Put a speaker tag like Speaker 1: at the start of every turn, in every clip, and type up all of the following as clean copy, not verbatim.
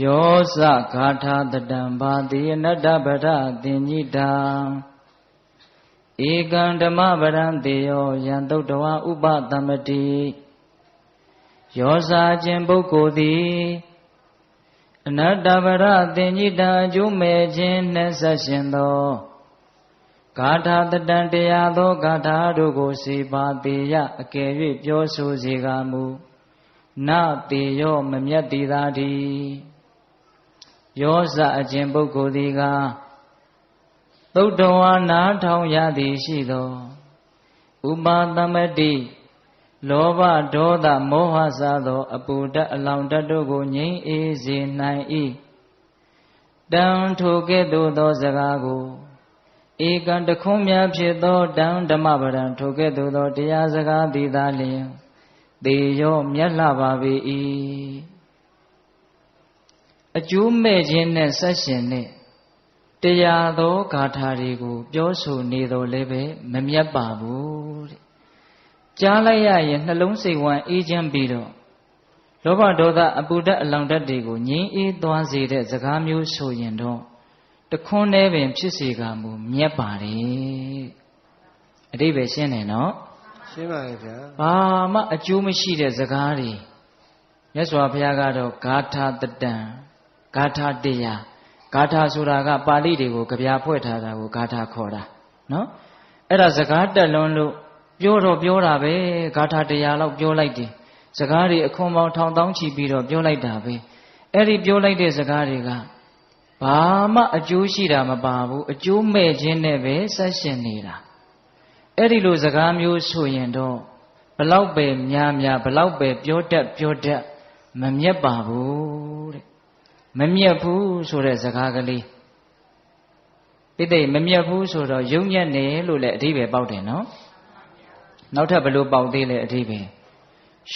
Speaker 1: ယောဇဂါထာတတံဘာတိအနတ္တပဒသင်္ညိတံဧကံဓမ္မပရံတေယောယံသုတ္တဝဥပသမ္ပတိယောဇာခြင်းပုဂ္ဂိုလ်သည်အနတ္တပရသင်္ညိတံအကျိုးမဲ့ခြင်းနှင့်ဆက်ရှင်သောဂါထာတတံတရားသောဂါထာတို့ကိုစီပါတိယအကယ်၍ပြောဆိုစေကာမူနတေယောမမြတ်တိသာတိယောဇအခြင်းပုဂ္ဂိုလ်သည်ကသုတ္တဝါနာထောင်ရသည်ရှိသောဥပါသမ္ပတိလောဘဒေါသမောဟစသောအပူဓာတ်အလောင်ဓာတ်တို့ကိုငြိမ်းအေးစေနိုင်၏တံထိုကဲ့သို့သောစကားကိုဧကံတခွန်းများဖြစ်သောတံဓမ္မပဒံထိုကဲ့သို့သောတရားစကားသည်သာလျှင်သေရောမြတ်လှပါပေ၏အကျိုးမဲ့ခြင်းနဲ့ဆက်ရှင်တဲ့တရားသောဂါထာတွေကိုပြောဆိုနေတော်လည်းပဲမမြတ်ပါဘူးတဲ့ကြားလိုက်ရရင်နှလုံးစိတ်ဝမ်းအေးချမ်းပြီးတော့လောဘဒေါသအပူဓာတ်အလောင်ဓာတ်တွေကိုငြိမ်းအေးသွားစေတဲ့စကားမျိုးဆိုရင်တော့တခွန်းနဲ့ပင်ဖြစ်စေကမူမြတ်ပါတယ်အတိပ္ပယ်ရှင်းတယ်နော်
Speaker 2: ရှင်းပါရဲ့ဗျာ
Speaker 1: ဘာမှအကျိုးမရှိတဲ့စကားတွေမြတ်စွာဘုရားကတော့ဂါထာတတံဂါထာတရားဂါထာဆိုတာကပါဠိတွေကိုကြပြဖွဲ့ထားတာကိုဂါထာခေါ်တာနော်အဲ့ဒါစကားတက်လွန်းလို့ပြောတော့ပြောတာပဲဂါထာတရားလောက်ပြောလိုက်တယ်စကားတွေအခွန်ပေါင်းထောင်တောင်းချီပြီးတော့ပြောလိုက်တာပဲအဲ့ဒီပြောလိုက်တဲ့စကားတွေကဘာမှအကျိုးရှိတာမပါဘူးအကျိုးမဲ့ခြင်းနဲ့ပဲဆက်ရှင်နေတာအဲ့ဒီလိုစကားမျိုးဆိုရင်တော့ဘလောက်ပဲများများဘလောက်ပဲပြောတတ်မမြတ်ပါဘူးတဲ့မမြတ်ဘူးဆိုတဲ့စကားကလေးတိတိမမြတ်ဘူးဆိုတော့ယုံညံ့နေလို့လည်းအဓိပ္ပာယ်ပေါက်တယ်နော်နောက်ထပ်ဘယ်လိုပေါက်သေးလဲအဓိပ္ပာယ်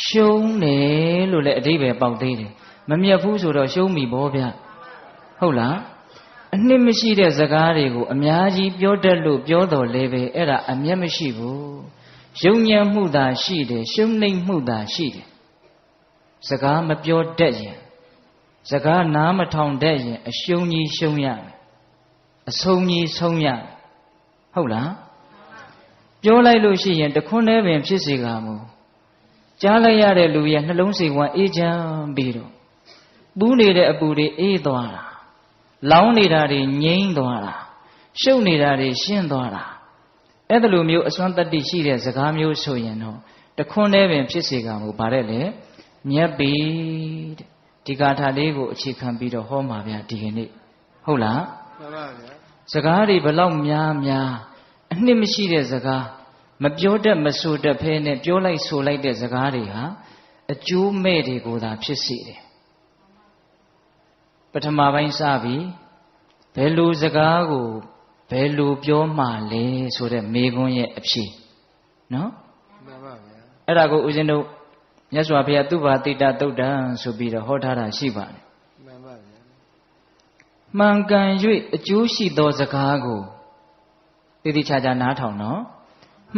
Speaker 1: ရှုံးတယ်လို့လည်းအဓိပ္ပာယ်ပေါက်သေးတယ်မမြတ်ဘူးဆိုတော့ရှုံးပြီဗောဗျဟုတ်လားအနှစ်မရှိတဲ့စကားတွေကိုအများကြီးပြောတတ်လို့ပြောတော်လဲပဲအဲ့ဒါအမျက်မရှိဘူးယုံညံ့မှုသာရှိတယ်ရှုံးနှိမ့်မှုသာရှိတယ်စကားမပြောတတ်ရင်စကားနားမထောင်တတ်ရင်အရှုံးကြီးရှုံးရမယ်အဆုံးကြီးဆုံးရမယ်ဟုတ်လားပြောလိုက်လို့ရှိရင်တခွန်းတည်းပင်ဖြစ်စေကမူကြားလိုက်ရတဲ့လူရဲ့နှလုံးစိတ်ဝမ်းအေးချမ်းပြီးတော့ပူးနေတဲ့အပူတွေအေးသွားတာလောင်းနေတာတွေငြိမ်းသွားတာရှုပ်နေတာတွေရှင်းသွားတာအဲ့ဒါလိုမျိုးအစွမ်းတတ္တိရှိတဲ့စကားမျိုးဆိုရင်တော့တခွန်းတည်းပင်ဖြစ်စေကမူဗါတဲ့လေမြတ်ပြီတဲ့ဒီဂါထာလေးကိုအခြေခံပြီးတော့ဟောမှာဗျာဒီကနေ့ဟုတ်လား
Speaker 2: မှန်ပါဗျာ
Speaker 1: စကားတွေဘလောက်များအနှစ်မရှိတဲ့စကားမပြောတတ်မဆိုတတ်ဖဲနဲ့ပြောလိုက်ဆိုလိုက်တဲ့စကားတွေဟာအကျိုးမဲ့တွေကိုသာဖြစ်စေတယ်ပထမပိုင်းစပြီးဘယ်လိုစကားကိုဘယ်လိုပြောမှလဲဆိုတဲ့မေခွန်းရဲ့အဖြေနော်
Speaker 2: မှန်ပါဗျာ
Speaker 1: အဲ့ဒါကိုဦးဇင်းတို့မြတ်စွာဘုရားသုဘာတိတသုတ်တံဆိုပြီးတော့ဟောထားတာရှိပါတယ်
Speaker 2: မှန်ပါဗျာ
Speaker 1: မှန်ကန်၍အကျိုးရှိသောစကားကိုတိတိကျကျနားထောင်နော်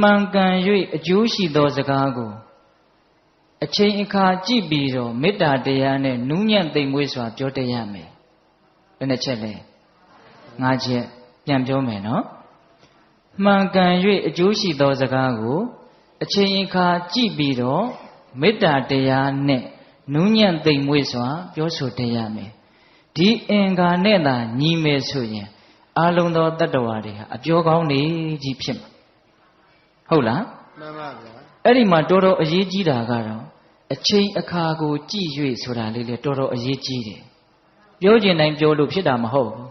Speaker 1: မှန်ကန်၍အကျိုးရှိသောစကားကိုအချိန်အခါကြည့်ပြီးတော့မေတ္တာတရားနဲ့နူးညံ့သိမ်မွေ့စွာပြောတတ်ရမယ်ဘယ်နှချက်လဲ5ချက်ပြန်ပြောမယ်နော်မှန်ကန်၍အကျိုးရှိသောစကားကိုအချိန်အခါကြည့်ပြီးတော့မေတ္တာတရားနဲ့နူးညံ့သိမ်မွေ့စွာပြောဆိုတတ်ရမယ်ဒီအင်္ဂါနဲ့သာညီမယ်ဆိုရင်အလုံးသောတတ္တဝါတွေဟာအပြောကောင်းနေကြီးဖြစ်မှာဟုတ်လား
Speaker 2: မှန်ပါဗျာ
Speaker 1: အဲ့ဒီမှာတော်တော်အရေးကြီးတာကတော့အချိန်အခါကိုကြည့်၍ဆိုတာလေးလေတော်တော်အရေးကြီးတယ်ပြောကျင်တိုင်းပြောလို့ဖြစ်တာမဟုတ်ဘူး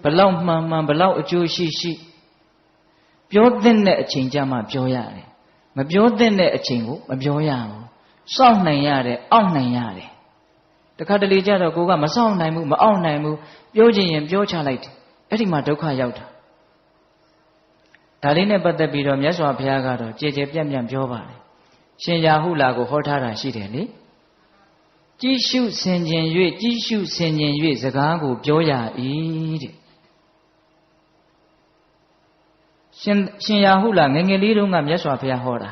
Speaker 1: ဘလောက်မှန်ဘလောက်အကျိုးရှိပြောသင့်တဲ့အချိန်ကြမှပြောရတယ်မပြောသင့်တဲ့အချိန်ကိုမပြောရဘူးစောင့်နိုင်ရတယ်အောင့်နိုင်ရတယ်တခါတလေကြတော့ကိုကမစောင့်နိုင်ဘူးမအောင့်နိုင်ဘူးပြောချင်ရင်ပြောချလိုက်တယ်အဲ့ဒီမှာဒုက္ခရောက်တာဒါလေးနဲ့ပတ်သက်ပြီးတော့မြတ်စွာဘုရားကတော့ကြည်ကြဲပြန့်ပြန့်ပြောပါတယ်ရှင်ရာဟုလာကိုဟောထားတာရှိတယ်လေကြည်ရှုဆင်ခြင်၍စကားကိုပြောရ၏တဲ့ရှင်ရာဟုလာငယ်ငယ်လေးတုန်းကမြတ်စွာဘုရားဟောတာ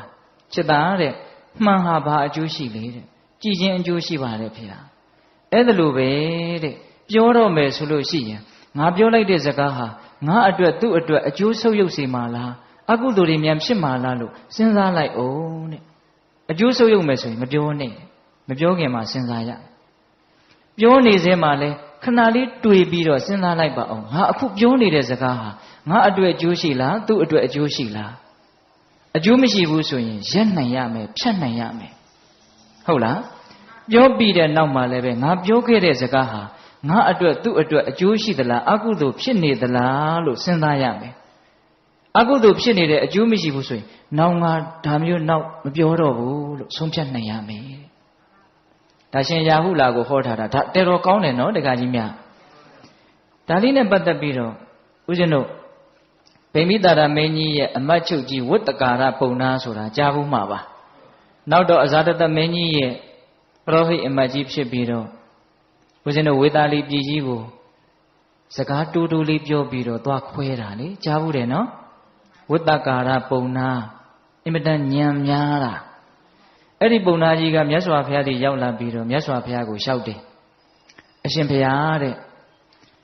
Speaker 1: จิตသားတဲ့မှန်ဟာဘာအကျိုးရှိလေတဲ့ကြည်ခြင်းအကျိုးရှိပါတယ်ဖေဟာ အဲ့ဒါလိုပဲတဲ့ပြောတော့မယ်ဆိုလို့ရှိရင်ငါပြောလိုက်တဲ့စကားဟာငါအတွက်သူ့အတွက်အကျိုးဆုပ်ယုပ်စေမှာလားအကုသိုလ်တွေများဖြစ်မှာလားလို့စဉ်းစားလိုက်အောင်တဲ့အကျိုးဆုပ်ယုပ်မယ်ဆိုရင်မပြောနဲ့မပြောခင်မှာစဉ်းစားရပြောနေစဲမှာလဲခဏလေးတွေ့ပြီးတော့စဉ်းစားလိုက်ပါအောင်ငါအခုပြောနေတဲ့စကားဟာငါအတွက်အကျိုးရှိလားသူ့အတွက်အကျိုးရှိလားအကျိုးမရှိဘူးဆိုရင်ရက်နိုင်ရမယ်ဖြတ်နိုင်ရမယ်ဟုတ်လားပြောပြီးတဲ့နောက်မှာလည်းပဲငါပြောခဲ့တဲ့စကားဟာငါအတွက်သူ့အတွက်အကျိုးရှိသလားအကုသိုလ်ဖြစ်နေသလားလို့စဉ်းစားရမယ်အကုသိုလ်ဖြစ်နေတဲ့အကျိုးမရှိဘူးဆိုရင်နောက်ငါဒါမျိုးနောက်မပြောတော့ဘူးလို့ဆုံးဖြတ်နိုင်ရမယ်ဒါရှင်ရာဟုလာကိုဟောထားတာဒါတော်တော်ကောင်းတယ်နော်တက္ကကြီးများဒါလေးနဲ့ပတ်သက်ပြီးတော့ဦးဇင်းတို့ဗိမိတာရမင်းကြီးရဲ့အမတ်ချုပ်ကြီးဝတ္တကာရပုံနာဆိုတာကြားဘူးမှာပါနောက်တော့အဇာတတမင်းကြီးရဲ့ပရောဟိတ်အမတ်ကြီးဖြစ်ပြီးတော့ဦးဇင်းတို့ဝေသာလီပြည်ကြီးကိုစကားတူတူလေးပြောပြီးတော့သွားခွဲတာလေကြားဘူးတယ်နော်ဝတ္တကာရပုံနာအင်မတန်ညံများတာအဲ့ဒီပုံနာကြီးကမြတ်စွာဘုရားကြီးရောက်လာပြီးတော့မြတ်စွာဘုရားကိုလျှောက်တယ်အရှင်ဘုရားတဲ့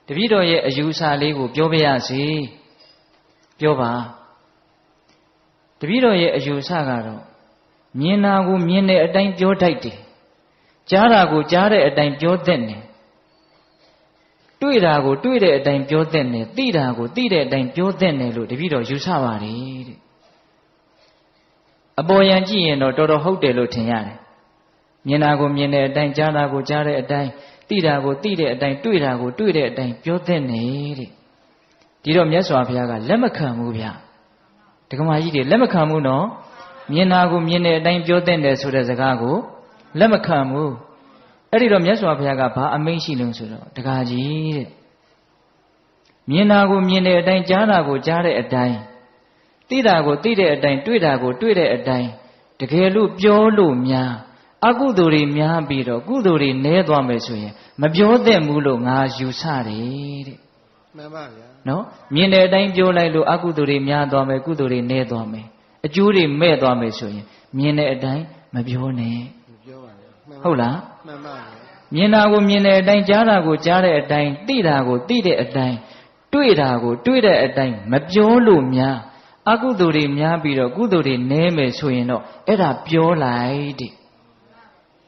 Speaker 1: တပည့်တော်ရဲ့အယူဆလေးကိုပြောပြရစီပြောပါတပည့်တော်ရဲ့အယူဆကတော့မြင်တာကိုမြင်တဲ့အတိုင်းပြောတတ်တယ်ကြားတာကိုကြားတဲ့အတိုင်းပြောတတ်တယ်တွေ့တာကိုတွေ့တဲ့အတိုင်းပြောတတ်တယ်သိတာကိုသိတဲ့အတိုင်းပြောတတ်တယ်လို့တပည့်တော်ယူဆပါတယ်တဲ့အပေါ်ယံကြည့်ရင်တော့တော်တော်ဟုတ်တယ်လို့ထင်ရတယ်မြင်တာကိုမြင်တဲ့အတိုင်းကြားတာကိုကြားတဲ့အတိုင်းသိတာကိုသိတဲ့အတိုင်းတွေ့တာကိုတွေ့တဲ့အတိုင်းပြောတတ်တယ်တဲ့ဒီတော့မြတ်စွာဘုရားကလက်မခံဘူးဗျဒကမာကြီးတွေလက်မခံဘူးနော်မြင်တာကိုမြင်တဲ့အတိုင်းပြောတတ်တယ်ဆိုတဲ့စကားကိုလက်မခံဘူးအဲ့ဒီတော့မြတ်စွာဘုရားကဘာအမိန့်ရှိလို့ဆိုတော့ဒကာကြီးတဲ့မြင်တာကိုမြင်တဲ့အတိုင်းကြားတာကိုကြားတဲ့အတိုင်းသိတာကိုသိတဲ့အတိုင်းတွေ့တာကိုတွေ့တဲ့အတိုင်းတကယ်လို့ပြောလို့များအကုသိုလ်တွေများပြီးတော့ကုသိုလ်တွေနည်းသွားမယ်ဆိုရင်မပြောသင့်ဘူးလို့ငါယူဆတယ်တဲ့
Speaker 2: မှန်ပါဗျာ
Speaker 1: နော်မြင်တဲ့အတိုင်းပြောလိုက်လို့အကုသိုလ်တွေများသွားမယ်ကုသိုလ်တွေနည်းသွားမယ်အကျိုးတွေမဲ့သွားမယ်ဆိုရင်မြင်တဲ့အတိုင်းမပြောနဲ့
Speaker 2: မပြောပါနဲ့
Speaker 1: ဟုတ်လား
Speaker 2: မှန်ပါဗျာ
Speaker 1: မြင်တာကိုမြင်တဲ့အတိုင်းကြားတာကိုကြားတဲ့အတိုင်းသိတာကိုသိတဲ့အတိုင်းတွေ့တာကိုတွေ့တဲ့အတိုင်းမပြောလို့များအကုသိုလ်တွေများပြီးတော့ကုသိုလ်တွေနည်းမယ်ဆိုရင်တော့အဲ့ဒါပြောလိုက်တဲ့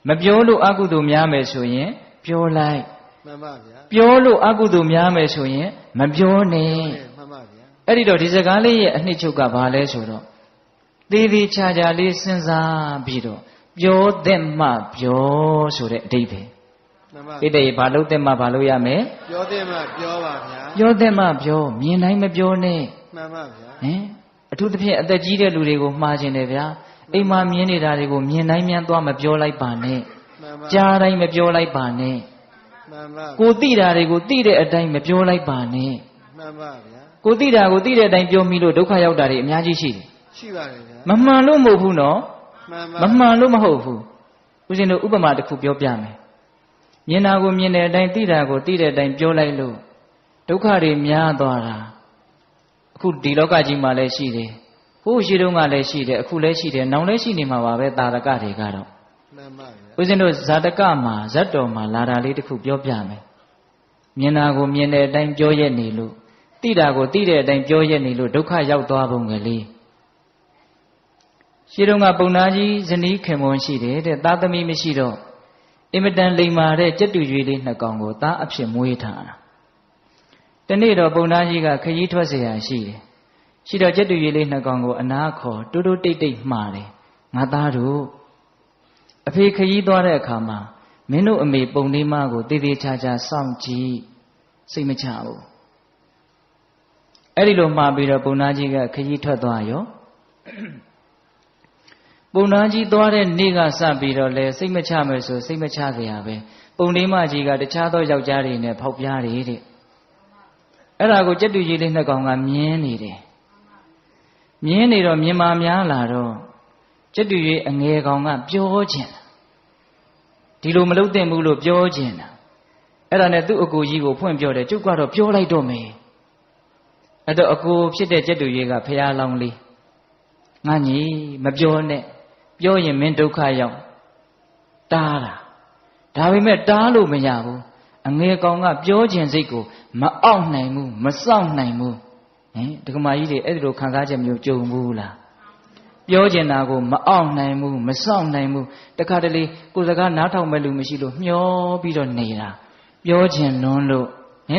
Speaker 1: မပြောလို့အကုသိုလ်များမယ်ဆိုရင်ပြောလိုက်
Speaker 2: မှန်ပါဗျာ
Speaker 1: ပြောလို့အကုသိုလ်များမယ်ဆိုရင်မပြောနဲ့
Speaker 2: မှန်ပါဗျာ
Speaker 1: အဲ့ဒီတော့ဒီစကားလေးရဲ့အနှစ်ချုပ်ကဘာလဲဆိုတော့သေးသေးချာချာလေးစဉ်းစားပြီးတော့ပြောသင့်မှပြောဆိုတဲ့အဓိပ္ပာယ်
Speaker 2: မှန်ပါ
Speaker 1: ဣတိဘာလို့သင့်မှဘာလို့ရမယ်
Speaker 2: ပြောသင့်မှပြောပါဗျာ
Speaker 1: ပြောသင့်မှပြောမြင်တိုင်းမပြောနဲ့
Speaker 2: မှန်ပါဗျာ
Speaker 1: ဟင်အထူးသဖြင့်အသက်ကြီးတဲ့လူတွေကိုမှားခြင်းတယ်ဗျာအိမ်မှာမြင်နေတာတွေကိုမြင်တိုင်းမြန်သွားမပြောလိုက်ပါနဲ့ကြားတိုင်းမပြောလိုက်ပါနဲ့
Speaker 2: မှန်ပါ
Speaker 1: ကိုသိတာတွေကိုသိတဲ့အတိုင်းမပြောလိုက်ပါနဲ့
Speaker 2: မှန်ပါဗျာ
Speaker 1: ကိုသိတာကိုသိတဲ့အတိုင်းပြောမိလို့ဒုက္ခရောက်တာတွေအများကြီးရှိတယ်
Speaker 2: ရှိပါတယ်ဗျာ
Speaker 1: မမှန်လို့မဟုတ်ဘူးနော်
Speaker 2: မှန်ပါ
Speaker 1: မမှန်လို့မဟုတ်ဘူးဦးဇင်းတို့ဥပမာတစ်ခုပြောပြမယ်မြင်တာကိုမြင်တဲ့အတိုင်းသိတာကိုသိတဲ့အတိုင်းပြောလိုက်လို့ဒုက္ခတွေများသွားတာအခုဒီလောကကြီးမှာလည်းရှိတယ်ဟိုးရှိတုန်းကလည်းရှိတယ်အခုလည်းရှိတယ်နောင်လည်းရှိနေမှာပါပဲတာရကတွေကတော့
Speaker 2: မှန်ပါဗျာ
Speaker 1: ဦးဇင်းတို့ဇာတကမှာဇတ်တော်မှာလာတာလေးတစ်ခုပြောပြမယ်မြင်တာကိုမြင်တဲ့အတိုင်းပြောရက်နေလို့သိတာကိုသိတဲ့အတိုင်းပြောရက်နေလို့ဒုက္ခရောက်သွားပုံကလေးရှိတုန်းကပုံနာကြီးဇနီးခင်မွန်ရှိတယ်တဲ့သားသမီးမရှိတော့အင်မတန်လိမ္မာတဲ့ကြက်တူရွေးလေးနှစ်ကောင်ကိုသားအဖြစ်မွေးထားတာတနေ့တော့ပုံနာကြီးကခရီးထွက်เสียရှိတယ်ရှိတော့ကြက်တူရွေးလေးနှစ်ကောင်ကိုအနာခေါ်တိုးတိုးတိတ်တိတ်မှားတယ်ငါသားတို့အဖေခရီးသွားတဲ့အခါမှာမင်းတို့အမေပုံလေးမကိုတည်တည်ချာချာစောင့်ကြည့်စိတ်မချဘူးအဲ့ဒီလိုမှားပြီးတော့ပုံနာကြီးကခရီးထွက်သွားရောပုံနာကြီးသွားတဲ့နေ့ကစပြီးတော့လဲစိတ်မချမယ်ဆိုစိတ်မချเสียပဲပုံလေးမကြီးကတခြားသောယောက်ျားတွေနဲ့ဖောက်ပြားတယ်တဲ့အဲ့ဒါကိုကြက်တူကြီးလေးနှစ်ကောင်ကမြင်းနေတယ်မြင်းနေတော့မြင်မာများလာတော့ကြက်တူကြီးအငယ်ကောင်ကပြောချင်တာဒီလိုမလုပ်သင့်ဘူးလို့ပြောချင်တာအဲ့ဒါနဲ့သူ့အကိုကြီးကိုဖွင့်ပြောတယ်ကျုပ်ကတော့ပြောလိုက်တော့မယ်အဲ့တော့အကိုဖြစ်တဲ့ကြက်တူကြီးကဖះလောင်းလေးငါညီမပြောနဲ့ပြောရင်မင်းဒုက္ခရောက်တားတာ ဒါပေမဲ့တားလို့မရဘူးအငယ်ကောင်ကပြောခြင်းစိတ်ကိုမအောက်နိုင်ဘူးမစောင့်နိုင်ဘူးဒကမာကြီးတွေအဲ့ဒီလိုခံစားချက်မျိုးကြုံဘူးလားပြောခြင်းတာကိုမအောက်နိုင်ဘူးမစောင့်နိုင်ဘူးတခါတလေကိုယ်စကားနားထောင်မဲ့လူမရှိလို့မျောပြီးတော့နေတာပြောခြင်းလွန်းလို့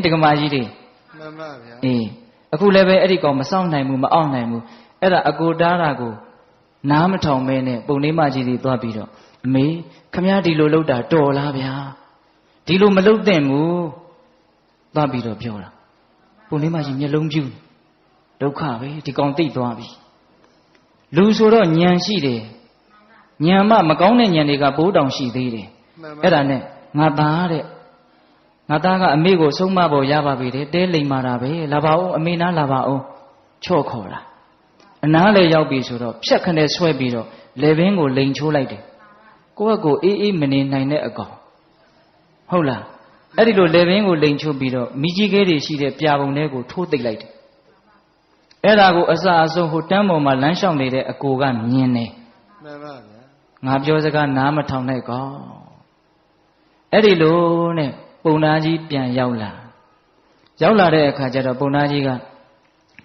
Speaker 1: ဒကမာကြီးတွေ
Speaker 2: မှန်ပါဗျာ
Speaker 1: အခုလည်းပဲအဲ့ဒီကောင်မစောင့်နိုင်ဘူးမအောက်နိုင်ဘူးအဲ့ဒါအကိုတားတာကိုနားမထောင်မဲနဲ့ပုံလေးမကြီးတွေသွားပြီးတော့အမေခမည်းဒီလိုလုပ်တာတော်လားဗျာဒီလိုမလုပ်သင့်ဘူးသွားပြီးတော့ပြောတာပုံလေးမကြီးမျက်လုံးပြူဒုက္ခပဲဒီကောင်သိသွားပြီလူဆိုတော့ညံရှိတယ်ညံမကောင်းတဲ့ညံတွေကဘိုးတောင်ရှိသေးတယ်အဲ့ဒါနဲ့ငါသားကအမေကိုဆုံးမဖို့ရပါပြီတဲ့တဲလိမ်မာတာပဲလာပါဦးအမေနားလာပါဦးချော့ခေါ်တာအနားလေရောက်ပြီဆိုတော့ဖြတ်ခနဲ့ဆွဲပြီးတော့လေဘင်းကိုလိန်ချိုးလိုက်တယ်ကိုယ့်ကိုအေးမနေနိုင်တဲ့အကောင်ဟုတ်လားအဲ့ဒီလိုလေဘင်းကိုလိန်ချိုးပြီးတော့မိကြီးခဲတွေရှိတဲ့ပြာပုံထဲကိုထိုးသိပ်လိုက်တယ်အဲ့ဒါကိုအစအဆုံးဟိုတန်းပေါ်မှာလမ်းလျှောက်နေတဲ့အကိုကမြင်တယ်
Speaker 2: မှန်ပါဗျာ
Speaker 1: ငါပြောစကားနားမထောင်နဲ့ကောင်အဲ့ဒီလိုနဲ့ပုံနာကြီးပြန်ရောက်လာတဲ့အခါကျတော့ပုံနာကြီးက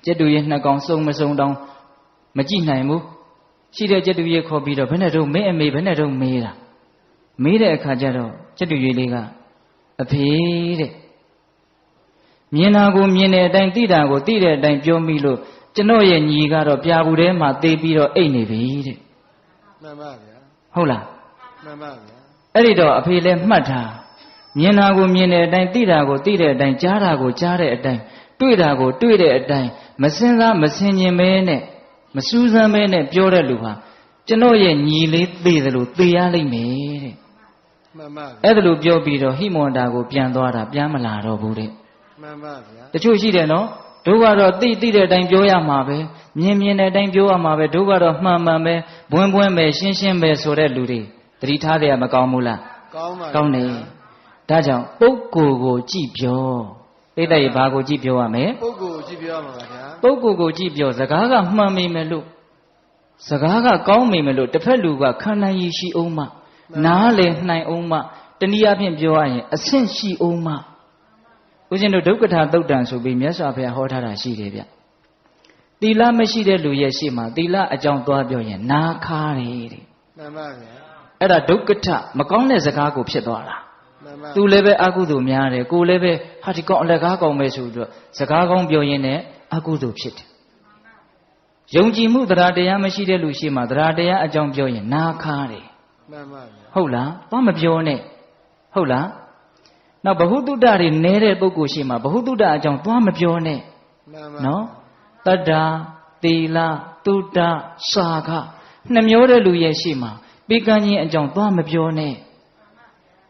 Speaker 1: ကျက်တူရဲ့နှစ်ကောင်စုံမစုံတောင်မကြည့်နိုင်ဘူးရှိတဲ့ကျက်တူရဲ့ခေါ်ပြီးတော့ဘယ်နဲ့တော့မင်းအမေဘယ်နဲ့တော့မေးတာမေးတဲ့အခါကျတော့ကျက်တူရဲ့လေးကအဖေတဲ့မြင်တာကိုမြင်တဲ့အတိုင်းသိတာကိုသိတဲ့အတိုင်းပြောမိလို့ကျွန်တော်ရဲ့ညီကတော့ပြာဘူးထဲမှာသေပြီးတော့အိတ်နေပြီတဲ့
Speaker 2: မှန်ပါဗျာ
Speaker 1: ဟုတ်လား
Speaker 2: မှန်ပါဗျာ
Speaker 1: အဲ့ဒီတော့အဖေလည်းမှတ်ထားမြင်တာကိုမြင်တဲ့အတိုင်းသိတာကိုသိတဲ့အတိုင်းကြားတာကိုကြားတဲ့အတိုင်းတွေ့တာကိုတွေ့တဲ့အတိုင်းမစင်စားမစင်ញင်မဲနဲ့မစူးစမ်းမဲနဲ့ပြောတဲ့လူဟာကျွန်တော်ရဲ့ညီလေးသေတယ်လို့သေရလိမ့်မယ်တဲ့
Speaker 2: မှန်ပါ
Speaker 1: အဲ့ဒါလို့ပြောပြီးတော့ဟိမွန်တာကိုပြန်သွားတာပြန်မလာတော့ဘူးတဲ့
Speaker 2: မှန်ပါဗျာ
Speaker 1: တချို့ရှိတယ်နော်တို့ကတော့သိတဲ့အတိုင်းပြောရမှာပဲမြင်တဲ့အတိုင်းပြောရမှာပဲတို့ကတော့မှန်ပဲဘွန်းပဲရှင်းပဲဆိုတဲ့လူတွေသတိထားတယ်မကောင်းဘူးလား
Speaker 2: ကောင်းပါ
Speaker 1: ကောင်းတယ်ဒါကြောင့်ပုဂ္ဂိုလ်ကိုကြည့်ပြောသိတဲ့ဘာကိုကြည့်ပြောရမလဲ
Speaker 2: ပုဂ္ဂိုလ်ကိုကြည့်ပြောရမှာပါဗျာ
Speaker 1: ပုဂ္ဂိုလ်ကိုကြည့်ပြောစကားကမှန်မိမယ်လို့စကားကကောင်းမိမယ်လို့တစ်ဖက်လူကခံနိုင်ရရှိအောင်မနားလည်နိုင်အောင်မတနည်းအားဖြင့်ပြောရရင်အဆင့်ရှိအောင်မဦးဇင်းတို့ဒုက္ခထာသုတ်တံဆိုပြီးမြတ်စွာဘုရားဟောထားတာရှိတယ်ဗျသီလမရှိတဲ့လူရဲ့ရှေ့မှာသီလအကြောင်းသွားပြောရင်နာခါတယ်တဲ့
Speaker 2: မှန်ပါဗျာ
Speaker 1: အဲ့ဒါဒုက္ခထမကောင်းတဲ့စကားကိုဖြစ်သွားတာ
Speaker 2: မှန်ပါ
Speaker 1: သူလည်းပဲအကုသိုလ်များတယ်ကိုလည်းပဲဟာဒီကောင်အလက်ကားကောင်းပဲဆိုတော့စကားကောင်းပြောရင်းနဲ့အကုသိုလ်ဖြစ်တယ်ယုံကြည်မှုတရားတရားမရှိတဲ့လူရှိမှတရားတရားအကြောင်းပြောရင်နာခါတယ်
Speaker 2: မှန်ပါဗျာ
Speaker 1: ဟုတ်လားဘာမပြောနဲ့ဟုတ်လားနောက်ဘ ഹു တုတ္တတွေနဲတဲ့ပုဂ္ဂိုလ်ရှိမှဘ ഹു တုတ္တအကြောင်းသွားမပြောနဲ့နော်တတ္တာသီလတုတ္တစာခနှမျိုးတဲ့လူရဲ့ရှိမှပေကံချင်းအကြောင်းသွားမပြောနဲ့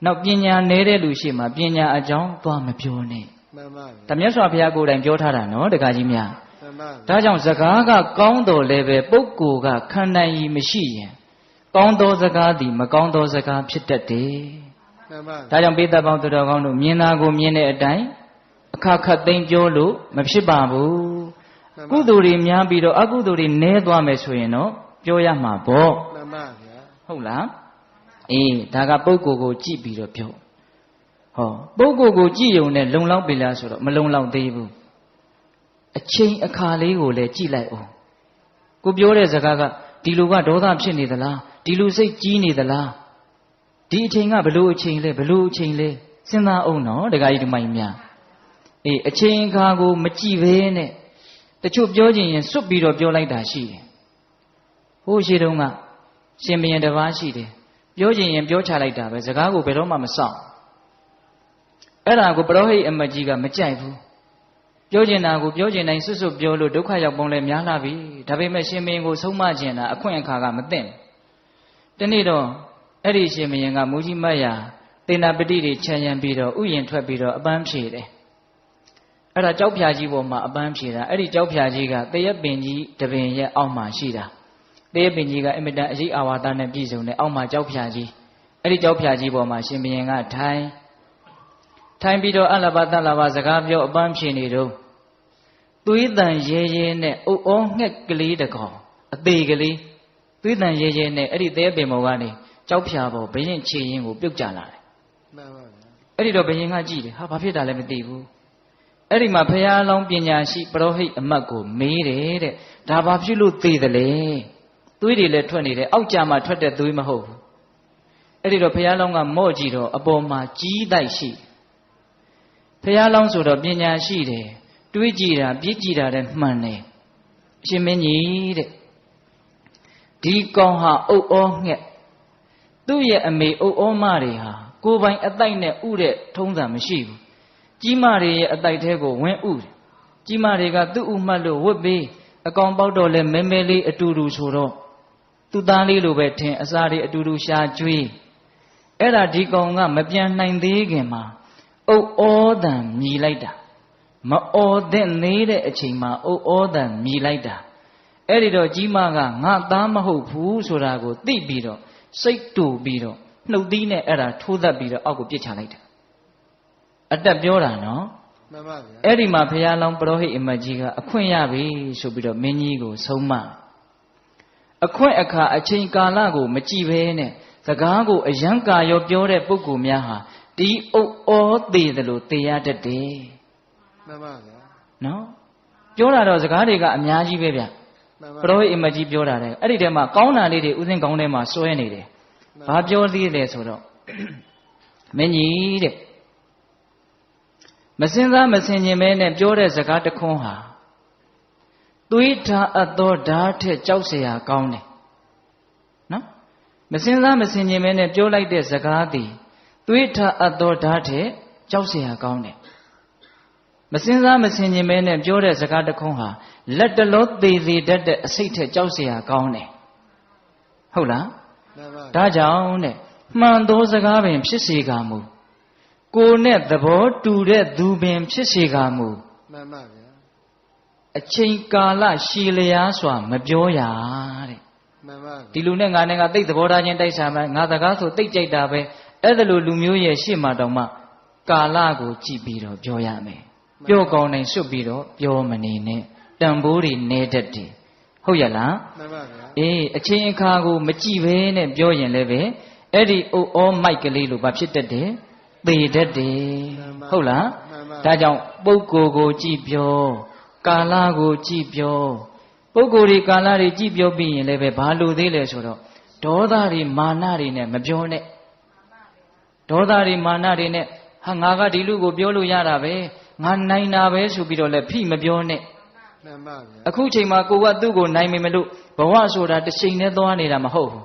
Speaker 1: နောက်ပညာနဲတဲ့လူရှိမှပညာအကြောင်းသွားမပြောနဲ့
Speaker 2: မှန်ပါ
Speaker 1: ဒါမြတ်စွာဘုရားကိုယ်တိုင်ပြောထားတာနော်တခါကြီးများ
Speaker 2: မှန်ပါ
Speaker 1: ဒါကြောင့်စကားကကောင်းတော်လည်းပဲပုဂ္ဂိုလ်ကခံနိုင်ရည်မရှိရင်ကောင်းသောစကားသည်မကောင်းသောစကားဖြစ်တတ်တယ်
Speaker 2: မှန်ပါ
Speaker 1: ဒါကြောင့်ပိဿပေါင်းသူတော်ကောင်းတို့မြင်တာကိုမြင်တဲ့အတိုင်းအခါခတ်သိမ်းပြောလို့မဖြစ်ပါဘူးကုသိုလ်တွေများပြီးတော့အကုသိုလ်တွေနည်းသွားမယ်ဆိုရင်တော့ပြောရမှာပေါ့
Speaker 2: မှန်ပါဗျာ
Speaker 1: ဟုတ်လားအေးဒါကပုဂ္ဂိုလ်ကိုကြည့်ပြီးတော့ပြောဟောပုဂ္ဂိုလ်ကိုကြည့်ရုံနဲ့လုံလောက်ပြီလားဆိုတော့မလုံလောက်သေးဘူးအချိန်အခါလေးကိုလည်းကြည့်လိုက်အောင်ကိုပြောတဲ့စကားကဒီလူကဒေါသဖြစ်နေသလားဒီလူစိတ်ကြီးနေသလားဒီအချိန်ကဘလို့အချိန်လဲဘလို့အချိန်လဲစဉ်းစားအောင်နော်ဒကာကြီးဒီမိုင်းများအေးအချိန်အခါကိုမကြည့်ဘဲနဲ့တချို့ပြောခြင်းရင်စွတ်ပြီးတော့ပြောလိုက်တာရှိတယ်ဟိုရှိတုန်းကရှင်ဘုရင်တစ်ပါးရှိတယ်ပြောခြင်းရင်ပြောချလိုက်တာပဲစကားကိုဘယ်တော့မှမစောင့်အဲ့ဒါကိုပရောဟိတ်အမတ်ကြီးကမကြိုက်ဘူးပြောကျင်တာကိုပြောကျင်တိုင်းစွတ်စွတ်ပြောလို့ဒုက္ခရောက်ပုံလဲများလာပြီဒါပေမဲ့ရှင်ဘုရင်ကိုဆုံးမကျင်တာအခွင့်အခါကမသိဘူးတနေ့တော့အဲ့ဒီရှင်ဘုရင်ကမူကြီးမတ်ရာသေနာပတိတွေခြံရံပြီးတော့ဥယျာဉ်ထွက်ပြီးတော့အပန်းဖြေတယ်အဲ့ဒါကြောက်ဖြာကြီးပေါ်မှာအပန်းဖြေတာအဲ့ဒီကြောက်ဖြာကြီးကတရက်ပင်ကြီးတပင်ရဲ့အောက်မှာရှိတာတရက်ပင်ကြီးကအင်မတန်အရေးအာဝါဒနဲ့ပြည့်စုံတဲ့အောက်မှာကြောက်ဖြာကြီးအဲ့ဒီကြောက်ဖြာကြီးပေါ်မှာရှင်ဘုရင်ကထိုင်ပြီးတော့အလဘတလဘစကားပြောအပန်းဖြေနေတော့သွေးတန်ရဲရဲနဲ့အုပ်အောငှက်ကလေးတကောင်အသေးကလေးသွေးတန်ရဲရဲနဲ့အဲ့ဒီတဲပင်ပေါ်ကနေကြောက်ဖြာပေါ်ဘရင်ခြေရင်ကိုပြုတ်ကျလာတယ်
Speaker 2: မှန်ပါဗျာ
Speaker 1: အဲ့ဒီတော့ဘယင်ကကြည့်တယ်ဟာဘာဖြစ်တာလဲမသိဘူးအဲ့ဒီမှာဘုရားလောင်းပညာရှိပရောဟိတ်အမတ်ကိုမေးတယ်တဲ့ဒါဘာဖြစ်လို့သိတယ်လဲသွေးတွေလည်းထွက်နေတယ်အောက်ကြမှာထွက်တဲ့သွေးမဟုတ်ဘူးအဲ့ဒီတော့ဘုရားလောင်းကမော့ကြည့်တော့အပေါ်မှာကြီးတိုက်ရှိဘုရားလောင်းဆိုတော့ပညာရှိတယ်တွေးကြည့်တာပြည့်ကြည့်တာလည်းမှန်တယ်အရှင်မင်းကြီးတဲ့ဒီကောင်ဟာအုတ်ဩငှက်သူ့ရဲ့အမေအုတ်ဩမတွေဟာကိုယ်ပိုင်အတိုက်နဲ့ဥတဲ့ထုံးစံမရှိဘူးကြီးမတွေရဲ့အတိုက်သေးကိုဝင်ဥတယ်ကြီးမတွေကသူ့ဥမှတ်လို့ဝတ်ပေးအကောင်ပေါက်တော့လဲမဲမဲလေးအတူတူဆိုတော့သူ့သားလေးလိုပဲထင်အစာတွေအတူတူရှာကျွေးအဲ့ဒါဒီကောင်ကမပြန်နိုင်သေးခင်မှာအုတ်ဩတန်မြည်လိုက်တာမအော်တဲ့နေတဲ့အချိန်မှာအုတ်ဩတန်မြည်လိုက်တာအဲ့ဒီတော့ကြီးမကငါသားမဟုတ်ဘူးဆိုတာကိုသိပြီးတော့စိတ်တူပြီးတော့နှုတ်သီးနဲ့အဲ့ဒါထိုးသက်ပြီးတော့အောက်ကိုပြစ်ချလိုက်တယ်အတက်ပြောတာနော်
Speaker 2: မှန်ပါဗျာ
Speaker 1: အဲ့ဒီမှာဘုရားလောင်းပရောဟိတ်အမတ်ကြီးကအခွင့်ရပြီဆိုပြီးတော့မင်းကြီးကိုဆုံးမအခွင့်အခါအချိန်ကာလကိုမကြည့်ဘဲနဲ့စကားကိုအယံကာရောပြောတဲ့ပုဂ္ဂိုလ်များဟာဒီအုတ်ဩသေးတယ်လို့သိရတတ်တယ်
Speaker 2: မှန်ပါဗျာ
Speaker 1: နော်ပြောတာတော့စကားတွေကအများကြီးပဲဗျပရောဟိတ်အမတ်ကြီးပြောတာတဲ့အဲ့ဒီထဲမှာကောင်းတာလေးတွေဥစဉ်ကောင်းထဲမှာစွဲနေတယ်ဘာပြောသေးတယ်ဆိုတော့မင်းကြီးတဲ့မစင်စားမစင်ကျင်မဲနဲ့ပြောတဲ့စကားတခွန်းဟာသွေးထားအပ်သောဓာတ်ထက်ကြောက်เสียကောင်းတယ်နော်မစင်စားမစင်ကျင်မဲနဲ့ပြောလိုက်တဲ့စကားသည်သွေးထားအပ်သောဓာတ်ထက်ကြောက်เสียကောင်းတယ်မစင်စားမစင်ကျင်မဲနဲ့ပြောတဲ့စကားတခွန်းဟာလက်တလောသေးသေးတတ်တဲ့အစိတ်ထက်ကြောက်เสียကောင်းတယ်ဟုတ်လားဒါကြောင့်တဲ့မှန်သောစကားပင်ဖြစ်စေကမူကိုနဲ့သဘောတူတဲ့သူပင်ဖြစ်စေကမူ
Speaker 2: မှန်ပါဗျာ
Speaker 1: အချိန်ကာလရှည်လျားစွာမပြောရတဲ့
Speaker 2: မှန်ပါ
Speaker 1: ဒီလူနဲ့ငါနဲ့ကတိတ်သဘောထားချင်းတိုက်စားမှငါစကားဆိုတိတ်ကြိုက်တာပဲအဲ့ဒါလိုလူမျိုးရဲ့ရှေ့မှာတောင်မှကာလကိုကြည့်ပြီးတော့ပြောရမယ်ပြောကောင်းနိုင်စွတ်ပြီးတော့ပြောမနေနဲ့တန်ဖိုးတွေနေတတ်တယ်ဟုတ်ရလား
Speaker 2: မှန်ပါဗျာ
Speaker 1: အေးအချိန်အခါကိုမကြည့်ဘဲနဲ့ပြောရင်လည်းပဲအဲ့ဒီအိုဩမိုက်ကလေးလိုဘာဖြစ်တတ်တယ်သေတတ်တယ်ဟုတ်လားဒါကြောင့်ပုဂ္ဂိုလ်ကိုကြည့်ပြောကာလကိုကြည့်ပြောပုဂ္ဂိုလ်တွေကာလတွေကြည့်ပြောပြီးရင်လည်းပဲဘာလို့သေးလဲဆိုတော့ဒေါသတွေမာနတွေနဲ့မပြောနဲ့ဒေါသတွေမာနတွေနဲ့ဟာငါကဒီလူကိုပြောလို့ရတာပဲငါနိုင်တာပဲဆိုပြီးတော့လည်းဖိမပြောနဲ့
Speaker 2: မှန်ပါဗျာ
Speaker 1: အခုချိန်မှာကိုကသူ့ကိုနိုင်မိမလို့ဘဝဆိုတာတစ်ချိန်နဲ့သွားနေတာမဟုတ်ဘူး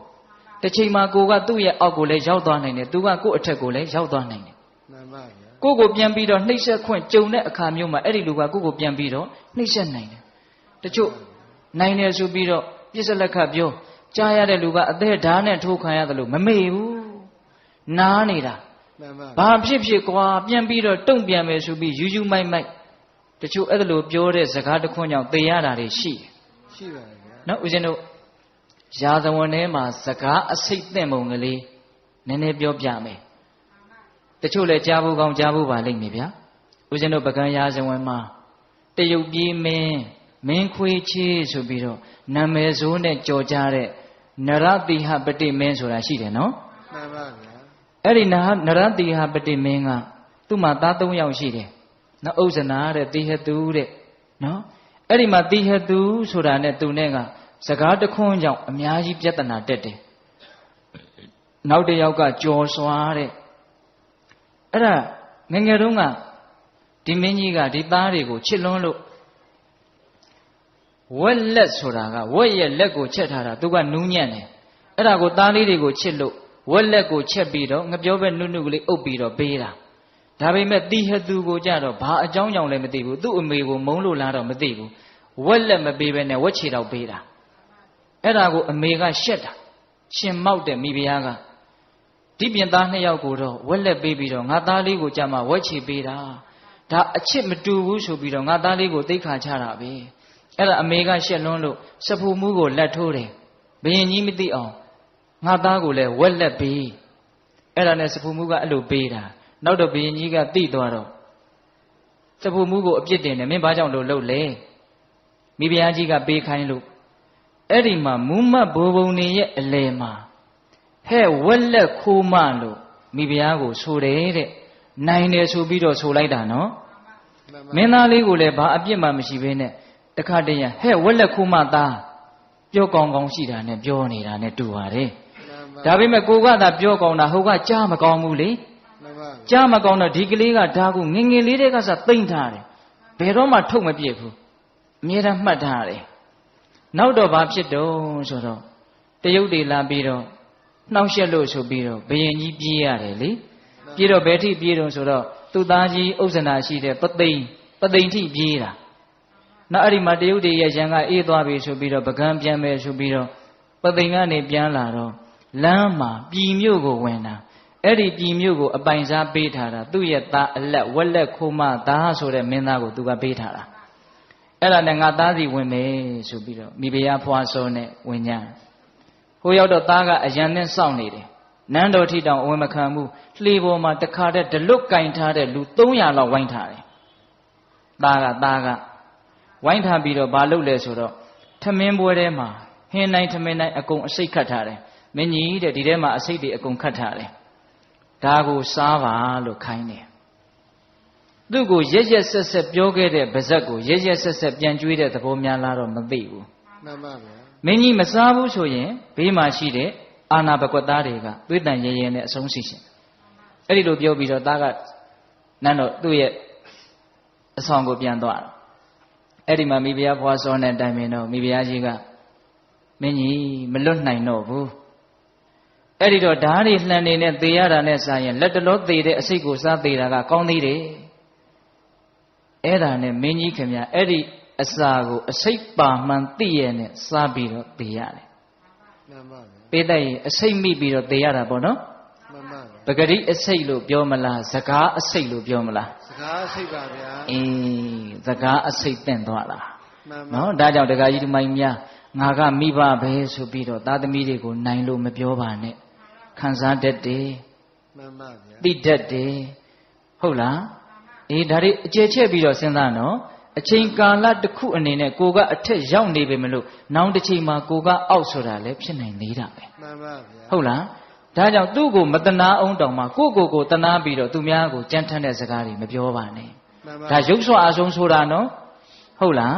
Speaker 1: တစ်ချိန်မှာကိုကသူ့ရဲ့အောက်ကိုလည်းရောက်သွားနိုင်တယ်သူကကိုယ့်အထက်ကိုလည်းရောက်သွားနိုင်တယ်
Speaker 2: မှန်ပါဗျာ
Speaker 1: ကိုကိုပြန်ပြီးတော့နှိမ့်ဆက်ခွင့်ကြုံတဲ့အခါမျိုးမှာအဲ့ဒီလူကကိုကိုပြန်ပြီးတော့နှိမ့်ဆက်နိုင်တယ်တချို့နိုင်တယ်ဆိုပြီးတော့ပြစ်စလက်ခတ်ပြောကြားရတဲ့လူကအသက်ဓာတ်နဲ့ထိုးခံရတယ်လို့မမေ့ဘူးနားနေတာ
Speaker 2: မှန်ပါ
Speaker 1: ဘာဖြစ်ဖြစ်ကွာပြန်ပြီးတော့တုံ့ပြန်မယ်ဆိုပြီးယူယူမိုက်မိုက်တချို့အဲ့ဒါလိုပြောတဲ့စကားတစ်ခွန်းကြောင့်သေရတာတွေရှိ
Speaker 2: ပါဗျာ
Speaker 1: နော်ဦးဇင်းတို့ရာဇဝင်ထဲမှာစကားအစိတ်သင့်ပုံကလေးနည်းနည်းပြောပြမယ်တချို့လည်းကြားဖို့ကောင်းကြားဖို့ပါလိမ့်မယ်ဗျာဦးဇင်းတို့ပကံရာဇဝင်မှာတရုတ်ပြည်မင်းခွေချေးဆိုပြီးတော့နာမည်ဆိုးနဲ့ကြော်ကြတဲ့နရတိဟပတိမင်းဆိုတာရှိတယ်နော်
Speaker 2: မှန်ပါဗျာ
Speaker 1: အဲ့ဒီနရတိဟပတိမင်းကသူ့မှာသား3ယောက်ရှိတယ်နော်ဥဇနာတဲ့တိဟတုတဲ့နော်အဲ့ဒီမှာတိဟတုဆိုတာနဲ့သူနဲ့ကစကားတခွန်းကြောင့်အများကြီးပြဿနာတက်တယ်နောက်တစ်ယောက်ကကြော်စွာတဲ့အဲ့ဒါငယ်ငယ်တုန်းကဒီမင်းကြီးကဒီသားတွေကိုချစ်လွန်းလို့ဝက်လက်ဆိုတာကဝက်ရဲ့လက်ကိုချက်ထားတာသူကနူးညံ့တယ်အဲ့ဒါကိုသားလေးတွေကိုချစ်လို့ဝက်လက်ကိုချက်ပြီးတော့ငပြောပဲနုနုကလေးအုပ်ပြီးတော့ပေးတာဒါပေမဲ့တိဟသူကိုကြတော့ဘာအကြောင်းကြောင့်လဲမသိဘူးသူ့အမေကိုမုန်းလို့လားတော့မသိဘူးဝက်လက်မပေးဘဲနဲ့ဝက်ချေတော့ပေးတာအဲ့ဒါကိုအမေကရှက်တာရှင်မောက်တဲ့မိဖုရားကဒီပြင်သား2ယောက်ကိုတော့ဝက်လက်ပေးပြီးတော့ငါသားလေးကိုကြမှာဝက်ချေပေးတာဒါအချစ်မတူဘူးဆိုပြီးတော့ငါသားလေးကိုသိခါချတာပဲအဲ့ဒါအမေကရှက်လွန်းလို့စဖူမှုကိုလက်ထိုးတယ်ဘယင်ကြီးမသိအောင်ငါသားကိုလည်းဝက်လက်ပေးအဲ့ဒါနဲ့စဖူမှုကအဲ့လိုပေးတာနောက်တော့ဘယင်ကြီးကသိသွားတော့စဖူမှုကိုအပြစ်တင်တယ်မင်းဘာကြောင့်လို့လှုပ်လဲမိဖုရားကြီးကပေးခိုင်းလို့အဲ့ဒီမှာမူးမတ်ဘိုးဘုံနေရဲ့အလယ်မှာဟဲ့ဝက်လက်ခိုးမလို့ မိဖုရားကိုဆိုတယ်တဲ့နိုင်တယ်ဆိုပြီးတော့ဆိုလိုက်တာနော်မင်းသားလေးကိုလည်းဘာအပြစ်မှမရှိဘဲနဲ့တခါတည်းရဟဲ့ဝက်လက်ခိုးမသားပြောကောင်းကောင်းရှိတာနဲ့ပြောနေတာနဲ့တူပါတယ်ဒါပေမဲ့ကိုကသာပြောကောင်းတာဟိုကကြားမကောင်းဘူးလေကြားမကောင်းတော့ဒီကလေးကဒါကိုငငယ်လေးတွေကစသိမ့်ထားတယ်ဘယ်တော့မှထုတ်မပြစ်ဘူးအမြဲတမ်းမှတ်ထားတယ်နောက်တော့ဘာဖြစ်တော့ဆိုတော့တရုတ်တွေလာပြီးတော့နှောက်ရက်လို့ဆိုပြီးတော့ဘယင်ကြီးပြေးရတယ်လေပြေးတော့ဘယ်ထိပြေးတော့ဆိုတော့သူ့သားကြီးဥစ္ဆနာရှိတဲ့ပသိမ်ထိပြေးတာနောက်အဲ့ဒီမှာတရုတ်တွေရဲ့ရန်ကအေးသွားပြီဆိုပြီးတော့ပကံပြန်မယ်ဆိုပြီးတော့ပသိမ်ကနေပြန်လာတော့လမ်းမှာပြည်မြို့ကိုဝင်တာအဲ့ဒီပြည်မြို့ကိုအပိုင်စားပေးထားတာသူ့ရဲ့သားအလက်ဝက်လက်ခိုးမသားဆိုတဲ့မင်းသားကိုသူကပေးထားတာအဲ့ဒါနဲ့ငါသားစီဝင်မယ်ဆိုပြီးတော့မိဖုရားဖွာစောနဲ့ဝင်ကြဟိုရောက်တော့သားကအရန်နဲ့စောင့်နေတယ်နန်းတော်ထိတောင်အဝင်မခံဘူးလှေပေါ်မှာတခါတည်းဒလွတ်ကင်ထားတဲ့လူ300လောက်ဝိုင်းထားတယ်သားကဝိုင်းထားပြီးတော့ဘာလုပ်လဲဆိုတော့ထမင်းပွဲထဲမှာဟင်းတိုင်းထမင်းတိုင်းအကုန်အစိတ်ခတ်ထားတယ်မင်းကြီးတဲ့ဒီထဲမှာအစိတ်တွေအကုန်ခတ်ထားတယ်ဒါကိုစားပါလို့ခိုင်းတယ်သူ့ကိုရက်ရက်ဆက်ဆက်ပြောခဲ့တဲ့ဗဇက်ကိုရက်ရက်ဆက်ဆက်ပြန်ကြွေးတဲ့သဘောများလားတော့မသိဘူး
Speaker 2: မှန်ပါဗျာ
Speaker 1: မင်းကြီးမစားဘူးဆိုရင်ဘေးမှာရှိတဲ့အာနာဘကွက်သားတွေကသွေးတန်ရဲရဲနဲ့အဆုံးစီရှင်အဲ့ဒီလိုပြောပြီးတော့သားကနန်းတော့သူ့ရဲ့အဆောင်ကိုပြန်သွားအဲ့ဒီမှာမိဖုရားဖွာစောနဲ့တိုင်ပင်တော့မိဖုရားကြီးကမင်းကြီးမလွတ်နိုင်တော့ဘူးအဲ့ဒီတော့ဓာတ်တွေလှန်နေတဲ့သေရတာနဲ့စားရင်လက်တလောသေတဲ့အစိတ်ကိုစားသေးတာကကောင်းသေးတယ်အဲ့ဒါနဲ့မင်းကြီးခင်ဗျာအဲ့ဒီအစာကိုအစိတ်ပါမှန်သိရနဲ့စားပြီးတော့သေရတယ်
Speaker 2: မှန်ပါဗျာ
Speaker 1: ပေးတဲ့ရင်အစိတ်မိပြီးတော့သေရတာပေါ့နော်
Speaker 2: မှန်ပါ
Speaker 1: ပဂတိအစိတ်လို့ပြောမလားစကားအစိတ်လို့ပြောမလား
Speaker 2: စကားအစိတ်ပါဗျာ
Speaker 1: စကားအစိတ်သင့်သွားတာ
Speaker 2: မှန်ပါ
Speaker 1: နော်ဒါကြောင့်ဒကာကြီးဒီမိုင်းများငါကမိဘပဲဆိုပြီးတော့သားသမီးတွေကိုနိုင်လို့မပြောပါနဲ့ခံစားတတ်တယ်
Speaker 2: မှန်ပါဗျာ
Speaker 1: သိတတ်တယ်ဟုတ်လားဒါတွေအကျယ်ချက်ပြီးတော့စဉ်းစားနော်အချိန်ကာလတစ်ခုအနေနဲ့ကိုကအထက်ရောက်နေပေမလို့နောင်တစ်ချိန်မှာကိုကအောက်ဆိုတာလည်းဖြစ်နိုင်နေတာပဲ
Speaker 2: မှန်ပါဗျာ
Speaker 1: ဟုတ်လားဒါကြောင့်သူ့ကိုမတနာအောင်တောင်မှကိုတနာပြီးတော့သူများကိုကြမ်းထမ်းတဲ့စကားတွေမပြောပါနဲ့ဒါရုပ်ဆွအဆုံးဆိုတာနော်ဟုတ်လား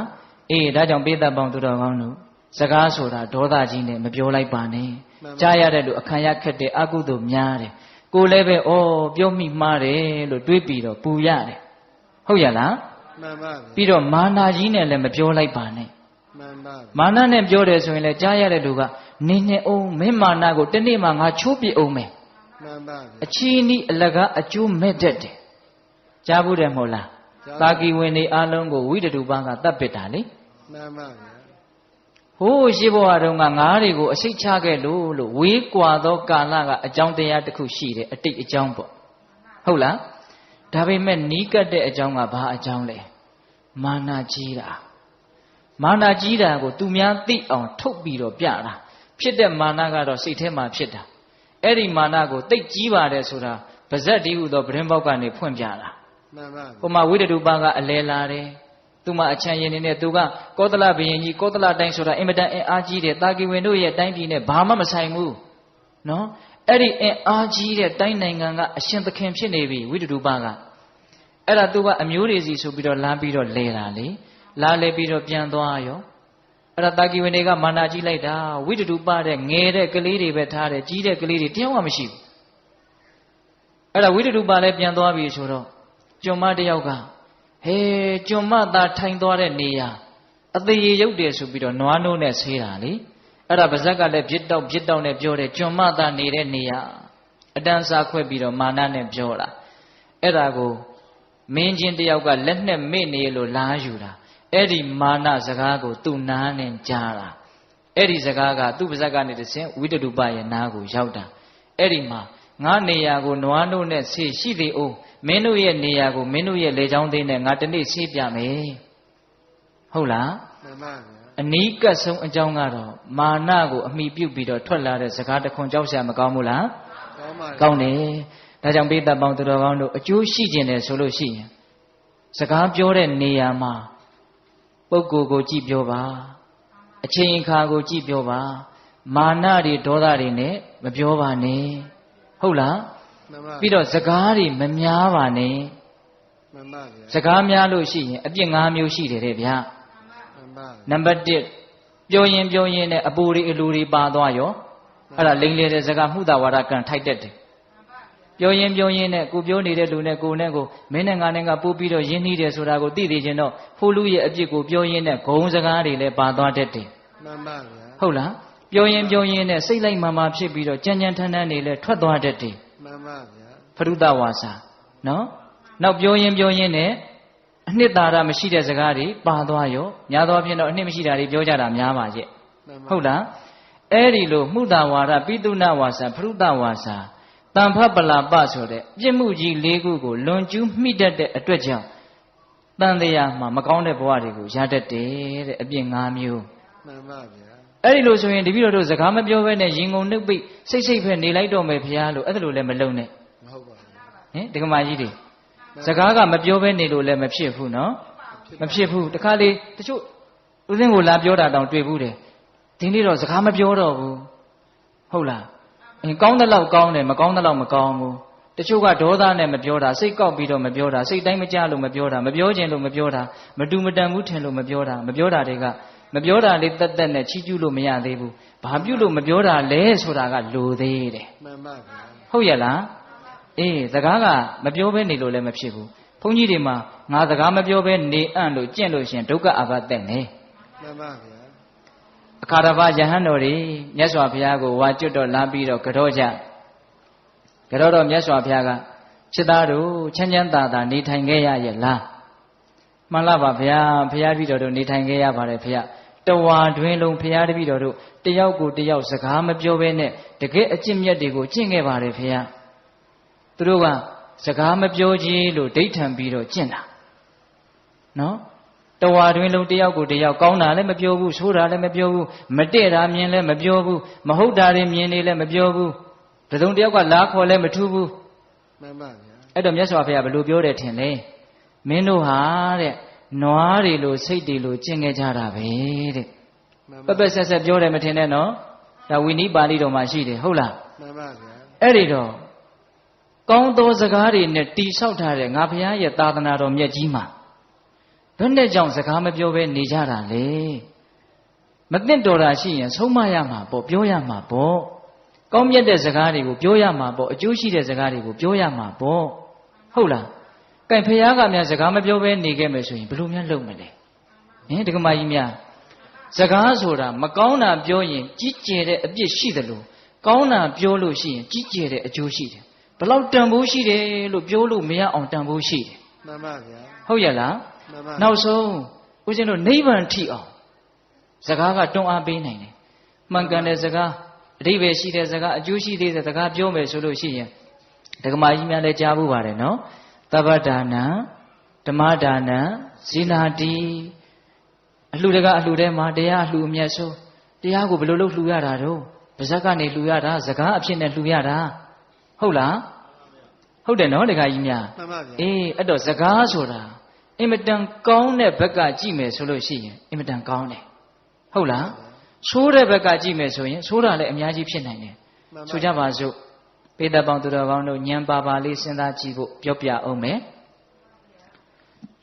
Speaker 1: ဒါကြောင့်ပိဿပေါင်းသူတော်ကောင်းတို့စကားဆိုတာဒေါသကြီးနဲ့မပြောလိုက်ပါနဲ့ကြားရတဲ့လူအခါရခက်တဲ့အကုသိုလ်များတယ်ကိုလည်းပဲပြောမိမှားတယ်လို့တွေးပြီးတော့ပူရတယ်ဟုတ်ရလား
Speaker 2: မှန်ပါ
Speaker 1: ပြီးတော့မာနာကြီးနဲ့လည်းမပြောလိုက်ပါနဲ့
Speaker 2: မှန်ပါ
Speaker 1: မာနနဲ့ပြောတယ်ဆိုရင်လည်းကြားရတဲ့လူကနေနေအောင်မင်းမာနကိုတနေ့မှငါချိုးပြအောင်မယ်
Speaker 2: မှန်ပါ
Speaker 1: အချီးနီးအလကားအကျိုးမဲ့တတ်တယ်ကြားဘူးတယ်မဟုတ်လားသာကီဝင်နေအလုံးကိုဝိတ္တုပန်းကတတ်ပစ်တာလေ
Speaker 2: မှန်ပါဗျာ
Speaker 1: ဟိုးရှိဘဝတုန်းကငါးတွေကိုအစိတ်ချခဲ့လို့ဝေးကွာသောကာလကအကြောင်းတရားတစ်ခုရှိတယ်အတိတ်အကြောင်းပေါ့ဟုတ်လားဒါပေမဲ့နီးကပ်တဲ့အကြောင်းကဘာအကြောင်းလဲမာနကြီးတာကိုသူများသိအောင်ထုတ်ပြီးတော့ပြတာဖြစ်တဲ့မာနကတော့စိတ်ထဲမှာဖြစ်တာအဲ့ဒီမာနကိုသိကြီးပါတယ်ဆိုတာပါဇက်တည်းဟူသောပရင်ပေါက်ကနေဖွင့်ပြတာ
Speaker 2: မှန်ပါ
Speaker 1: ဟိုမှာဝိတ္တုပန်းကအလဲလာတယ်သူမှအချမ်းရင်နေတဲ့သူကကောသလဘုရင်ကြီးကောသလတိုင်းဆိုတာအင်မတန်အင်အားကြီးတယ်တာကီဝင်တို့ရဲ့တိုင်းပြည်နဲ့ဘာမှမဆိုင်ဘူးနော်အဲ့ဒီအင်အားကြီးတဲ့တိုင်းနိုင်ငံကအရှင်သခင်ဖြစ်နေပြီဝိတ္တုပန်းကအဲ့ဒါသူကအမျိုးတွေစီဆိုပြီးတော့လမ်းပြီးတော့လဲတာလေလာလဲပြီးတော့ပြန်သွားရောအဲ့ဒါတာကီဝင်တွေကမာနာကြီးလိုက်တာဝိတ္တုပတဲ့ငယ်တဲ့ကလေးတွေပဲထားတယ်ကြီးတဲ့ကလေးတွေတယောက်မှမရှိဘူးအဲ့ဒါဝိတ္တုပလည်းပြန်သွားပြီဆိုတော့ကျွန်မတယောက်ကဟဲကျွန်မသာထိုင်သွားတဲ့နေရာအသေးရုပ်တယ်ဆိုပြီးတော့နွားနိုးနဲ့ဆေးတာလေအဲ့ဒါပါဇက်ကလည်းပြစ်တောက်နဲ့ပြောတယ်ကျွန်မသာနေတဲ့နေရာအတန်းစားခွဲပြီးတော့မာနနဲ့ပြောတာအဲ့ဒါကိုမင်းချင်းတယောက်ကလက်နဲ့မေ့နေလို့လားယူတာအဲ့ဒီမာနစကားကိုသူ့နားနဲ့ကြားတာအဲ့ဒီစကားကသူ့ပါဇက်ကနေတဆင့်ဝိတ္တုပရဲ့နားကိုရောက်တာအဲ့ဒီမှာငါနေရာကိုနွားနို့နဲ့ဆေးရှိသေးအောင်မင်းတို့ရဲ့နေရာကိုမင်းတို့ရဲ့လေချောင်းသေးနဲ့ငါတနေ့ဆေးပြမယ်ဟုတ်လား
Speaker 2: မှန်ပါဗျာ
Speaker 1: အနီးကပ်ဆုံးအကြောင်းကတော့မာနကိုအမိပြုတ်ပြီးတော့ထွက်လာတဲ့စကားတခွန်ကြောက်စရာမကောင်းဘူးလားကောင်းတယ်ဒါကြောင့်ပိဿပေါင်းသူတော်ကောင်းတို့အကျိုးရှိခြင်းတယ်ဆိုလို့ရှိရင်စကားပြောတဲ့နေရာမှာပုဂ္ဂိုလ်ကိုကြည့်ပြောပါအချိန်အခါကိုကြည့်ပြောပါမာနတွေဒေါသတွေနဲ့မပြောပါနဲ့ဟုတ်လား ပြီးတော့စကားတွေမများပါနဲ့
Speaker 2: မှန်ပါဗျာ
Speaker 1: စကားများလို့ရှိရင်အပြစ်၅မျိုးရှိတယ်တဲ့ဗျာ
Speaker 2: မှန်ပါ
Speaker 1: နံပါတ်1ပြောရင်နဲ့အပူတွေအလူတွေပါသွားရောအဲ့ဒါလိမ်လေတဲ့စကားမှုတာဝါဒကံထိုက်တတ်တယ်ပြောရင်နဲ့ကိုပြောနေတဲ့လူနဲ့ကိုနဲ့ကိုမင်းနဲ့ငါနဲ့ကပို့ပြီးတော့ယဉ်နှီးတယ်ဆိုတာကိုသိသိချင်းတော့ဟိုလူရဲ့အပြစ်ကိုပြောရင်းနဲ့ဂုံစကားတွေလည်းပါသွားတတ်တယ်
Speaker 2: မှန်ပါဗျာ
Speaker 1: ဟုတ်လားပြောရင်နဲ့စိတ်လိုက်မှမှဖြစ်ပြီးတော့ကြမ်းထမ်းနေလည်းထွက်သွားတတ်တယ်
Speaker 2: မှန်ပါဗျာ
Speaker 1: ဖရုဒဝါစာနော်နောက်ပြောရင်နဲ့အနှစ်သာရမရှိတဲ့စကားတွေပါသွားရောများသောအားဖြင့်တော့အနှစ်မရှိတာတွေပြောကြတာများပါရဲ့ဟုတ်လားအဲ့ဒီလိုမှုတာဝါဒပိတုဏဝါစာဖရုဒဝါစာတန်ဖပလာပဆိုတဲ့ပြစ်မှုကြီး၄ခုကိုလွန်ကျူးမိတတ်တဲ့အတွက်ကြောင့်တန်တရားမှာမကောင်းတဲ့ဘဝတွေကိုရတတ်တယ်တဲ့အပြစ်၅မျိုး
Speaker 2: မှန်ပါဗျာ
Speaker 1: အဲ့ဒီလိုဆိုရင်တပည့်တော်တို့စကားမပြောဘဲနဲ့ရင်ကုန်နှုတ်ပိတ်စိတ်ပဲနေလိုက်တော့မယ်ဖရားလို့အဲ့ဒါလိုလည်းမလုံနဲ့
Speaker 2: မဟုတ်ပါဘူး
Speaker 1: ဟင်ဒကမာကြီးတွေစကားကမပြောဘဲနေလို့လည်းမဖြစ်ဘူးနော်မဖြစ်ဘူးတခါလေတချို့ဦးစင်းကိုလာပြောတာတောင်တွေ့ဘူးတယ်ဒီနေ့တော့စကားမပြောတော့ဘူးဟုတ်လားကောင်းတဲ့လောက်ကောင်းတယ်မကောင်းတဲ့လောက်မကောင်းဘူးတချို့ကဒေါသနဲ့မပြောတာစိတ်ကောက်ပြီးတော့မပြောတာစိတ်တိုင်းမကြလို့မပြောတာမပြောခြင်းလို့မပြောတာမတူမတန်ဘူးထင်လို့မပြောတာမပြောတာတွေကမပြောတာလေးတက်တက်နဲ့ချီးကျူးလို့မရသေးဘူးဘာပြုလို့မပြောတာလဲဆိုတာကလိုသေးတယ်
Speaker 2: မှန်ပါဗျာ
Speaker 1: ဟုတ်ရဲ့လားအေးစကားကမပြောဘဲနေလို့လည်းမဖြစ်ဘူးဘုန်းကြီးတွေမှာငါစကားမပြောဘဲနေအံ့လို့ကျင့်လို့ရှင်ဒုက္ခအဘတ်တဲ့နေ
Speaker 2: မှန်ပါဗျာ
Speaker 1: အခါတစ်ပါးယဟန်တော်တွေမြတ်စွာဘုရားကိုဝါကျွတ်တော့လာပြီးတော့ကြောကြကြောတော့မြတ်စွာဘုရားကခြေသားတို့ချမ်းချမ်းသာသာနေထိုင်ခဲ့ရရဲ့လားမှန်လားပါဗျာဘုရားတပည့်တော်တို့နေထိုင်ခဲ့ရပါတယ်ဘုရားတဝါတွင်လုံးဘုရားတပည့်တော်တို့တယောက်ကိုတယောက်စကားမပြောဘဲနဲ့တကယ်အကျင့်မြတ်တွေကိုကျင့်ခဲ့ပါတယ်ဘုရားသူတို့ကစကားမပြောကြီးလို့ဒိဋ္ဌံပြီးတော့ကျင့်တာနော်တဝါတွင်လုံးတယောက်ကိုတယောက်ကောင်းတာလည်းမပြောဘူးဆိုးတာလည်းမပြောဘူးမတည့်တာမြင်လည်းမပြောဘူးမဟုတ်တာတွေမြင်နေလည်းမပြောဘူးတစုံတယောက်ကလာခေါ်လည်းမထူးဘူး
Speaker 2: မှန်ပါဗျာ
Speaker 1: အဲ့တော့မြတ်စွာဘုရားဘယ်လိုပြောတယ်ထင်လဲမင်းတို့ဟာတဲ့နွားတွေလိုစိတ်တွေလိုကျင့်ခဲ့ကြတာပဲတဲ့ပပဆက်ဆက်ပြောတယ်မထင်နဲ့နော်ဒါဝိနည်းပါဠိတော်မှာရှိတယ်ဟုတ်လား
Speaker 2: မှန်ပါဗျာ
Speaker 1: အဲ့ဒီတော့ကောင်းသောစကားတွေနဲ့တိဆောက်ထားတဲ့ငါဘုရားရဲ့သာသနာတော်မြတ်ကြီးမှာဘယ်နဲ့ကြောင့်စကားမပြောဘဲနေကြတာလဲမသိတော်တာရှိရင်ဆုံးမရမှာပေါ့ပြောရမှာပေါ့ကောင်းမြတ်တဲ့စကားတွေကိုပြောရမှာပေါ့အကျိုးရှိတဲ့စကားတွေကိုပြောရမှာပေါ့ဟုတ်လားကဲဘုရားကများစကားမပြောဘဲနေခဲ့မယ်ဆိုရင်ဘယ်လိုများလုပ်မလဲဟင်ဒကမာကြီးများစကားဆိုတာမကောင်းတာပြောရင်ကြီးကျယ်တဲ့အပြစ်ရှိတယ်လို့ကောင်းတာပြောလို့ရှိရင်ကြီးကျယ်တဲ့အကျိုးရှိတယ်ဘယ်လောက်တန်ဖိုးရှိတယ်လို့ပြောလို့မရအောင်တန်ဖိုးရှိတယ်
Speaker 2: မှန်ပါဗျာ
Speaker 1: ဟုတ်ရဲ့လား
Speaker 2: မှန်ပါ
Speaker 1: နောက်ဆုံးဦးဇင်းတို့နိဗ္ဗာန်ထိအောင်စကားကတွန်းအားပေးနိုင်တယ်မှန်ကန်တဲ့စကားအဓိပ္ပာယ်ရှိတဲ့စကားအကျိုးရှိတဲ့စကားပြောမယ်ဆိုလို့ရှိရင်ဒကမာကြီးများလည်းကြားဖို့ပါတယ်နော်သဗ္ဗဒါနံဓမ္မဒါနံဇီနာတိအလှူတကအလှူထဲမှာတရားအလှူအမြတ်ဆုံးတရားကိုဘယ်လိုလုပ်လှူရတာတော့ပါဇက်ကနေလှူရတာစကားအဖြစ်နဲ့လှူရတာဟုတ်လားဟုတ်တယ်နော်ဒကာကြီးများ
Speaker 2: မှန်ပါဗျာ
Speaker 1: အေးအဲ့တော့စကားဆိုတာအင်မတန်ကောင်းတဲ့ဘက်ကကြည့်မယ်ဆိုလို့ရှိရင်အင်မတန်ကောင်းတယ်ဟုတ်လားဆိုးတဲ့ဘက်ကကြည့်မယ်ဆိုရင်ဆိုးတာလည်းအများကြီးဖြစ်နိုင်တယ်ဆိုကြပါစို့ပေတပေါင်းသူတော်ကောင်းတို့ဉာဏ်ပါပါလေးစဉ်းစားကြည့်ဖို့ပြောပြအောင်မယ်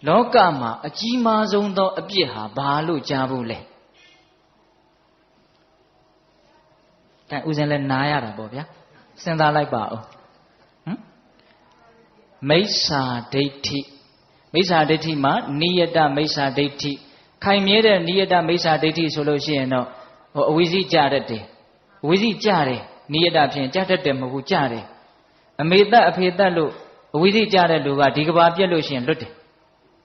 Speaker 1: လောကမှာအကြီးမားဆုံးသောအပြစ်ဟာဘာလို့ကြားဖို့လဲအဲဥစဉ်လည်းနားရတာပေါ့ဗျာစဉ်းစားလိုက်ပါဦးမိစ္ဆာဒိဋ္ဌိမိစ္ဆာဒိဋ္ဌိမှာနိယတမိစ္ဆာဒိဋ္ဌိခိုင်မြဲတဲ့နိယတမိစ္ဆာဒိဋ္ဌိဆိုလို့ရှိရင်တော့အဝိဇ္ဇိကြတတ်တယ်အဝိဇ္ဇိကြတယ်နိယတဖြင့်ကြတတ်တယ်မဟုတ်ဘူးကြတယ်အမေတတ်အဖေတတ်လို့အဝိဇ္ဇိကြတဲ့လူကဒီကဘာပြက်လို့ရှိရင်လွတ်တယ်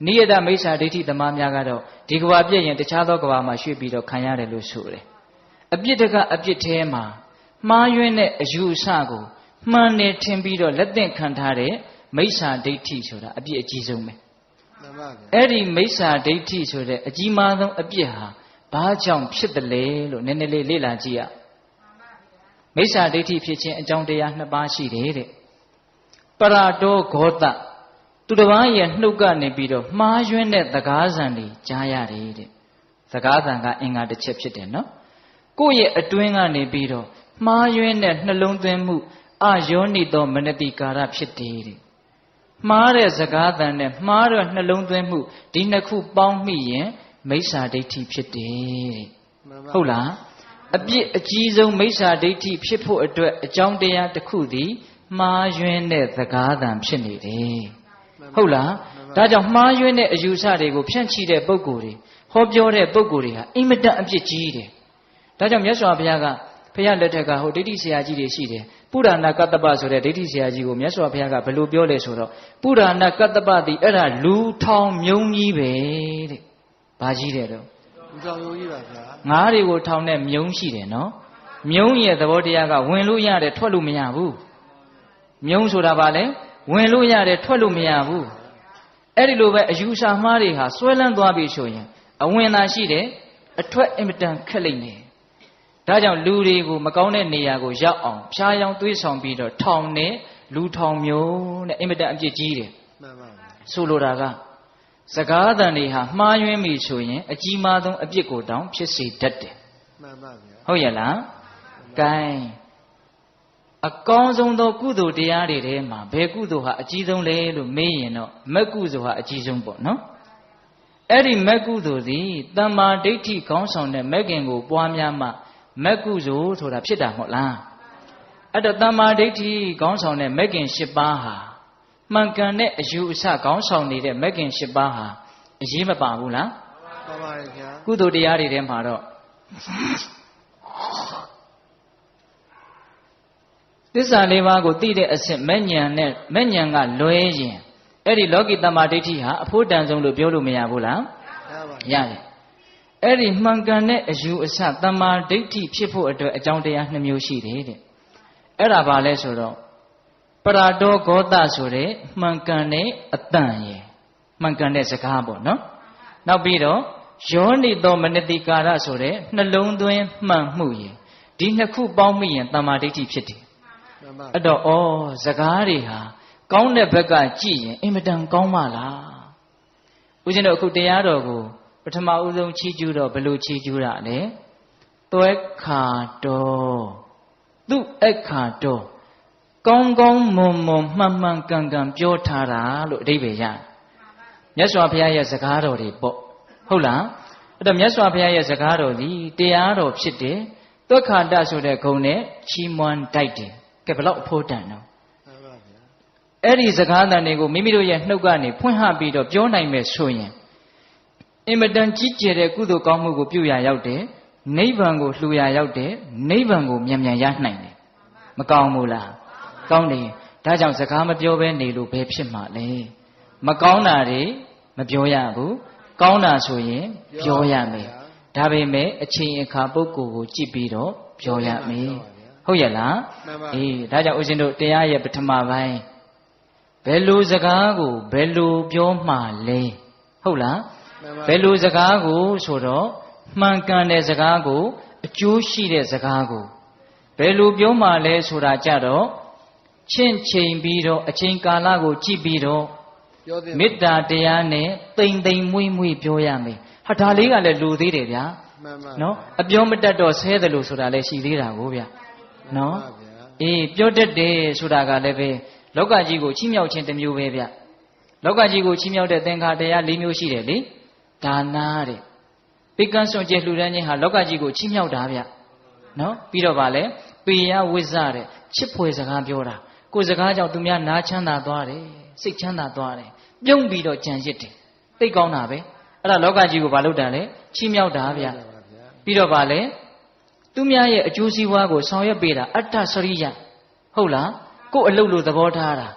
Speaker 1: နိယတမိစ္ဆာဒိဋ္ဌိသမားများကတော့ဒီကဘာပြက်ရင်တခြားသောကဘာမှာရွှေ့ပြီးတော့ခံရတယ်လို့ဆိုတယ်အပြစ်တကအပြစ်ထဲမှာမှားယွင်းတဲ့အယူအဆကိုမှန်တယ်ထင်ပြီးတော့လက်သင့်ခံထားတဲ့မိစ္ဆာဒိဋ္ဌိဆိုတာအပြစ်အကြီးဆုံးပဲ
Speaker 2: မှန်ပါဗျာ
Speaker 1: အဲ့ဒီမိစ္ဆာဒိဋ္ဌိဆိုတဲ့အကြီးမားဆုံးအပြစ်ဟာဘာကြောင့်ဖြစ်တယ်လဲလို့နည်းနည်းလေးလေ့လာကြည့်ရမိစ္ဆာဒိဋ္ဌိဖြစ်ခြင်းအကြောင်းတရားနှစ်ပါးရှိတယ်တဲ့ပရတောဂောတသူတစ်ပါးရဲ့နှုတ်ကနေပြီးတော့မှားယွင်းတဲ့သကားဆံတွေကြားရတယ်တဲ့သကားဆံကအင်္ဂါတစ်ချက်ဖြစ်တယ်နော်ကိုယ့်ရဲ့အတွင်းကနေပြီးတော့မှားယွင်းတဲ့နှလုံးသွင်းမှု အာယောနိသောမနတိကာရဖြစ်တယ်တဲ့မှားတဲ့စကားသံနဲ့မှားတဲ့နှလုံးသွင်းမှုဒီနှစ်ခုပေါင်းမိရင်မိစ္ဆာဒိဋ္ဌိဖြစ်တယ်တဲ့ဟုတ်လားအပြစ်အကြီးဆုံးမိစ္ဆာဒိဋ္ဌိဖြစ်ဖို့အတွက်အကြောင်းတရားတစ်ခုသည်မှားယွင်းတဲ့စကားသံဖြစ်နေတယ်ဟုတ်လားဒါကြောင့်မှားယွင်းတဲ့အယူဆတွေကိုဖြန့်ချိတဲ့ပုဂ္ဂိုလ်တွေဟောပြောတဲ့ပုဂ္ဂိုလ်တွေဟာအင်မတန်အပြစ်ကြီးတယ်ဒါကြောင့်မြတ်စွာဘုရားကဘုရားလက်ထက်ကဟိုဒိဋ္ဌိဆရာကြီးတွေရှိတယ်ပုရဏကတ္တပဆိုတဲ့ဒိဋ္ဌိဆရာကြီးကိုမြတ်စွာဘုရားကဘယ်လိုပြောလဲဆိုတော့ပုရဏကတ္တပသည်အဲ့ဒါလူထောင်မြုံကြီးပဲတဲ့ဘာကြီးတယ်တော့
Speaker 2: လူထောင်မြုံကြီးပါဗျာ
Speaker 1: ငါးတွေကိုထောင်တဲ့မြုံရှိတယ်နော်မြုံရဲ့သဘောတရားကဝင်လို့ရတယ်ထွက်လို့မရဘူးမြုံဆိုတာဘာလဲဝင်လို့ရတယ်ထွက်လို့မရဘူးအဲ့ဒီလိုပဲအယူဆမှားတွေဟာဆွဲလန်းသွားပြီဆိုရင်အဝင်သာရှိတယ်အထွက်အင်မတန်ခက်လိမ့်မယ်ဒါကြောင့်လူတွေကိုမကောင်းတဲ့နေရာကိုရောက်အောင်ဖျားယောင်းသွေးဆောင်ပြီးတော့ထောင်နဲ့လူထောင်မျိုးနဲ့အင်မတန်အပြစ်ကြီးတယ်
Speaker 2: မှန်ပါဗျာ
Speaker 1: ဆိုလိုတာကစကားသံတွေဟာမှားယွင်းပြီဆိုရင်အကြီးမားဆုံးအပြစ်ကိုတောင်ဖြစ်စေတတ်တယ်
Speaker 2: မှန်ပါဗျာ
Speaker 1: ဟုတ်ရဲ့လား gain အကောင်းဆုံးသောကုသိုလ်တရားတွေထဲမှာဘယ်ကုသိုလ်ဟာအကြီးဆုံးလဲလို့မေးရင်တော့မက်ကုသိုလ်ဟာအကြီးဆုံးပေါ့နော်အဲ့ဒီမက်ကုသိုလ်သည်တမ္မာဒိဋ္ဌိခေါင်းဆောင်တဲ့မက်ခင်ကိုပွားများမှမက်ကုသိုလ်ဆိုတာဖြစ်တာမဟုတ်လားအဲ့တော့တမ္မာဒိဋ္ဌိခေါင်းဆောင်တဲ့မက်ခင်၈ပါးဟာမှန်ကန်တဲ့အယူအဆခေါင်းဆောင်နေတဲ့မက်ခင်၈ပါးဟာအရေးမပါဘူးလား
Speaker 2: ပါပါတယ်ဗျာ
Speaker 1: ကုသိုလ်တရားတွေထဲမှာတော့သစ္စာလေးပါးကိုသိတဲ့အဆင့်မဲ့ဉာဏ်နဲ့မဲ့ဉာဏ်ကလွဲရင်အဲ့ဒီလောကီတမ္မာဒိဋ္ဌိဟာအဖို့တန်ဆုံးလို့ပြောလို့မရဘူးလားရတယ်အဲ့ဒီမှန်ကန်တဲ့အယူအဆတမ္မာဒိဋ္ဌိဖြစ်ဖို့အတွက်အကြောင်းတရား2မျိုးရှိတယ်တဲ့အဲ့ဒါဘာလဲဆိုတော့ပရာတောဂောတဆိုတဲ့မှန်ကန်တဲ့အတန်ရယ်မှန်ကန်တဲ့စကားပေါ့နော်နောက်ပြီးတော့ယောနိသောမနတိကာရဆိုတဲ့နှလုံးသွင်းမှန်မှုရယ်ဒီနှစ်ခုပေါင်းမိရင်တမ္မာဒိဋ္ဌိဖြစ်တယ်အဲ့တော့စကားတွေဟာကောင်းတဲ့ဘက်ကကြည့်ရင်အင်မတန်ကောင်းပါလားဦးဇင်းတို့အခုတရားတော်ကိုပထမဦးဆုံးချီးကျူးတော့ဘယ်လိုချီးကျူးတာလဲသွဲခါတော်သူ့အခါတော်ကောင်းကောင်းမွန်မွန်မှန်မှန်ကန်ကန်ပြောထားတာလို့အဓိပ္ပာယ်ရတယ်မြတ်စွာဘုရားရဲ့စကားတော်တွေပေါ့ဟုတ်လားအဲ့တော့မြတ်စွာဘုရားရဲ့စကားတော်ဒီတရားတော်ဖြစ်တယ်သွဲခါတဆိုတဲ့ဂုဏ်နဲ့ချီးမွမ်းတိုက်တယ်ကဲဘလောက်အဖို့တန်တော့အဲ့ဒီစကားသံတွေကိုမိမိတို့ရဲ့နှုတ်ကနေဖွင့်ဟပြီးတော့ပြောနိုင်မယ်ဆိုရင်အင်မတန်ကြီးကျယ်တဲ့ကုသိုလ်ကောင်းမှုကိုပြုရာရောက်တယ်နိဗ္ဗာန်ကိုလှူရာရောက်တယ်နိဗ္ဗာန်ကိုမြန်မြန်ရနိုင်တယ်မကောင်းဘူးလားကောင်းတယ်ဒါကြောင့်စကားမပြောဘဲနေလို့ဘယ်ဖြစ်မှာလဲမကောင်းတာတွေမပြောရဘူးကောင်းတာဆိုရင်ပြောရမယ်ဒါပေမဲ့အချိန်အခါပုဂ္ဂိုလ်ကိုကြည့်ပြီးတော့ပြောရမယ်ဟုတ်ရဲ့လားအေးဒါကြောင့်ဦးဇင်းတို့တရားရဲ့ပထမပိုင်းဘယ်လိုစကားကိုဘယ်လိုပြောမှလဲဟုတ်လားဘယ်လိုစကားကိုဆိုတော့မှန်ကန်တဲ့စကားကိုအကျိုးရှိတဲ့စကားကိုဘယ်လိုပြောမှလဲဆိုတာကြတော့ချင့်ချိန်ပြီးတော့အချိန်ကာလကိုကြည့်ပြီးတော့မေတ္တာတရားနဲ့တိမ်တိမ်မွေ့မွေ့ပြောရမယ်ဟာဒါလေးကလည်းလူသေးတယ်ဗျာနော်အပြောမတတ်တော့ဆဲတယ်လို့ဆိုတာလည်းရှိသေးတာကိုဗျာနော်အေးပြောတတ်တယ်ဆိုတာကလည်းပဲလောကကြီးကိုချီးမြှောက်ခြင်းတစ်မျိုးပဲဗျလောကကြီးကိုချီးမြှောက်တဲ့သင်္ခါတရား၄မျိုးရှိတယ်လေဒါနာတဲ့ပိကံစွန့်ကျဲလှူဒန်းခြင်းဟာလောကကြီးကိုချီးမြှောက်တာဗျနော်ပြီးတော့ဗာလဲပေယဝိဇ္ဇတဲ့ချစ်ဖွယ်စကားပြောတာကိုယ်စကားကြောင့်သူများနားချမ်းသာသွားတယ်စိတ်ချမ်းသာသွားတယ်ပြုံးပြီးတော့ကြံရစ်တယ်သိကောင်းတာပဲအဲ့ဒါလောကကြီးကိုဘာလုပ်တာလဲချီးမြှောက်တာဗျပြီးတော့ဗာလဲသူများရဲ့အကျိုးစီးပွားကိုဆောင်ရွက်ပေးတာအတ္တစရိယဟုတ်လားကိုယ်အလုပ်လို့သဘောထားတာ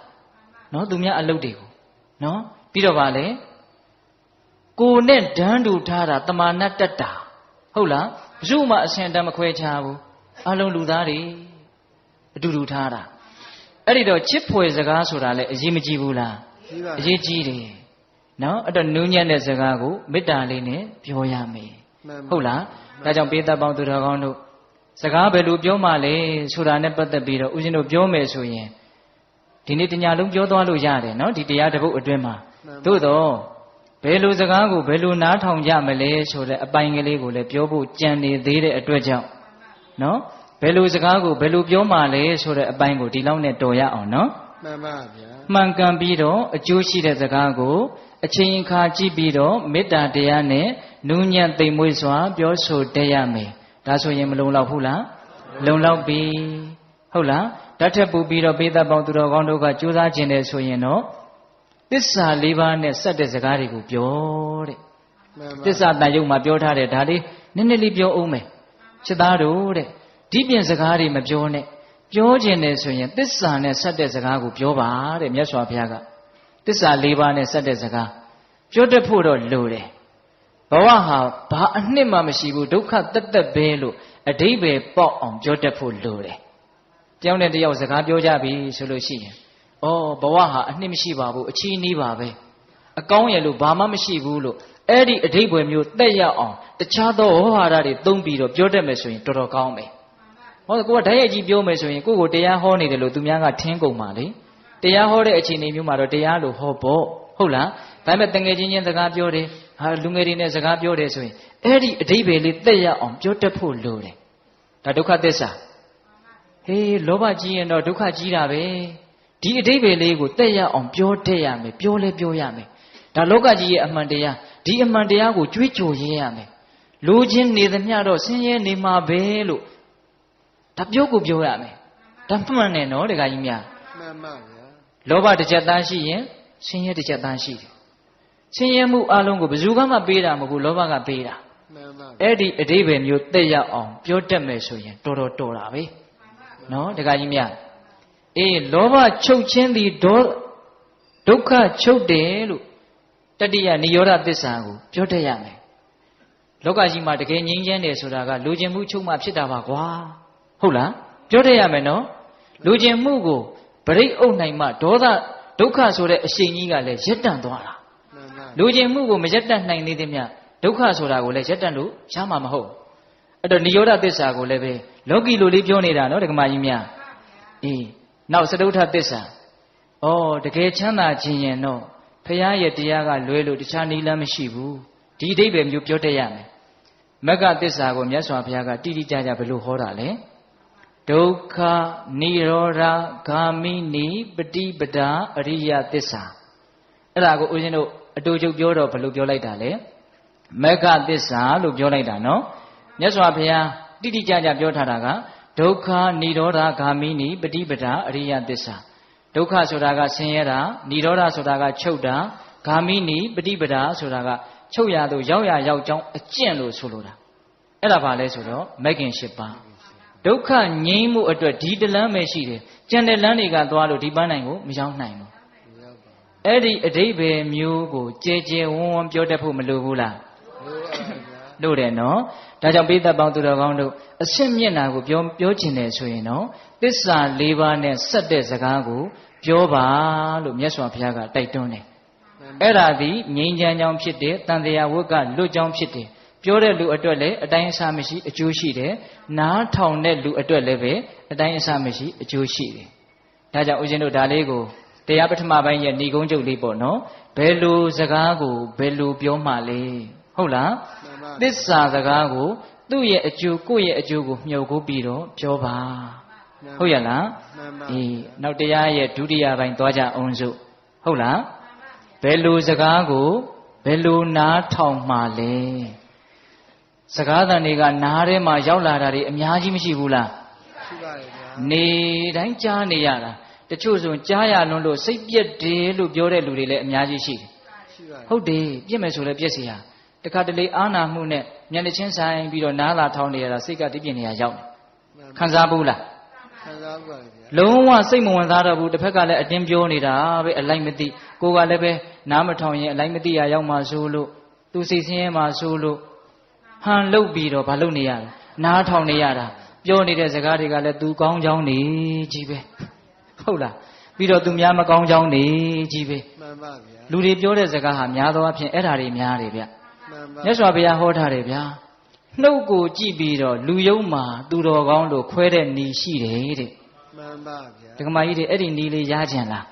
Speaker 1: နော်သူများအလုပ်တွေကိုနော်ပြီးတော့ဗာလဲကိုယ်နဲ့ဓာန်တူထားတာတမာနတ္တတာဟုတ်လားဘယ်သူမှအဆင်တမ်းမခွဲခြားဘူးအလုံးလူသားတွေအတူတူထားတာအဲ့ဒီတော့ချစ်ဖွယ်စကားဆိုတာလည်းအရေးမကြီးဘူးလားအရေးကြီးတယ်နော်အဲ့တော့နူးညံ့တဲ့စကားကိုမေတ္တာလေးနဲ့ပြောရမယ်ဟုတ်လားဒါကြောင့်ပေးသက်ပေါင်းသူတော်ကောင်းတို့စကားဘယ်လိုပြောမှလဲဆိုတာနဲ့ပတ်သက်ပြီးတော့ဦးဇင်းတို့ပြောမယ်ဆိုရင်ဒီနေ့တညလုံးပြောသွားလို့ရတယ်နော်ဒီတရားတစ်ပုဒ်အတွင်းမှာသို့တော့ဘယ်လိုစကားကိုဘယ်လိုနားထောင်ကြမလဲဆိုတဲ့အပိုင်းကလေးကိုလည်းပြောဖို့ကြံနေသေးတဲ့အတွက်ကြောင့်နော် ဘယ်လိုစကားကိုဘယ်လိုပြောမှလဲဆိုတဲ့အပိုင်းကိုဒီလောက်နဲ့တော်ရအောင်နော်
Speaker 2: မှန်ပါဗျာ
Speaker 1: မှန်ကန်ပြီးတော့အကျိုးရှိတဲ့စကားကိုအချိန်အခါကြည့်ပြီးတော့မေတ္တာတရားနဲ့နူးညံ့သိမ်မွေ့စွာပြောဆိုတတ်ရမယ်ဒါဆိုရင်မလုံလောက်ဘူးလားလုံလောက်ပြီဟုတ်လားဓာတ်ထက်ပူပြီးတော့ပိဿပေါင်းသူတော်ကောင်းတို့ကကြိုးစားခြင်းတယ်ဆိုရင်တော့သစ္စာ၄ပါးနဲ့ဆက်တဲ့စကားတွေကိုပြောတဲ့သစ္စာတန်ရုပ်မှာပြောထားတယ်ဒါလေးနည်းနည်းလေးပြောအောင်မယ်ချစ်သားတို့တဲ့ဒီပြင်စကားတွေမပြောနဲ့ပြောခြင်းတယ်ဆိုရင်သစ္စာနဲ့ဆက်တဲ့စကားကိုပြောပါတဲ့မြတ်စွာဘုရားကသစ္စာ၄ပါးနဲ့ဆက်တဲ့စကားပြောတတ်ဖို့တော့လိုတယ်ဘဝဟာဘာအနှစ်မှမရှိဘူးဒုက္ခတက်တက်ပဲလို့အဓိပ္ပာယ်ပေါက်အောင်ပြောတတ်ဖို့လိုတယ်တယောက်နဲ့တယောက်စကားပြောကြပြီဆိုလို့ရှိရင်ဩဘဝဟာအနှစ်မရှိပါဘူးအချီးနှီးပါပဲအကောင်းရလို့ဘာမှမရှိဘူးလို့အဲ့ဒီအဓိပ္ပာယ်မျိုးတက်ရအောင်တခြားသောဝါဒတွေသုံးပြီးတော့ပြောတတ်မယ်ဆိုရင်တော်တော်ကောင်းမယ်ဟောကိုကဓာတ်ရိုက်ကြီးပြောမယ်ဆိုရင်ကိုကိုတရားဟောနေတယ်လို့သူများကထင်းကုန်ပါလေတရားဟောတဲ့အခြေအနေမျိုးမှာတော့တရားလို့ဟောပေါ့ဟုတ်လားဒါပေမဲ့တငယ်ချင်းချင်းစကားပြောတယ်ဟာလူငယ်တွေနဲ့စကားပြောတယ်ဆိုရင်အဲ့ဒီအဓိပ္ပာယ်လေးတက်ရအောင်ပြောတတ်ဖို့လိုတယ်ဒါဒုက္ခသစ္စာဟေးလောဘကြီးရင်တော့ဒုက္ခကြီးတာပဲဒီအဓိပ္ပာယ်လေးကိုတက်ရအောင်ပြောတတ်ရမယ်ပြောလဲပြောရမယ်ဒါလောကကြီးရဲ့အမှန်တရားဒီအမှန်တရားကိုကြွေးကြော်ရင်းရမယ်လူချင်းနေသမျှတော့ဆင်းရဲနေမှာပဲလို့ဒါပြောကိုပြောရမယ်ဒါမှန်တယ်နော်တခါကြီးများ
Speaker 2: မှန်ပါဗျာ
Speaker 1: လောဘတစ်ချက်သားရှိရင်ဆင်းရဲတစ်ချက်သားရှိတယ်ဆင်းရဲမှုအလုံးကိုဘယ်သူမှပေးတာမဟုတ်ဘူးလောဘကပေးတာ
Speaker 2: မှန်ပါ
Speaker 1: အဲ့ဒီအဓိပ္ပာယ်မျိုးသိရအောင်ပြောတတ်မယ်ဆိုရင်တော်တော်တာပဲနော်တခါကြီးများအေးလောဘချုပ်ခြင်းသည်ဒုက္ခချုပ်တယ်လို့တတိယနိရောဓသစ္စာကိုပြောတတ်ရမယ်လောကကြီးမှာတကယ်ငြိမ်းချမ်းတယ်ဆိုတာကလူကျင်မှုချုပ်မှဖြစ်တာပါကွာဟုတ်လားပြောတတ်ရမယ်နော်လူကျင်မှုကိုပရိတ်အုပ်နိုင်မှဒေါသဒုက္ခဆိုတဲ့အရှိန်ကြီးကလည်းရပ်တန့်သွားတာလူကျင်မှုကိုမရပ်တန့်နိုင်သေးသည်မြဒုက္ခဆိုတာကိုလည်းရပ်တန့်လို့ရမှာမဟုတ်အဲ့တော့နိရောဓသစ္စာကိုလည်းပဲလောကီလိုလေးပြောနေတာနော်ဓမ္မကြီးများအေးနောက်စတုထသစ္စာဩတကယ်ချမ်းသာခြင်းရင်တော့ဖရာရဲ့တရားကလွဲလို့တခြားနည်းလမ်းမရှိဘူးဒီအဓိပ္ပာယ်မျိုးပြောတတ်ရမယ်မဂ္ဂသစ္စာကိုမြတ်စွာဘုရားကတိတိကျကျဘယ်လိုဟောတာလဲဒုက္ခនិရောဓဂာမိနိပฏิပဒါအရိယသစ္စာအဲ့ဒါကိုဦးဇင်းတို့အတူချုပ်ပြောတော့ဘယ်လိုပြောလိုက်တာလဲမဂ္ဂသစ္စာလို့ပြောလိုက်တာနော်မြတ်စွာဘုရားတိတိကျကျပြောထားတာကဒုက္ခនិရောဓဂာမိနိပฏิပဒါအရိယသစ္စာဒုက္ခဆိုတာကဆင်းရဲတာនិရောဓဆိုတာကချုပ်တာဂာမိနိပฏิပဒါဆိုတာကချုပ်ရသို့ရောက်ရရောက်ကြောင်းအကျင့်လို့ဆိုလိုတာအဲ့ဒါဘာလဲဆိုတော့မဂ္ဂင်၈ပါးဒုက္ခငြိမ်းမှုအတွက်ဒီတလမ်းပဲရှိတယ်ကျန်တဲ့လမ်းတွေကသွားလို့ဒီပန်းနိုင်ကိုမရောက်နိုင်ဘူးအဲ့ဒီအဓိပ္ပာယ်မျိုးကိုကြဲကြဲဝန်းဝန်းပြောတတ်ဖို့မလိုဘူးလားလို့တယ်နော်ဒါကြောင့်ပိဿပေါင်းသူတော်ကောင်းတို့အရှင်းမျက်နာကိုပြောချင်တယ်ဆိုရင်တော့သစ္စာ၄ပါးနဲ့ဆက်တဲ့စကားကိုပြောပါလို့မြတ်စွာဘုရားကတိုက်တွန်းတယ်အဲ့ဒါသည်ငြိမ်းချမ်းကြောင်းဖြစ်တယ်တန်တရားဝတ်ကလွတ်ကြောင်းဖြစ်တယ်ပြောတဲ့လူအတွက်လည်းအတိုင်းအဆမရှိအကျိုးရှိတယ်နားထောင်တဲ့လူအတွက်လည်းပဲအတိုင်းအဆမရှိအကျိုးရှိတယ်ဒါကြောင့်ဦးဇင်းတို့ဒါလေးကိုတရားပထမပိုင်းရဲ့ဏိဂုံးချုပ်လေးပေါ့နော်ဘယ်လိုစကားကိုဘယ်လိုပြောမှလဲဟုတ်လားသစ္စာစကားကိုသူ့ရဲ့အကျိုးကိုယ့်ရဲ့အကျိုးကိုမြှုပ်ကိုပြီးတော့ပြောပါဟုတ်ရလားအေးနောက်တရားရဲ့ဒုတိယပိုင်းသွားကြအောင်စို့ဟုတ်လားဘယ်လိုစကားကိုဘယ်လိုနားထောင်မှလဲစကားသံတွေကနားထဲမှာရောက်လာတာတွေအများကြီးမရှိဘူးလား
Speaker 2: ရှိပါတယ်ဗျာ
Speaker 1: နေတိုင်းကြားနေရတာတချို့ဆိုကြားရလွန်းလို့စိတ်ပြက်တယ်လို့ပြောတဲ့လူတွေလည်းအများကြီးရှိတယ်ဟုတ်တယ်ပြက်မယ်ဆိုလည်းပြက်စီဟာတခါတလေအာနာမှုနဲ့မျက်နှာချင်းဆိုင်ပြီးတော့နားလာထောင်းနေရတာစိတ်ကတိပြင်းနေရရောက်တယ်ခံစားဘူးလား
Speaker 2: ခံစားပါဗျာ
Speaker 1: လုံးဝစိတ်မဝင်စားတော့ဘူးတစ်ဖက်ကလည်းအတင်းပြောနေတာပဲအလိုက်မသိကိုကလည်းပဲနားမထောင်ရင်အလိုက်မသိရရောက်မှဆိုလို့သူစိတ်ဆင်းရဲမှဆိုလို့ဟန်လုတ်ပြီးတော့ဘာလုပ်နေရလဲနားထောင်နေရတာပြောနေတဲ့စကားတွေကလည်းသူကောင်းကြောင်းနေကြီးပဲဟုတ်လားပြီးတော့သူများမကောင်းကြောင်းနေကြီးပဲ
Speaker 2: မှန်ပါဗျာ
Speaker 1: လူတွေပြောတဲ့စကားဟာများသောအားဖြင့်အဲ့ဓာတွေများတယ်ဗျ
Speaker 2: မှန်ပါ
Speaker 1: မြတ်စွာဘုရားဟောထားတယ်ဗျာနှုတ်ကိုကြည့်ပြီးတော့လူယုံမှာသူတော်ကောင်းလို့ခွဲတဲ့နီရှိတယ်တဲ့
Speaker 2: မှန်ပါဗျာ
Speaker 1: ဒကမာကြီးတွေအဲ့ဒီနီလေးရားကြင်လား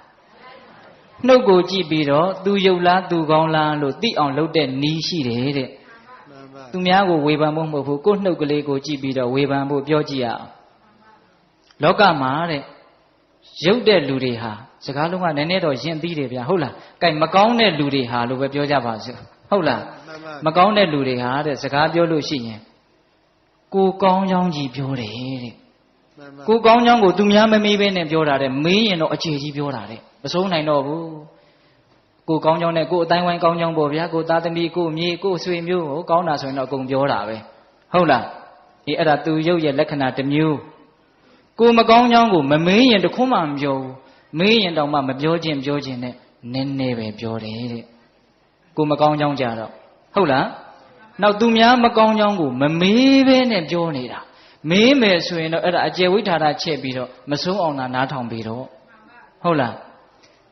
Speaker 1: နှုတ်ကိုကြည့်ပြီးတော့သူယုတ်လားသူကောင်းလားလို့သိအောင်လုပ်တဲ့နီရှိတယ်တဲ့သူများကိုဝေဖန်ဖို့မဟုတ်ဘူးကိုယ့်နှုတ်ကလေးကိုကြည့်ပြီးတော့ဝေဖန်ဖို့ပြောကြည့်ရအောင် လောကမှာတဲ့ရုပ်တဲ့လူတွေဟာစကားလုံးကနည်းနည်းတော့ယဉ်သိတယ်ဗျာဟုတ်လား။ကဲမကောင်းတဲ့လူတွေဟာလို့ပဲပြောကြပါစို့ဟုတ်လား။မကောင်းတဲ့လူတွေဟာတဲ့စကားပြောလို့ရှိရင်ကိုကောင်းကြောင်းကြီးပြောတယ်တဲ့။ကိုကောင်းကြောင်းကိုသူများမမေးဘဲနဲ့ပြောတာတဲ့မေးရင်တော့အခြေကြီးပြောတာတဲ့မဆုံးနိုင်တော့ဘူး။ကိုကောင်းကြောင်းနဲ့ကိုအတိုင်းဝိုင်းကောင်းကြောင်းပေါ့ဗျာကိုသားသမီးကိုမြေကိုဆွေမျိုးကိုကောင်းတာဆိုရင်တော့အကုန်ပြောတာပဲဟုတ်လား။ဒီအဲ့ဒါသူရုပ်ရဲ့လက္ခဏာတစ်မျိုးကိုမကောင်းကြောင်းကိုမမေးရင်တခွန်းမှမပြောဘူးမေးရင်တောင်မှမပြောခြင်းနဲ့နည်းနည်းပဲပြောတယ်တဲ့ကိုမကောင်းကြောင်းကြတော့ဟုတ်လားနောက်သူများမကောင်းကြောင်းကိုမမေးဘဲနဲ့ပြောနေတာမေးမယ်ဆိုရင်တော့အဲ့ဒါအကျယ်ဝိထာရချက်ပြီးတော့မဆုံးအောင်သာနားထောင်ပြီးတော့ဟုတ်လား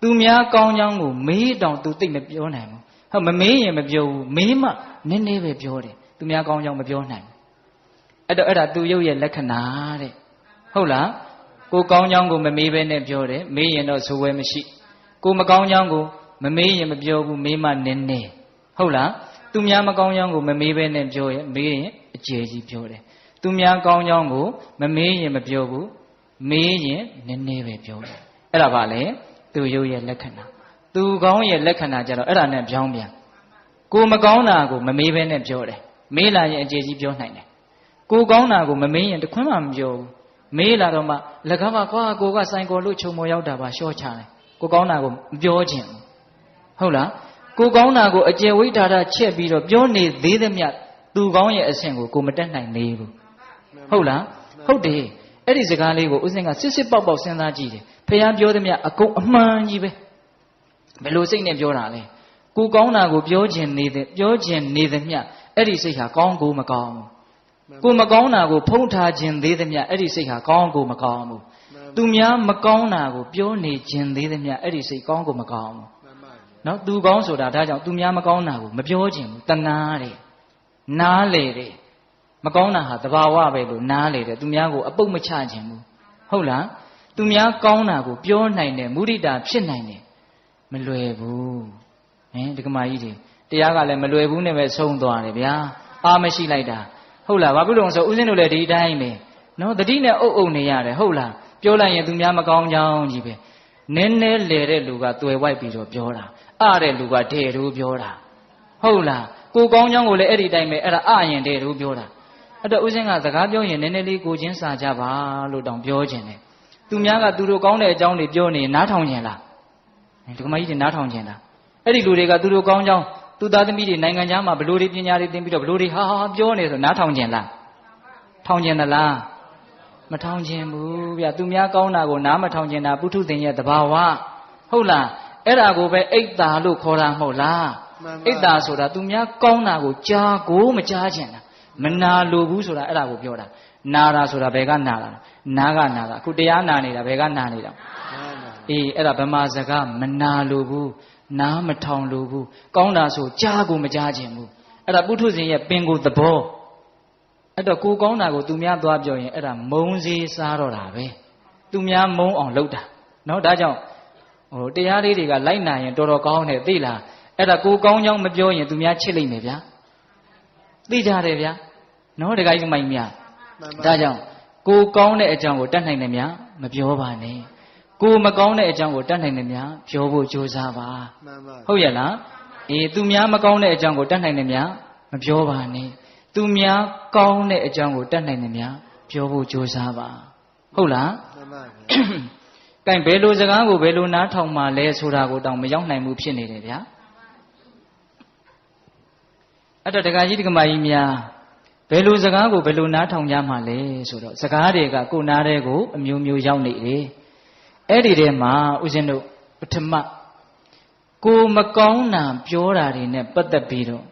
Speaker 1: သူများကောင်းကြောင်းကိုမေးတောင်သူသိမပြောနိုင်ဘူးဟုတ်မမေးရင်မပြောဘူးမေးမှနည်းနည်းပဲပြောတယ်သူများကောင်းကြောင်းမပြောနိုင်ဘူးအဲ့တော့အဲ့ဒါသူရုပ်ရဲ့လက္ခဏာတဲ့ဟုတ်လားကိုကောင်းကြောင်းကိုမမေးဘဲနဲ့ပြောတယ်မေးရင်တော့ဆိုဝဲမရှိကိုမကောင်းကြောင်းကိုမမေးရင်မပြောဘူးမေးမှနည်းနည်းဟုတ်လားသူများမကောင်းကြောင်းကိုမမေးဘဲနဲ့ပြောရင်မေးရင်အကျယ်ကြီးပြောတယ်သူများကောင်းကြောင်းကိုမမေးရင်မပြောဘူးမေးရင်နည်းနည်းပဲပြောတယ်အဲ့ဒါပါလေသူရုပ်ရဲ့လက္ခဏာသူကောင်းရဲ့လက္ခဏာကြတော့အဲ့ဒါနဲ့ပြောင်းပြန်ကိုမကောင်းတာကိုမမေးဘဲနဲ့ပြောတယ်မေးလာရင်အကျယ်ကြီးပြောနိုင်တယ်ကိုကောင်းတာကိုမမေးရင်တခွန်းမှမပြောဘူးမေးလာတော့မှလက်ကားပါကွာကိုကစိုင်ကော်လို့ခြုံမော်ရောက်တာပါရှော့ချတယ်ကိုကောင်းတာကိုမပြောခြင်းဟုတ်လားကိုကောင်းတာကိုအကျယ်ဝိထာရချက်ပြီးတော့ပြောနေသေးသမျှသူကောင်းရဲ့အဆင့်ကိုမတက်နိုင်သေးဘူးဟုတ်လားဟုတ်တယ်အဲ့ဒီစကားလေးကိုဥစဉ်ကစစ်ပေါက်စဉ်းစားကြည့်တယ်ဖះပြောသမျှအကုန်အမှန်ကြီးပဲဘယ်လိုစိတ်နဲ့ပြောတာလဲကိုကောင်းတာကိုပြောခြင်းနေသမျှအဲ့ဒီစိတ်ဟာကောင်းကိုမကောင်းဘူးကိုမကောင်းတာကိုဖုံးထားခြင်းသေးသမျှအဲ့ဒီစိတ်ဟာကောင်းကိုမကောင်းဘူးသူများမကောင်းတာကိုပြောနေခြင်းသေးသမျှအဲ့ဒီစိတ်ကောင်းကိုမကောင်းဘူးနော်သူကောင်းဆိုတာဒါကြောင့်သူများမကောင်းတာကိုမပြောခြင်းဘူးတနာတယ်နားလေတယ်မကောင်းတာဟာသဘာဝပဲလို့နားလေတယ်သူများကိုအပုတ်မချခြင်းဘူးဟုတ်လားသူများကောင်းတာကိုပြောနိုင်တယ်မုဒိတာဖြစ်နိုင်တယ်မလွယ်ဘူးဒီကမာကြီးတွေတရားကလည်းမလွယ်ဘူးနဲ့ပဲဆုံးသွားတယ်ဗျာအားမရှိလိုက်တာဟုတ်လားဘာဖြစ်လို့ဆိုဦးဇင်းတို့လည်းဒီအတိုင်းပဲနော်တတိနဲ့အုပ်နေရတယ်ဟုတ်လားပြောလိုက်ရင်သူများမကောင်းကြောင်းကြီးပဲနည်းနည်းလေတဲ့လူကတွယ်ဝိုက်ပြီးတော့ပြောတာအတဲ့လူကဒဲတို့ပြောတာဟုတ်လားကိုကောင်းကြောင်းကိုလည်းအဲ့ဒီတိုင်းပဲအဲ့ဒါအရင်ဒဲတို့ပြောတာအဲ့တော့ဦးဇင်းကစကားပြောရင်နည်းနည်းလေးကိုချင်းစာကြပါလို့တောင်ပြောခြင်းတယ်သူများကသူတို့ကောင်းတဲ့အကြောင်းတွေပြောနေနားထောင်ခြင်းလားဒီကမကြီးတွေနားထောင်ခြင်းလားအဲ့ဒီလူတွေကသူတို့ကောင်းကြောင်းသူသားသမီးတွေနိုင်ငံခြားမှာဘလို့တွေပညာတွေသင်ပြီးတော့ဘလို့တွေဟာပြောနေဆိုနားထောင်ခြင်းလားထောင်ခြင်းသလားမထောင်ခြင်းဘူးဗျသူများကောင်းတာကိုနားမထောင်ခြင်းတာပုထုသင်ရဲ့သဘာဝဟုတ်လားအဲ့ဒါကိုပဲအိတ်တာလို့ခေါ်တာမဟုတ်လားအိတ်တာဆိုတာသူများကောင်းတာကိုကြားကိုမကြားခြင်းတာမနာလိုဘူးဆိုတာအဲ့ဒါကိုပြောတာနာတာဆိုတာဘယ်ကနာတာနာကနာတာအခုတရားနာနေတာဘယ်ကနာနေတာအေးအဲ့ဒါဗမာစကားမနာလိုဘူးနားမထောင်လိုဘူးကောင်းတာဆိုကြားကိုမကြားခြင်းဘူးအဲ့ဒါပုထုဇဉ်ရဲ့ပင်ကိုယ်သဘောအဲ့တော့ကိုကောင်းတာကိုသူများသွားပြောရင်အဲ့ဒါမုံစေးစားတော့တာပဲသူများမုံအောင်လုပ်တာနော်ဒါကြောင့်တရားလေးတွေကလိုက်နာရင်တော်တော်ကောင်းတယ်သိလားအဲ့ဒါကိုကောင်းကြောင်းမပြောရင်သူများချစ်လိမ့်မယ်ဗျာသိကြတယ်ဗျာနော်တခါကြီးမိုက်များဒါကြောင့်ကိုကောင်းတဲ့အကြောင်းကိုတတ်နိုင်တယ်များမပြောပါနဲ့ကိုမကောင်းတဲ့အကြောင်းကိုတတ်နိုင်တယ်များပြောဖို့ကြိုးစားပါဟုတ်ရဲ့လားအေးသူများမကောင်းတဲ့အကြောင်းကိုတတ်နိုင်တယ်များမပြောပါနဲ့သူများကောင်းတဲ့အကြောင်းကိုတတ်နိုင်တယ်များပြောဖို့ကြိုးစားပါဟုတ်လားကဲဘယ်လိုစကားကိုဘယ်လိုနားထောင်မှလဲဆိုတာကိုတောင်မရောက်နိုင်ဘူးဖြစ်နေတယ်ဗျာအဲ့တော့ဒကာကြီးဒကာမကြီးများဘယ်လိုစကားကိုဘယ်လိုနားထောင်ကြမှာလဲဆိုတော့စကားတွေကကိုယ်နားတဲ့ကိုအမျိုးမျိုးရောက်နေတယ်အဲ့ဒီထဲမှာဦးဇင်းတို့ပထမကိုမကောင်းတာပြောတာတွေနဲ့ပတ်သက်ပြီးတော့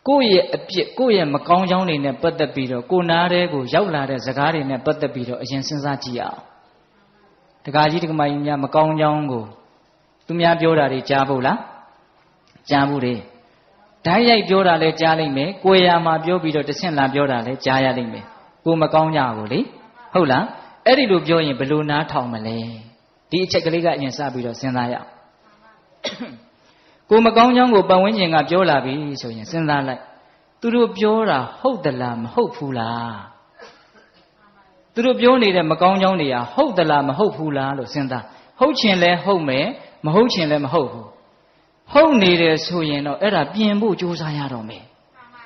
Speaker 1: ကိုယ့်ရဲ့အပြစ်ကိုယ့်ရဲ့မကောင်းကြောင်းတွေနဲ့ပတ်သက်ပြီးတော့ကိုနားတဲ့ကိုရောက်လာတဲ့စကားတွေနဲ့ပတ်သက်ပြီးတော့အရင်စဉ်းစားကြည့်အောင်ဒကာကြီးဒကာမကြီးများမကောင်းကြောင်းကိုသူများပြောတာတွေကြားဖို့လားကြားဘူးလေဓာတ်ရိုက်ပြောတာလဲကြားလိမ့်မယ်ကိုယ်ရမှာပြောပြီးတော့တဆင့်လာပြောတာလဲကြားရလိမ့်မယ်ကိုမကောင်းကြဘူးလေဟုတ်လားအဲ့ဒီလိုပြောရင်ဘယ်လိုနားထောင်မလဲဒီအချက်ကလေးကအရင်စပြီးတော့စဉ်းစားရအောင်ကိုမကောင်းကြောင်းကိုပတ်ဝန်းကျင်ကပြောလာပြီဆိုရင်စဉ်းစားလိုက်သူတို့ပြောတာဟုတ်သလားမဟုတ်ဘူးလား သူတို့ပြောနေတဲ့မကောင်းကြောင်းတွေဟာဟုတ်သလားမဟုတ်ဘူးလားလို့စဉ်းစားဟုတ်ချင်လဲဟုတ်မယ်မဟုတ်ချင်လဲမဟုတ်ဘူးဟုတ်နေတယ်ဆိုရင်တော့အဲ့ဒါပြင်ဖို့ကြိုးစားရတော့မယ်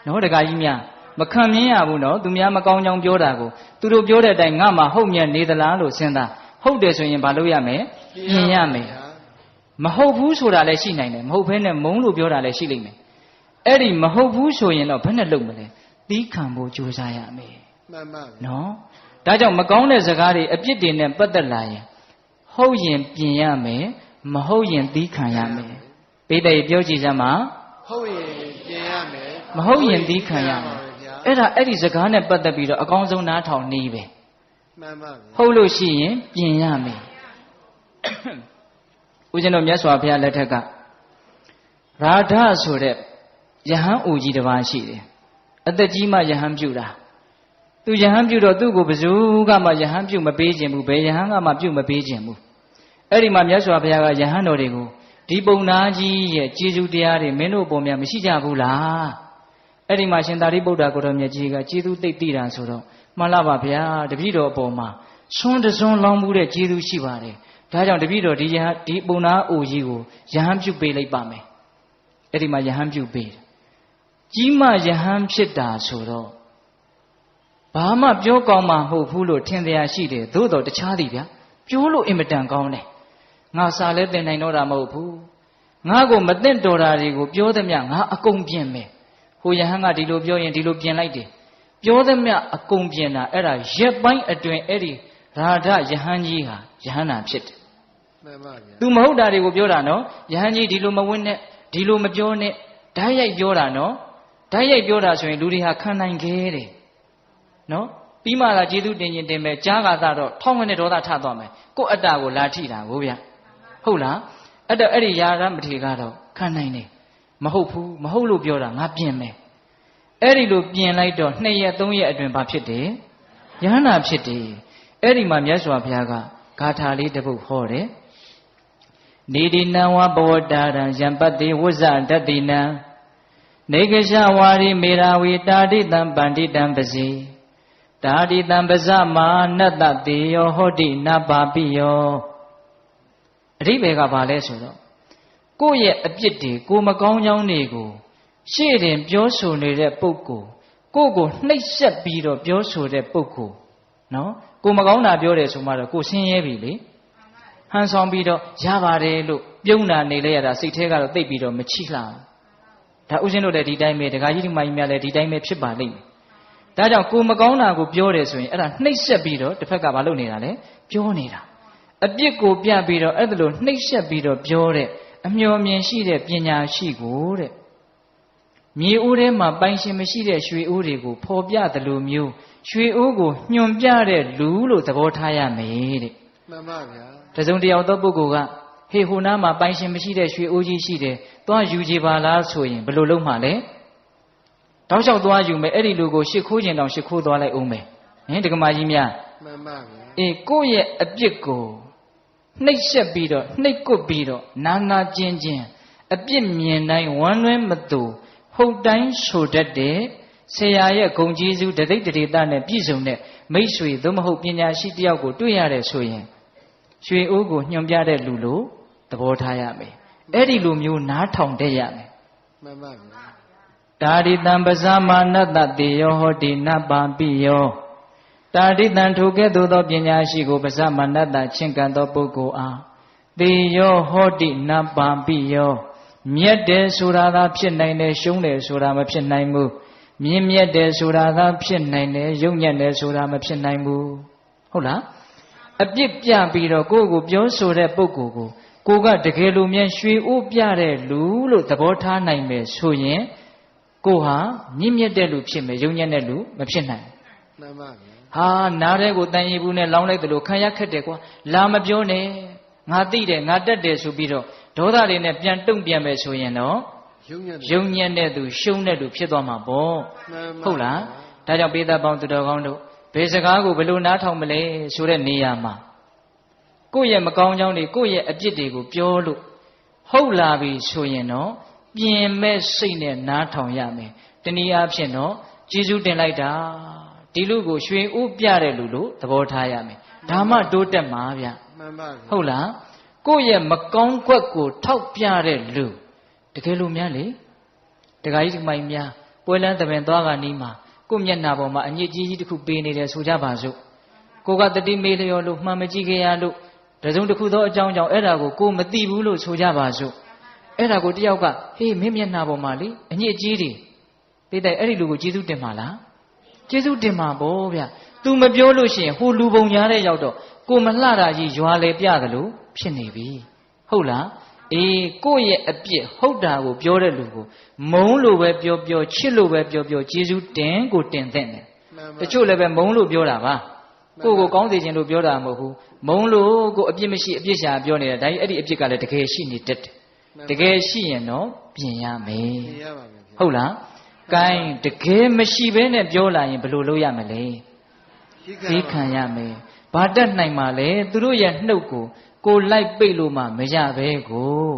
Speaker 1: နော်တခါကြီးများမခံမြင်ရဘူးနော်သူများမကောင်းကြောင်းပြောတာကိုသူတို့ပြောတဲ့အတိုင်းငါမှဟုတ်မြတ်နေသလားလို့စဉ်းစားဟုတ်တယ်ဆိုရင်ဘာလုပ်ရမလဲပြင်ရမယ်မဟုတ်ဘူးဆိုတာလည်းရှိနိုင်တယ်မဟုတ်ဘဲနဲ့မုန်းလို့ပြောတာလည်းရှိလိမ့်မယ်အဲ့ဒီမဟုတ်ဘူးဆိုရင်တော့ဘယ်နဲ့လုပ်မလဲသီးခံဖို့ကြိုးစားရမယ်
Speaker 2: မှန်ပါ
Speaker 1: နော်ဒါကြောင့်မကောင်းတဲ့စကားတွေအပြစ်တွေနဲ့ပတ်သက်လာရင်ဟုတ်ရင်ပြင်ရမယ်မဟုတ်ရင်သီးခံရမယ်ပိဋကပြောကြည့်စမ်းပါ
Speaker 2: ဟုတ်ရင်ပြင်ရမယ်
Speaker 1: မဟုတ်ရင်သီးခံရမယ်အဲ့ဒီစကားနဲ့ပတ်သက်ပြီးတော့အကောင်းဆုံးနားထောင်နေပဲ
Speaker 2: မှန်ပါ
Speaker 1: ဟုတ်လို့ရှိရင်ပြင်ရမယ်ဦးဇင်းတို့မြတ်စွာဘုရားလက်ထက်ကရာဓဆိုတဲ့ယဟန်အိုကြီးတစ်ပါးရှိတယ်အသက်ကြီးမှယဟန်ပြုတာသူယဟန်ပြုတော့သူ့ကိုဘယ်သူကမှယဟန်ပြုမပေးခြင်းဘူးဘယ်ယဟန်ကမှပြုမပေးခြင်းဘူးအဲ့ဒီမှာမြတ်စွာဘုရားကယဟန်တော်တွေကိုဒီပုံနာကြီးရဲ့ကျေးဇူးတရားတွေမင်းတို့ပုံများမရှိကြဘူးလားအဲ့ဒီမှာရှင်သာရိပုတ္တရာကိုတော်မြတ်ကြီးကကျေးဇူးသိသိတာဆိုတော့မှန်လားပါဗျာတပည့်တော်အပေါ်မှာဆွန်းတစွန်းလောင်းမှုတဲ့ကျေးဇူးရှိပါတယ်ဒါကြောင့်တပည့်တော်ဒီပုံနာအိုကြီးကိုယဟန်ပြုပေးလိုက်ပါမယ်အဲ့ဒီမှာယဟန်ပြုပေးတယ်ကြီးမယဟန်ဖြစ်တာဆိုတော့ဘာမှပြောကောင်းမှာမဟုတ်ဘူးလို့ထင်တရားရှိတယ်သို့တော်တခြားသည်ဗျာပြောလို့အင်မတန်ကောင်းတယ်ငါစာလဲသင်နိုင်တော့တာမဟုတ်ဘူးငါကိုမသိတော်တာတွေကိုပြောသမျှငါအကုန်ပြင်မယ်ဟိုယဟန်ကဒီလိုပြောရင်ဒီလိုပြင်လိုက်တယ်ပြောသမျှအကုန်ပြင်တာအဲ့ဒါရက်ပိုင်းအတွင်းအဲ့ဒီရာဓယဟန်ကြီးဟာယဟန်နာဖြစ်တယ်
Speaker 2: မှန်ပါဗျာ
Speaker 1: သူမဟုတ်တာတွေကိုပြောတာနော်ယဟန်ကြီးဒီလိုမဝင်းနဲ့ဒီလိုမပြောနဲ့ဓာတ်ရိုက်ပြောတာနော်ဓာတ်ရိုက်ပြောတာဆိုရင်လူတွေဟာခံနိုင်ခဲ့တယ်နော်ပြီးမှလာကျေးဇူးတင်ရင်တင်မယ်ကြားကာသာတော့ထောင်းဝင်တဲ့ဒေါသထသွားမယ်ကိုယ့်အတ္တကိုလာထိတာကိုဗျဟုတ်လားအဲ့ဒီယာရမထေကတော့ခံနိုင်တယ်မဟုတ်ဘူးမဟုတ်လို့ပြောတာငါပြင်မယ်အဲ့ဒီလိုပြင်လိုက်တော့2ရက်3ရက်အတွင်းဘာဖြစ်တယ်ယဟန္တာဖြစ်တယ်အဲ့ဒီမှာမြတ်စွာဘုရားကဂါထာလေးတစ်ပုဒ်ဟောတယ်နေဒီနံဝဘဝတာရံယံပတ္တိဝဇ္ဇတတိနံနေကရှဝါရိမေရာဝီတာတိတံပန္တိတံပစီတာတိတံပဇမာနတ္တတေယောဟောတိနပါပိယောအဓိပ္ပာယ်ကဘာလဲဆိုတော့ကိုယ့်ရဲ့အပြစ်တွေကိုမကောင်းကြောင်းတွေကိုရှေ့တင်ပြောဆိုနေတဲ့ပုဂ္ဂိုလ်ကိုယ့်ကိုနှိပ်စက်ပြီးတော့ပြောဆိုတဲ့ပုဂ္ဂိုလ်နော်ကိုမကောင်းတာပြောတယ်ဆိုမှတော့ကိုဆင်းရဲပြီလေဟန်ဆောင်ပြီးတော့ရပါတယ်လို့ပြုံးတာနေလဲရတာစိတ်ထဲကတော့သိပ်ပြီးတော့မချိလှဒါဥစဉ်တို့လည်းဒီတိုင်းပဲဒကာကြီးဒီမကြီးများလည်းဒီတိုင်းပဲဖြစ်ပါလိမ့်မယ်ဒါကြောင့်ကိုမကောင်းတာကိုပြောတယ်ဆိုရင်အဲ့ဒါနှိပ်စက်ပြီးတော့တစ်ဖက်ကမလုပ်နေတာလဲပြောနေတာအပြစ်ကိုပြပြီးတော့အဲ့ဒါလိုနှိပ်စက်ပြီးတော့ပြောတဲ့အမျှော်မြင်ရှိတဲ့ပညာရှိကိုတဲ့မြေအိုးထဲမှာပိုင်ရှင်မရှိတဲ့ရွှေအိုးတွေကိုဖော်ပြတယ်လို့မျိုးရွှေအိုးကိုညွန်ပြတဲ့လူလို့သဘောထားရမယ်တဲ့
Speaker 2: မှန်ပါဗျာ
Speaker 1: တစုံတယောက်သောပုဂ္ဂိုလ်ကဟေးဟိုနားမှာပိုင်ရှင်မရှိတဲ့ရွှေအိုးကြီးရှိတယ်သွားယူကြပါလားဆိုရင်ဘယ်လိုလုပ်မှလဲတောက်လျှောက်သွားယူမယ်အဲ့ဒီလူကိုရှ िख ိုးကျင်တောင်ရှ िख ိုးသွားလိုက်အောင်မယ်ဟင်ဒကမာကြီးများ
Speaker 2: မှန်ပါဗျာ
Speaker 1: အေးကိုယ့်ရဲ့အပြစ်ကိုနှိပ်စက်ပြီးတော့နှိပ်ကွပ်ပြီးတော့နာနာကျင်ကျင်အပြစ်မြင်တိုင်းဝမ်းလွဲမသူဟုတ်တိုင်းဆိုတတ်တဲ့ဆရာရဲ့ဂုဏ်ကျေးဇူးတသိတ္တိတနဲ့ပြည့်စုံတဲ့မိတ်ဆွေသို့မဟုတ်ပညာရှိတယောက်ကိုတွေ့ရတယ်ဆိုရင်ရွှေအိုးကိုညွှန်ပြတဲ့လူလို့သဘောထားရမယ်အဲ့ဒီလိုမျိုးနားထောင်တတ်ရမယ်
Speaker 2: မှန်ပါဗျာ
Speaker 1: တာရိတံပဇာမာနတ္တတေယောဟောတိနပါပိယောတာရိတံထိုကဲ့သို့သောပညာရှိကိုပဇာမာနတ္တချင်းကံသောပုဂ္ဂိုလ်အားတေယောဟောတိနပါပိယောမြတ်တယ်ဆိုတာသာဖြစ်နိုင်တယ်ရှုံးတယ်ဆိုတာမဖြစ်နိုင်ဘူးမြင်မြတ်တယ်ဆိုတာသာဖြစ်နိုင်တယ်ယုံညံ့တယ်ဆိုတာမဖြစ်နိုင်ဘူးဟုတ်လားအပြစ်ပြပြီးတော့ကိုယ့်ကိုပြောဆိုတဲ့ပုဂ္ဂိုလ်ကိုကတကယ်လို့မြန်ရွှေအိုးပြတဲ့လူလို့သဘောထားနိုင်မယ်ဆိုရင်ကိုဟာမြင့်မြတ်တဲ့လူဖြစ်မယ်ယုံညံ့တဲ့လူမဖြစ်နိုင်
Speaker 2: မှန်ပါဗျာ
Speaker 1: ဟာနားတဲ့ကိုတန်ရီဘူးနဲ့လောင်းလိုက်တယ်လို့ခံရခက်တယ်ကွာလာမပြောနဲ့ငါသိတယ်ငါတက်တယ်ဆိုပြီးတော့ဒေါသတွေနဲ့ပြန်တုံ့ပြန်မယ်ဆိုရင်တော့ယုံညံ့တဲ့သူရှုံးတဲ့သူဖြစ်သွားမှာပေါ့ဟုတ်လားဒါကြောင့်ပေသက်ပေါင်းသူတော်ကောင်းတို့ဘယ်စကားကိုဘယ်လိုနားထောင်မလဲဆိုတဲ့နေရာမှာကိုယ့်ရဲ့မကောင်းကြောင်းတွေကိုယ့်ရဲ့အပြစ်တွေကိုပြောလို့ဟုတ်လာပြီဆိုရင်တော့ပြင်မဲ့စိတ်နဲ့နားထောင်ရမယ်တနည်းအားဖြင့်တော့ကျေးဇူးတင်လိုက်တာ ဒီလူကိုရွှေဥပြတဲ့လူလို့သဘောထားရမယ်ဒါမှတိုးတက်မှာဗျ
Speaker 2: မှန်ပါဗျာ
Speaker 1: ဟုတ်လားကိုယ့်ရဲ့မကောင်းကွက်ကိုထောက်ပြတဲ့လူတကယ်လို့များလေတခါကြီးဒီမိုင်များပွဲလန်းသဘင်သွားကနီးမှာကိုယ့်မျက်နှာပေါ်မှာအညစ်ကြီးတစ်ခုပေးနေတယ်ဆိုကြပါစို့ကိုကတတိမေးလျော်လို့မှန်မကြည့်ခဲ့ရလို့တစုံတစ်ခုသောအကြောင်းကြောင့်အဲ့ဒါကိုမသိဘူးလို့ဆိုကြပါစို့အဲ့ဒါကိုတယောက်ကဟေးမင်းမျက်နှာပေါ်မှာလေအညစ်ကြီးတွေတိတ်အဲ့ဒီလူကိုကျေးဇူးတင်ပါလားကျေးဇူးတင်ပါဗောဗျသူမပြောလို့ရှိရင်ဟိုလူပုံညာတဲ့ရောက်တော့ကိုမလှတာကြီးရွာလေပြသလိုဖြစ်နေပြီဟုတ်လားအေးကိုယ့်ရဲ့အပြစ်ဟုတ်တာကိုပြောတဲ့လူကိုမုန်းလို့ပဲပြောပြောချစ်လို့ပဲပြောပြောကျေးဇူးတင်ကိုတင်တဲ့တယ်တချို့လည်းပဲမုန်းလို့ပြောတာပါကိုကိုကောင်းစေခြင်းလို့ပြောတာမဟုတ်ဘူးမုန်းလို့ကိုအပြစ်မရှိအပြစ်ရှာပြောနေတာဒါကြီးအဲ့ဒီအပြစ်ကလည်းတကယ်ရှိနေတတ်တယ်တကယ်ရှိရင်တော့ပြင်ရမယ်
Speaker 2: ပြင်ရပါမယ်
Speaker 1: ဟုတ်လားကိုင်းတကယ်မရှိဘဲနဲ့ပြောလာရင်ဘယ်လိုလုပ်ရမလဲသိခံရမယ်ဘာတတ်နိုင်မှာလဲသူတို့ရဲ့နှုတ်ကိုလိုက်ပိတ်လို့မှမရပဲကို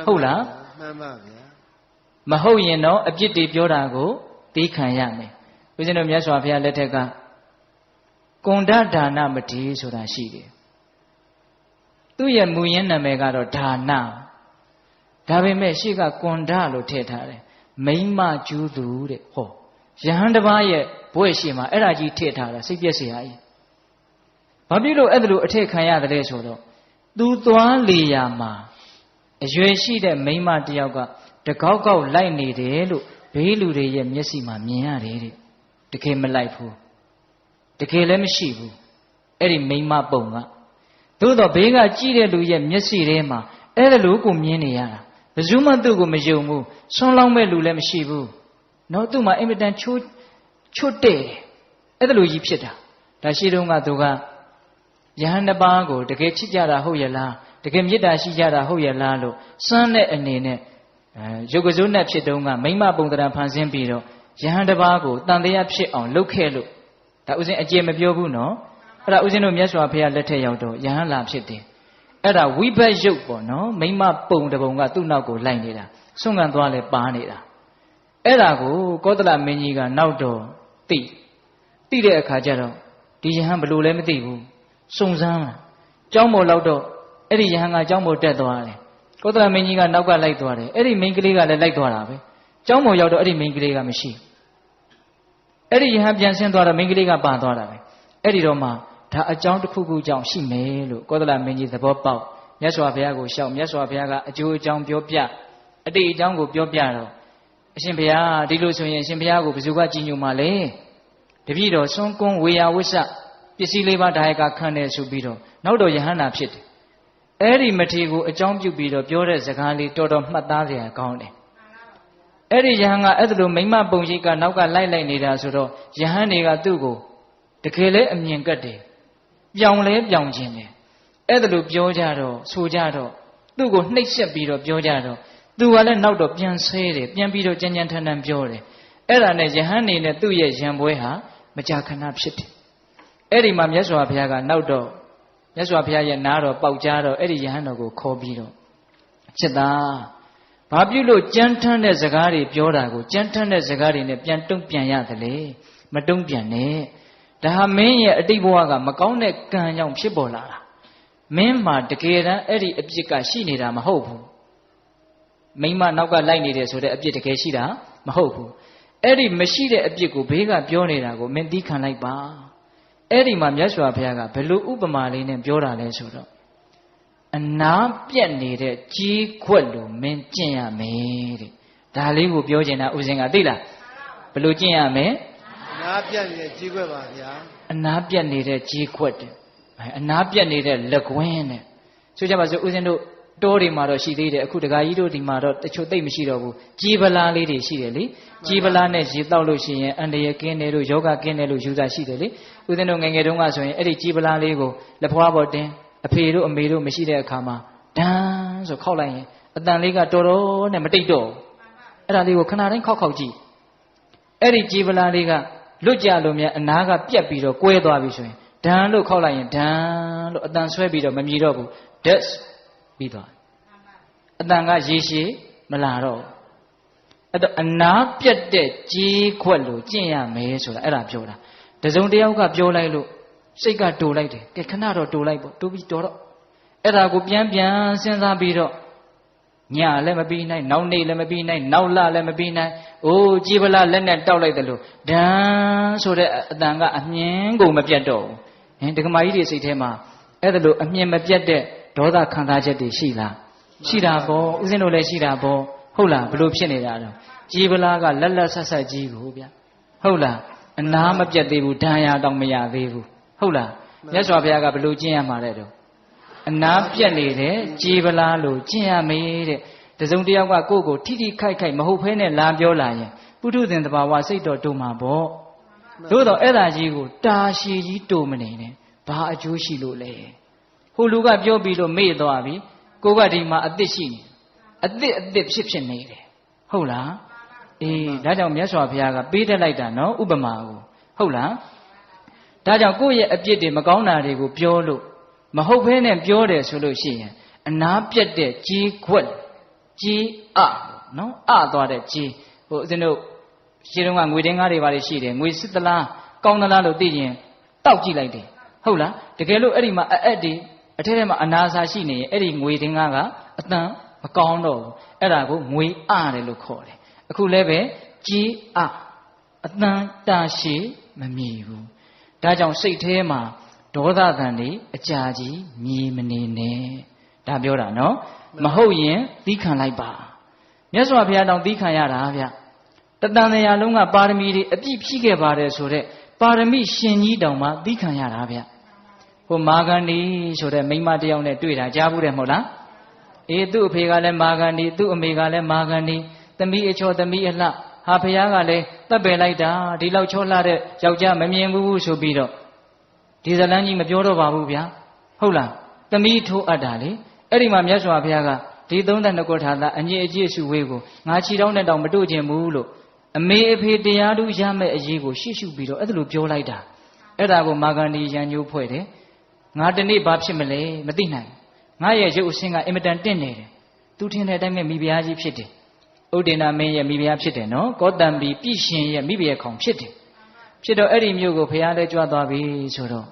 Speaker 1: ဟုတ်လား
Speaker 2: မှန်ပါဗျာ
Speaker 1: မဟုတ်ရင်တော့အပြစ်တွေပြောတာကိုသိခံရမယ်ဦးဇင်းတို့မြတ်စွာဘုရားလက်ထက်ကကွန်ဒဒါနမတိဆိုတာရှိတယ်သူ့ရဲ့မူရင်းနာမည်ကတော့ဒါနဒါပေမဲ့ရှေ့ကကွန်ဒလို့ထည့်ထားတယ်မိမကျူးသူတဲ့ဟောယဟန်တစ်ပါးရဲ့ဘွဲ့ရှိမှာအဲ့ဒါကြီးထည့်ထားတာစိတ်ပြည့်စရာကြီးဘာဖြစ်လို့အဲ့ဒါလိုအထည့်ခံရတယ်လဲဆိုတော့သူသွားလေရာမှာအရွယ်ရှိတဲ့မိန်းမတယောက်ကတကောက်ကောက်လိုက်နေတယ်လို့ဘေးလူတွေရဲ့မျက်စိမှာမြင်ရတယ်တဲ့တကယ်မလိုက်ဘူးတကယ်လည်းမရှိဘူးအဲ့ဒီမိန်းမပုံကသို့တော့ဘေးကကြည့်တဲ့လူရဲ့မျက်စိထဲမှာအဲ့ဒါလိုကိုမြင်နေရတာဘယ်သူမှသူ့ကိုမယုံဘူးဆွန်းလောင်းမဲ့လူလည်းမရှိဘူးနော်သူ့မှာအင်မတန်ချွတ်တဲ့အဲ့ဒါလိုကြီးဖြစ်တာဒါရှိတုန်းကသူကယဟန်တစ်ပါးကိုတကယ်ချစ်ကြတာဟုတ်ရဲ့လားတကယ်မေတ္တာရှိကြတာဟုတ်ရဲ့လားလို့စွမ်းတဲ့အနေနဲ့ရုပ်ကစိုးနဲ့ဖြစ်တုန်းကမိမပုံတရံဖန်ဆင်းပြီးတော့ယဟန်တစ်ပါးကိုတန်တရားဖြစ်အောင်လုပ်ခဲ့လို့ဒါဥစဉ်အကျေမပြောဘူးနော်အဲ့ဒါဥစဉ်တို့မြတ်စွာဘုရားလက်ထက်ရောက်တော့ယဟန်လာဖြစ်တယ်အဲ့ဒါဝိဘတ်ရုပ်ပေါ့နော်မိမပုံတပုံကသူ့နောက်ကိုလိုက်နေတာဆွန့်ကန်သွားလဲပါနေတာအဲ့ဒါကိုကောသလမင်းကြီးကနောက်တော့သိတဲ့အခါကျတော့ဒီယဟန်ဘယ်လိုလဲမသိဘူးစုံစမ်းလာကျောင်းပေါ်လောက်တော့အဲ့ဒီယဟန်ကကျောင်းပေါ်တက်သွားတယ်ကောသလမင်းကြီးကနောက်ကလိုက်သွားတယ်အဲ့ဒီမိန်းကလေးကလည်းလိုက်သွားတာပဲကျောင်းပေါ်ရောက်တော့အဲ့ဒီမိန်းကလေးကမရှိအဲ့ဒီယဟန်ပြန်ဆင်းသွားတော့မိန်းကလေးကပါသွားတာပဲအဲ့ဒီတော့မှဒါအကြောင်းတစ်ခုခုကြောင့်ရှိမယ်လို့ကောသလမင်းကြီးသဘောပေါက်မြတ်စွာဘုရားကိုရှောက်မြတ်စွာဘုရားကအကျိုးအကြောင်းပြောပြအတိတ်အကြောင်းကိုပြောပြတော့အရှင်ဘုရားဒီလိုဆိုရင်အရှင်ဘုရားကိုဘယ်သူကကြည်ညိုမှာလဲတပည့်တော်ဆွန်းကွန်းဝေယဝိဆပစ္စည်းလေးပါးဒါယကခံတယ်ဆိုပြီးတော့နောက်တော့ယဟန္တာဖြစ်တယ်အဲ့ဒီမထေရကိုအကြောင်းပြုပြီးတော့ပြောတဲ့စကားလေးတော်တော်မှတ်သားစရာကောင်းတယ်အဲ့ဒီယဟန်ကအဲ့ဒါလိုမိမပုံရိပ်ကနောက်ကလိုက်နေတာဆိုတော့ယဟန်တွေကသူ့ကိုတကယ်လဲအမြင်ကတ်တယ်ပြောင်းလဲပြောင်းခြင်းတယ်အဲ့ဒါလိုပြောကြတော့ဆိုကြတော့သူ့ကိုနှိပ်စက်ပြီးတော့ပြောကြတော့သူကလည်းနောက်တော့ပြန်ဆဲတယ်ပြန်ပြီးတော့ကြမ်းကြမ်းထန်ထန်ပြောတယ်အဲ့ဒါနဲ့ယဟန်နေနဲ့သူ့ရဲ့ရံပွဲဟာမကြာခဏဖြစ်တယ်အဲ့ဒီမှာမြတ်စွာဘုရားကနောက်တော့မြတ်စွာဘုရားရဲ့နားတော်ပေါက်ကြားတော့အဲ့ဒီယဟန်တော်ကိုခေါ်ပြီးတော့ချစ်သားဘာပြုလို့ကြမ်းထမ်းတဲ့စကားတွေပြောတာကိုကြမ်းထမ်းတဲ့စကားတွေနဲ့ပြန်တုံ့ပြန်ရတယ်လေမတုံ့ပြန်နဲ့ဒါဟာမင်းရဲ့အတိတ်ဘဝကမကောင်းတဲ့ကံကြောင့်ဖြစ်ပေါ်လာတာမင်းမှာတကယ်တမ်းအဲ့ဒီအပြစ်ကရှိနေတာမဟုတ်ဘူးမိမနောက်ကလိုက်နေတယ်ဆိုတဲ့အပြစ်တကယ်ရှိတာမဟုတ်ဘူးအဲ့ဒီမရှိတဲ့အပြစ်ကိုဘေးကပြောနေတာကိုမင်းသိခံလိုက်ပါအဲ့ဒီမှာမြတ်စွာဘုရားကဘယ်လိုဥပမာလေးနဲ့ပြောတာလဲဆိုတော့အနာပြက်နေတဲ့ကြီးခွက်လိုမင်းကျင့်ရမယ်တဲ့ဒါလေးကိုပြောချင်တာဥစဉ်ကသိလားဘယ်လိုကျင့်ရမလဲ
Speaker 2: အနာပြက်နေတဲ့ကြီးခွက်ပါဗျာ
Speaker 1: အနာပြက်နေတဲ့ကြီးခွက်တဲ့အနာပြက်နေတဲ့လက်ကွင်းတဲ့ဆိုကြပါစို့ဥစဉ်တို့တောတွေမှာတော့ရှိသေးတယ်အခုတခါကြီးတို့ဒီမှာတော့တချို့သိပ်မရှိတော့ဘူးကြီးပလားလေးတွေရှိတယ်လေကြီးပလားနဲ့ရေတောက်လို့ရှိရင်အန္တရာယ်ကင်းတယ်လို့ယောဂကင်းတယ်လို့ယူဆရှိတယ်လေဦးဇင်းတို့ငယ်ငယ်တုန်းကဆိုရင်အဲ့ဒီကြီးပလားလေးကိုလက်ဖွားပေါ်တင်အဖေတို့အမေတို့မရှိတဲ့အခါမှာဒန်းဆိုခောက်လိုက်ရင်အတန်လေးကတော်တော်နဲ့မတိတ်တော့အဲ့ဒါလေးကိုခဏတိုင်းခောက်ကြည့်အဲ့ဒီကြီးပလားလေးကလွတ်ကြလို့များအနာကပြက်ပြီးတော့ကွဲသွားပြီဆိုရင်ဒန်းလို့ခောက်လိုက်ရင်ဒန်းလို့အတန်ဆွဲပြီးတော့မမြည်တော့ဘူး that's ပြီးသွားအတန်ကရေရှည်မလာတော့အဲ့တော့အနာပြတ်တဲ့ကြီးခွက်လို့ကျင့်ရမယ်ဆိုတာအဲ့ဒါပြောတာ တစုံတယောက်ကပြောလိုက်လို့စိတ်ကတူလိုက်တယ်ကဲခဏတော့တူလိုက်ပေါ့တူပြီးတော့အဲ့ဒါကိုပြန်စဉ်းစားပြီးတော့ညလည်းမပြီးနိုင်နောက်နေ့လည်းမပြီးနိုင်နောက်လလည်းမပြီးနိုင်အိုးကြည်ပလားလက်နဲ့တောက်လိုက်တယ်လို့ဒန်းဆိုတဲ့အတန်ကအမြင်ကိုမပြတ်တော့ဘူးဟင်ဒကမာကြီးတွေစိတ်ထဲမှာအဲ့ဒါလို့အမြင်မပြတ်တဲ့ဒေါသခံစားချက်တွေရှိလားရှိတာပေါ့ဦးဇင်းတို့လည်းရှိတာပေါ့ဟုတ်လားဘလို့ဖြစ်နေတာတော့ကြည်ပလားကလက်လက်ဆက်ဆက်ကြီးကိုဗျဟုတ်လားအနာမပြတ်သေးဘူးဒဏ်ရာတော့မရသေးဘူးဟုတ်လားမြတ်စွာဘုရားကဘလို့ကျင့်ရမှာတဲ့တော့အနာပြတ်နေတဲ့ကြည်ပလားလို့ကျင့်ရမေးတဲ့တစုံတယောက်ကကိုယ့်ကိုထိထိခိုက်ခိုက်မဟုတ်ဖဲနဲ့လာပြောလာရင်ပုထုဇဉ်တဘာဝစိတ်တော်တူမှာပေါ့သို့တော့အဲ့ဒါကြီးကိုတာရှည်ကြီးတူမနေနဲ့ဘာအကျိုးရှိလို့လဲဟိုလူကပြောပြီးလို့မေ့သွားပြီကိုကဒီမှာအသစ်ရှိနေအသစ်ဖြစ်နေတယ်ဟုတ်လားအေးဒါကြောင့်မြတ်စွာဘုရားကပေးတတ်လိုက်တာနော်ဥပမာကိုဟုတ်လားဒါကြောင့်ကိုယ့်ရဲ့အပြစ်တွေမကောင်းတာတွေကိုပြောလို့မဟုတ်ဘဲနဲ့ပြောတယ်ဆိုလို့ရှိရင်အနာပြတ်တဲ့ကြီးခွက်ကြီးနော်သွားတဲ့ကြီးဟိုဦးဇင်းတို့ရှင်းတော့ကငွေတင်းကားတွေပါလေရှိတယ်ငွေစစ်သလားကောင်းသလားလို့သိရင်တောက်ကြည့်လိုက်တယ်ဟုတ်လားတကယ်လို့အဲ့ဒီမှာအတွေအထက်ထဲမှာအနာစာရှိနေရင်အဲ့ဒီငွေတင်းကားကအတန်မကောင်းတော့ဘူးအဲ့ဒါကိုငွေတယ်လို့ခေါ်တယ်အခုလည်းပဲကြီးအတန်တာရှည်မမြည်ဘူးဒါကြောင့်စိတ်ထဲမှာဒေါသတန်တွေအကြာကြီးမြည်မနေနဲ့ဒါပြောတာနော်မဟုတ်ရင်သီးခံလိုက်ပါမြတ်စွာဘုရားတောင်သီးခံရတာဗျတတန်တရားလုံးကပါရမီတွေအပြည့်ဖြည့်ခဲ့ပါတယ်ဆိုတော့ပါရမီရှင်ကြီးတောင်မှသီးခံရတာဗျဟိုမာဂန္ဒီဆိုတဲ့မိန်းမတယောက်နဲ့တွေ့တာကြားဘူးတယ်မဟုတ်လားအေးသူ့အဖေကလည်းမာဂန္ဒီသူ့အမေကလည်းမာဂန္ဒီသမီးအချောသမီးအလှဟာဘုရားကလည်းတပ်ပယ်လိုက်တာဒီလောက်ချောလှတဲ့ယောက်ျားမမြင်ဘူးဆိုပြီးတော့ဒီဇလန်းကြီးမပြောတော့ပါဘူးဗျာဟုတ်လားသမီးထိုးအပ်တာလေအဲ့ဒီမှာမြတ်စွာဘုရားကဒီ32ခုထာသာအညစ်အကြေးစုဝေးကိုငါခြိတောင်းနဲ့တောင်မတို့ခြင်းဘူးလို့အမေအဖေတရားသူရမဲ့အရေးကိုရှေ့ရှုပြီးတော့အဲ့ဒါလိုပြောလိုက်တာအဲ့ဒါကိုမာဂန္ဒီရန်ညိုးဖွဲ့တယ်ငါတနေ့ဘာဖြစ်မလဲမသိနိုင်ငါရဲ့ရုပ်အဆင်းကအင်မတန်တင့်နေတယ်သူထင်တဲ့အတိုင်းပဲမိဖုရားကြီးဖြစ်တယ်ဥဒိဏမင်းရဲ့မိဖုရားဖြစ်တယ်နော်ကောတံဘီပြည့်ရှင်ရဲ့မိဖုရားခေါင်ဖြစ်တယ်ဖြစ်တော့အဲ့ဒီမြို့ကိုဘုရားလည်းကြွားသွားပြီဆိုတော့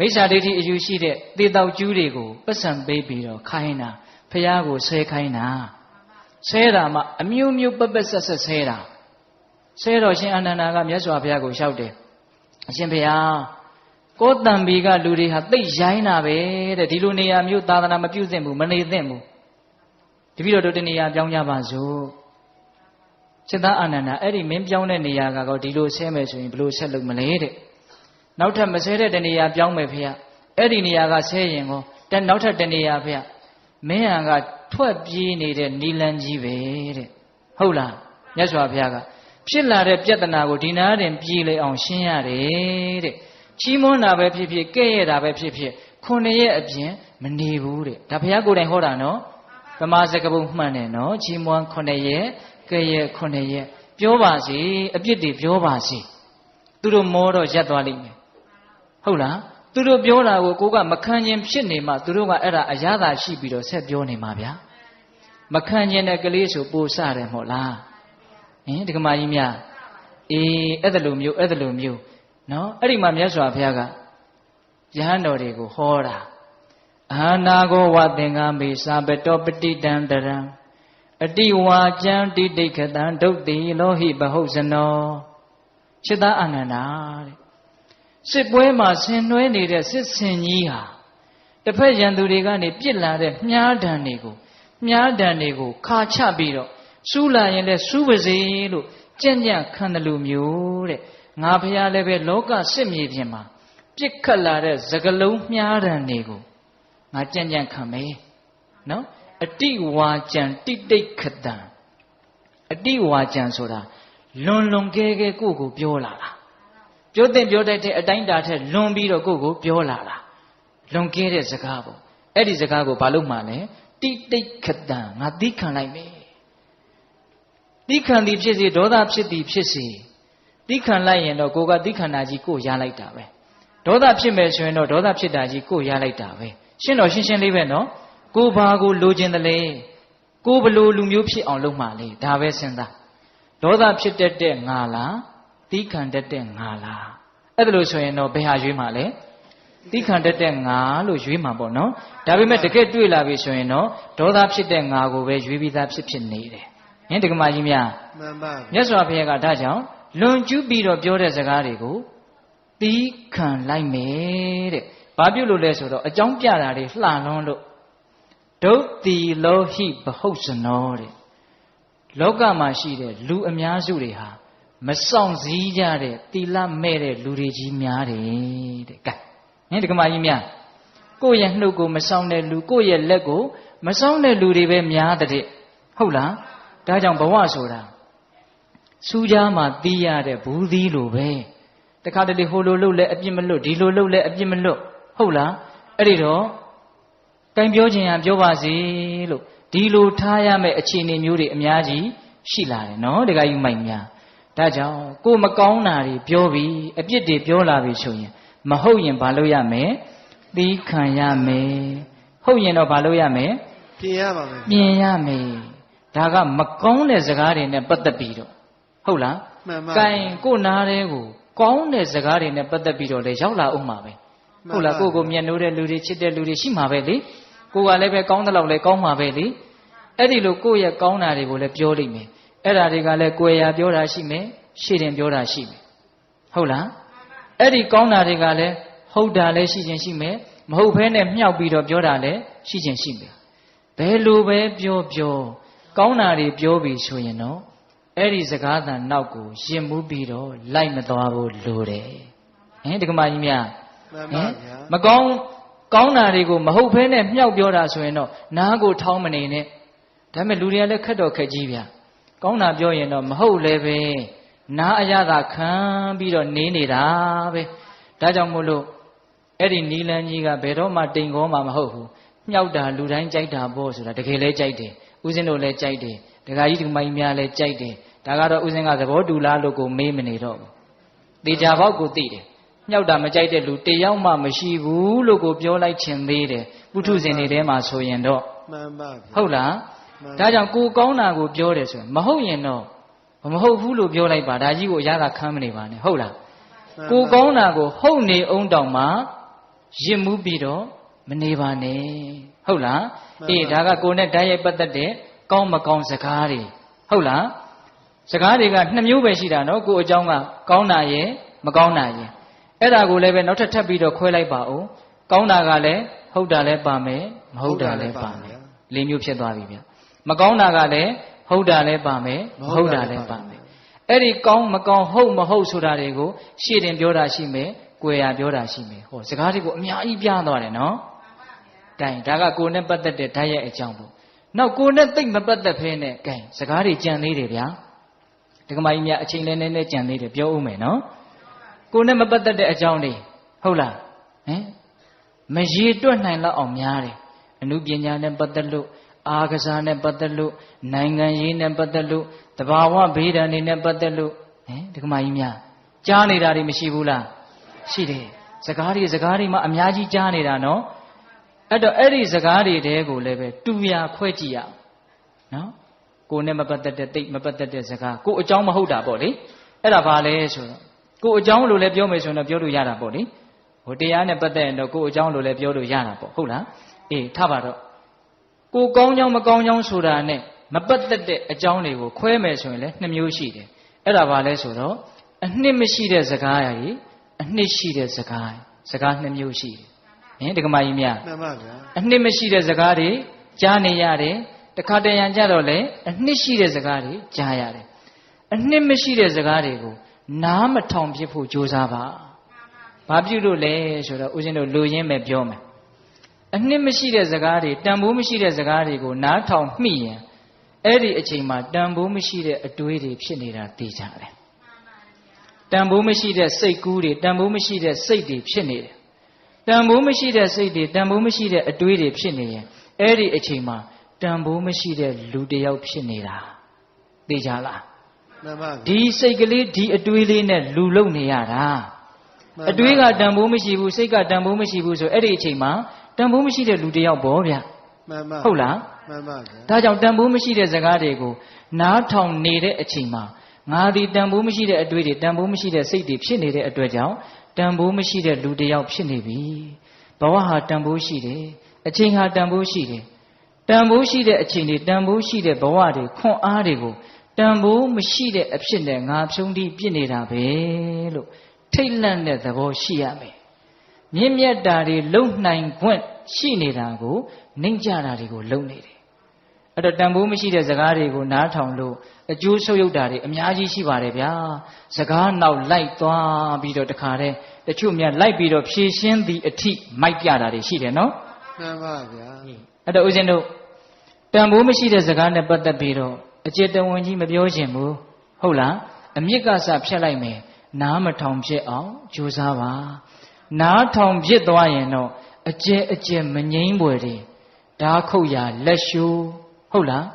Speaker 1: မိစ္ဆာဒိဋ္ဌိအယူရှိတဲ့သေတောက်ကျူးတွေကိုပတ်စံပေးပြီးတော့ခိုင်းတာဘုရားကိုဆဲခိုင်းတာဆဲတာမှအမျိုးမျိုးပပဆက်ဆက်ဆဲတာဆဲတော့ရှင်အာနန္ဒာကမြတ်စွာဘုရားကိုလျှောက်တယ်အရှင်ဘုရားကောတံဘီကလူတွေဟာသိရိုင်းတာပဲတဲ့ဒီလိုနေရာမျိုးသာသနာမပြုသင့်ဘူးမနေသင့်ဘူးတပည့်တော်တို့တနေရာပြောင်းကြပါစို့စိတ္တအာနန္ဒာအဲ့ဒီမင်းပြောင်းတဲ့နေရာကတော့ဒီလိုဆဲမယ်ဆိုရင်ဘယ်လိုဆက်လုပ်မလဲတဲ့နောက်ထပ်မဆဲတဲ့တနေရာပြောင်းမယ်ဖေ။အဲ့ဒီနေရာကဆဲရင်ကိုနောက်ထပ်တနေရာဖေ။မင်းဟန်ကထွက်ပြေးနေတဲ့နီလန်းကြီးပဲတဲ့။ဟုတ်လား။မြတ်စွာဘုရားကဖြစ်လာတဲ့ပြဿနာကိုဒီနာတင်ပြေးလေအောင်ရှင်းရတယ်တဲ့။ချီးမွမ်းတာပဲဖြစ်ဖြစ်ကဲ့ရဲ့တာပဲဖြစ်ဖြစ်9ရက်အပြင်မနေဘူးတဲ့။ဒါဘုရားကိုယ်တိုင်ဟောတာနော်။ဗမာစကားပုံမှန်တယ်နော်။ချီးမွမ်း9ရက်ကဲ့ရဲ့9ရက်ပြောပါစေအပြစ်တွေပြောပါစေ။သူတို့မောတော့ရက်သွားလိမ့်မယ်ဟုတ်လားသူတို့ပြောတာကိုကိုကမခံခြင်းဖြစ်နေမှသူတို့ကအဲ့ဒါအရသာရှိပြီးတော့ဆက်ပြောနေမှာဗျာမခံခြင်းတဲ့ကလေးဆိုပို့စတယ်မဟုတ်လားဒီကမာကြီးများအေးအဲ့ဒါလိုမျိုးနော်အဲ့ဒီမှာမြတ်စွာဘုရားကယဟန်တော်တွေကိုဟောတာအာနာကိုဝသင်္ကမေသာပတောပတိတံတရံအတိဝါကျံတိတိခတံဒုတ်တိလောဟိဘဟုတ်ဇနောစိတ္တအာနန္ဒာတဲ့စစ်ပွဲမှာဆင်နွှဲနေတဲ့စစ်စင်ကြီးဟာတစ်ဖက်ရန်သူတွေကနေပြစ်လာတဲ့မြားဒဏ်တွေကိုခါချပြီးတော့စူးလာရင်လည်းစူးပါစေလို့ကြံ့ကြံ့ခံတယ်လို့မျိုးတဲ့ငါဖះလည်းပဲလောကစစ်မြေပြင်မှာပြစ်ခတ်လာတဲ့စကလုံးမြားဒဏ်တွေကိုငါကြံ့ကြံ့ခံမယ်နော်အတိဝါကြံတိတိတ်ခတံအတိဝါကြံဆိုတာလွန်ကဲကိုပြောလာတာပြောတဲ့ပြောတတ်တဲ့အတိုင်းတာထက်လွန်ပြီးတော့ကိုပြောလာတာလွန်ကဲတဲ့စကားပေါ့အဲ့ဒီစကားကိုဘာလို့မှလဲတိတိတ်ခတံငါသီးခံလိုက်မယ်သီးခံသည်ဖြစ်စေဒေါသဖြစ်သည်ဖြစ်စေသီးခံလိုက်ရင်တော့ကိုကသီးခံတာကြီးကိုရလိုက်တာပဲဒေါသဖြစ်မယ်ဆိုရင်တော့ဒေါသဖြစ်တာကြီးကိုရလိုက်တာပဲရှင်းတော့ရှင်းရှင်းလေးပဲနော်ကိုဘာကိုလိုချင်တယ်လေကိုဘလို့လူမျိုးဖြစ်အောင်လုပ်မှလေဒါပဲစဉ်းစားဒေါသဖြစ်တတ်တဲ့ငါလားသီးခံတတ်တဲ့ငါလား အဲ့ဒါလို့ဆိုရင်တော့ဘယ်ဟာရွေးမှာလဲသီးခံတတ်တဲ့ငါလို့ရွေးမှာပေါ့နော်ဒါပေမဲ့တကယ်တွေ့လာပြီဆိုရင်တော့ဒေါသဖြစ်တဲ့ငါကိုပဲရွေးပြီးသားဖြစ်နေတယ်ဟင်ဒကမာကြီးများ
Speaker 2: မှန်ပါ
Speaker 1: မြတ်စွာဘုရားကဒါကြောင့်လွန်ကျူးပြီးတော့ပြောတဲ့စကားတွေကိုသီးခံလိုက်မယ်တဲ့ဘာပြုလို့လဲဆိုတော့အကြောင်းပြတာတွေလှလွန်းလို့ဒုတိလောဟိဘဟုတ်စနောတဲ့လောကမှာရှိတဲ့လူအများစုတွေဟာမဆောင်စည်းကြတဲ့သီလမဲ့တဲ့လူတွေကြီးများတယ်တဲ့ကဲဟင်ဒကမာကြီးများကိုယ့်ရဲ့နှုတ်ကိုမဆောင်တဲ့လူကိုယ့်ရဲ့လက်ကိုမဆောင်တဲ့လူတွေပဲများတဲ့ဟုတ်လားဒါကြောင့်ဘဝဆိုတာစူးကြားမှာတီးရတဲ့ဘူးသီးလိုပဲတခါတလေဟိုလိုလုပ်လဲအပြစ်မလွတ်ဒီလိုလုပ်လဲအပြစ်မလွတ်ဟုတ်လားအဲ့ဒီတော့တိုင်ပြောခြင်းရပြောပါစေလို့ဒီလိုထားရမယ့်အခြေအနေမျိုးတွေအများကြီးရှိလာတယ်နော်တခါယူမိုက်များဒါကြောင့်ကိုမကောင်းတာတွေပြောပြီးအပြစ်တွေပြောလာပြီဆိုရင်မဟုတ်ရင်ဘာလုပ်ရမလဲသီးခံရမယ်ဟုတ်ရင်တော့ဘာလုပ်ရမလဲ
Speaker 2: ပြင်ရပါမယ်
Speaker 1: ပြင်ရမယ်ဒါကမကောင်းတဲ့စကားတွေနဲ့ပတ်သက်ပြီးတော့ဟုတ်လား
Speaker 2: မှန်ပါ
Speaker 1: gain ကိုနားတဲ့ကိုကောင်းတဲ့စကားတွေနဲ့ပတ်သက်ပြီးတော့လေရောက်လာအောင်မှာပဲဟုတ်လားကိုမျက်နှိုးတဲ့လူတွေချစ်တဲ့လူတွေရှိမှာပဲလေကိုကလည်းပဲကောင်းတဲ့လောက်လည်းကောင်းမှာပဲလေအဲ့ဒီလိုကိုရဲ့ကောင်းတာတွေကိုလည်းပြောလိမ့်မယ်အဲ့ဒါတွေကလည်းကိုယ်ရာပြောတာရှိမယ်ရှေ့တင်ပြောတာရှိမယ်ဟုတ်လားအဲ့ဒီကောင်းတာတွေကလည်းဟုတ်တာလည်းရှိခြင်းရှိမယ်မဟုတ်ဘဲနဲ့မြှောက်ပြီးတော့ပြောတာလည်းရှိခြင်းရှိမယ်ဘယ်လိုပဲပြောကောင်းတာတွေပြောပြီးဆိုရင်တော့အဲ့ဒီစကားသံနောက်ကိုရင်မှုပြီးတော့လိုက်မသွားဖို့လိုတယ်ဟင်ဒကမာကြီးများမကောင်းတာတွေကိုမဟုတ်ဘဲနဲ့မြှောက်ပြောတာဆိုရင်တော့နားကိုထောင်းမနေနဲ့ဒါပေမဲ့လူတွေကလည်းခက်တော့ခက်ကြီးဗျာကောင်းတာပြောရင်တော့မဟုတ်လည်းပဲနားအရသာခံပြီးတော့နေနေတာပဲဒါကြောင့်မို့လို့အဲ့ဒီနီလန်းကြီးကဘယ်တော့မှတိမ်ခေါ်မှမဟုတ်ဘူးမြှောက်တာလူတိုင်းကြိုက်တာပေါ့ဆိုတာတကယ်လဲကြိုက်တယ်ဦးဇင်းတို့လည်းကြိုက်တယ်ဒကာကြီးဒကမကြီးများလည်းကြိုက်တယ်ဒါကတော့ဦးဇင်းကသဘောတူလားလို့ကိုမေးမနေတော့ဘူးတေချာပေါက်ကိုသိတယ်မြှောက်တာမကြိုက်တဲ့လူတယောက်မှမရှိဘူးလို့ကိုပြောလိုက်ခြင်းသေးတယ်ပုထုဇဉ်တွေထဲမှာဆိုရင်တော့
Speaker 2: မှန်ပါ
Speaker 1: ဟုတ်လားဒါကြောင့်ကိုကောင်းတာကိုပြောတယ်ဆိုရင်မဟုတ်ရင်တော့မဟုတ်ဘူးလို့ပြောလိုက်ပါဒါကြီးကိုအရသာခံမနေပါနဲ့ဟုတ်လားကိုကောင်းတာကိုဟုတ်နေအောင်တောင်မှရစ်မှုပြီးတော့မနေပါနဲ့ဟုတ်လားအေးဒါကကိုနဲ့ဓာတ်ရိုက်ပတ်သက်တဲ့ကောင်းမကောင်းစကားတွေဟုတ်လားစကားတွေကနှစ်မျိုးပဲရှိတာနော်ကိုအကြောင်းကကောင်းတာရဲ့မကောင်းတာရဲ့အဲ့ဒါကိုလည်းပဲနောက်ထပ်ပြီးတော့ခွဲလိုက်ပါဦးကောင်းတာကလည်းဟုတ်တာလည်းပါမယ်မဟုတ်တာလည်းပါမယ်လေးမျိုးဖြစ်သွားပြီဗျမကောင်းတာကလည်းဟုတ်တာလည်းပါမယ်မဟုတ်တာလည်းပါမယ်အဲ့ဒီကောင်းမကောင်းဟုတ်မဟုတ်ဆိုတာတွေကိုရှေ့တင်ပြောတာရှိမယ်ကိုယ်ရပြောတာရှိမယ်ဟောစကားတွေကိုအများကြီးပြသွားတယ်နော်ကဲဒါကကိုယ်နဲ့ပတ်သက်တဲ့ဓာတ်ရဲ့အကြောင်းပေါ့နောက်ကိုယ်နဲ့သိမ့်မပတ်သက်ဖဲနဲ့ကဲစကားတွေကြံသေးတယ်ဗျာဒကမကြီးများအချိန်လည်းနည်းနည်းကြံသေးတယ်ပြောဦးမယ်နော်ကိုယ်နဲ့မပတ်သက်တဲ့အကြောင်းတွေဟုတ်လားဟင်မရေတွက်နိုင်လောက်အောင်များတယ်အနုပညာနဲ့ပတ်သက်လို့အာကစားနဲ့ပတ်သက်လို့နိုင်ငံရေးနဲ့ပတ်သက်လို့တဘာဝဘေးဒဏ်တွေနဲ့ပတ်သက်လို့ဟင်ဒကမကြီးများကြားနေတာတွေမရှိဘူးလားရှိတယ်စကားတွေမှအများကြီးကြားနေတာနော်အဲ့တော့အဲ့ဒီစကားတွေတဲကိုလည်းပဲတူရာခွဲကြည့်ရအောင်နော်ကိုနဲ့မပတ်သက်တဲ့တိတ်မပတ်သက်တဲ့စကားကိုအကြောင်းမဟုတ်တာပေါ့လေအဲ့ဒါဘာလဲဆိုတော့ကိုအကြောင်းလို့လည်းပြောမယ်ဆိုရင်တော့ပြောလို့ရတာပေါ့လေဟိုတရားနဲ့ပတ်သက်ရင်တော့ကိုအကြောင်းလို့လည်းပြောလို့ရတာပေါ့ဟုတ်လားအေးထားပါတော့ကိုကောင်းကြောင်းမကောင်းကြောင်းဆိုတာနဲ့မပတ်သက်တဲ့အကြောင်းတွေကိုခွဲမယ်ဆိုရင်လည်းနှစ်မျိုးရှိတယ်အဲ့ဒါဘာလဲဆိုတော့အနှစ်မရှိတဲ့စကားကြီးအနှစ်ရှိတဲ့စကားနှစ်မျိုးရှိတယ်ဟင်ဒကမကြီးများ
Speaker 2: မှန်ပါဗျာ
Speaker 1: အနှစ်မရှိတဲ့စကားတွေကြားနေရတယ်တခါတရံကြတော့လေအနှစ်ရှိတဲ့စကားတွေကြားရတယ်အနှစ်မရှိတဲ့စကားတွေကိုနားမထောင်ဖြစ်ဖို့ကြိုးစားပါဘာပြုလို့လဲဆိုတော့ဦးဇင်းတို့လူရင်းပဲပြောမယ်အနှစ်မရှိတဲ့စကားတွေတန်ဖိုးမရှိတဲ့စကားတွေကိုနားထောင်မိရင်အဲ့ဒီအချိန်မှာတန်ဖိုးမရှိတဲ့အတွေးတွေဖြစ်နေတာသိကြတယ်တန်ဖိုးမရှိတဲ့စိတ်ကူးတွေတန်ဖိုးမရှိတဲ့စိတ်တွေဖြစ်နေတယ်တန်ဖိုးမရှိတဲ့စိတ်တွေတန်ဖိုးမရှိတဲ့အတွေးတွေဖြစ်နေရင်အဲ့ဒီအချိန်မှာတန်ဖိုးမရှိတဲ့လူတစ်ယောက်ဖြစ်နေတာသိကြလား
Speaker 2: မှန်ပါ
Speaker 1: ဒီစိတ်ကလေးဒီအတွေးလေးနဲ့လူလုံနေရတာအတွေးကတန်ဖိုးမရှိဘူးစိတ်ကတန်ဖိုးမရှိဘူးဆိုအဲ့ဒီအချိန်မှာတန်ဖိုးမရှိတဲ့လူတစ်ယောက်ပေါ့ဗျ
Speaker 2: မှန်ပါ
Speaker 1: ဟုတ်လား
Speaker 2: မှန်ပါ
Speaker 1: ဒါကြောင့်တန်ဖိုးမရှိတဲ့စကားတွေကိုနားထောင်နေတဲ့အချိန်မှာငါဒီတန်ဖိုးမရှိတဲ့အတွေးတွေတန်ဖိုးမရှိတဲ့စိတ်တွေဖြစ်နေတဲ့အတွက်ကြောင့် တန်ဖိုးမရှိတဲ့လူတစ်ယောက်ဖြစ်နေပြီဘဝဟာတန်ဖိုးရှိတယ်အချိန်ဟာတန်ဖိုးရှိတယ်တန်ဖိုးရှိတဲ့အချိန်တွေတန်ဖိုးရှိတဲ့ဘဝတွေခွန်အားတွေကိုတန်ဖိုးမရှိတဲ့အဖြစ်နဲ့ငါဖြုံးတိပြစ်နေတာပဲလို့ထိတ်လန့်တဲ့သဘောရှိရမယ်မြင့်မြတ်တာတွေလုံနိုင်ခွင့်ရှိနေတာကိုနှိမ့်ကြတာတွေကိုလုံနေတယ်အဲ့တော့တန်ဖိုးမရှိတဲ့စကားတွေကိုနားထောင်လို့အကျိုးဆုပ်ယုတ်တာတွေအများကြီးရှိပါတယ်ဗျာစကားနောက်လိုက်သွားပြီးတော့တခါတည်းတချို့များလိုက်ပြီးတော့ဖြည့်ရှင်းသည့်အထိမိုက်ပြတာတွေရှိတယ်နော်
Speaker 2: မှန်ပါဗျာ
Speaker 1: အဲ့တော့ဦးဇင်းတို့တန်ဖိုးမရှိတဲ့စကားနဲ့ပတ်သက်ပြီးတော့အကျေတဝန်ကြီးမပြောချင်ဘူးဟုတ်လားအမြစ်ကစဖြတ်လိုက်မယ်နားမထောင်ဖြစ်အောင်ကြိုးစားပါနားထောင်ဖြစ်သွားရင်တော့အကျဲမငိမ့်ပွယ်တွေဓာခုတ်ရလက်ရှူဟုတ်လား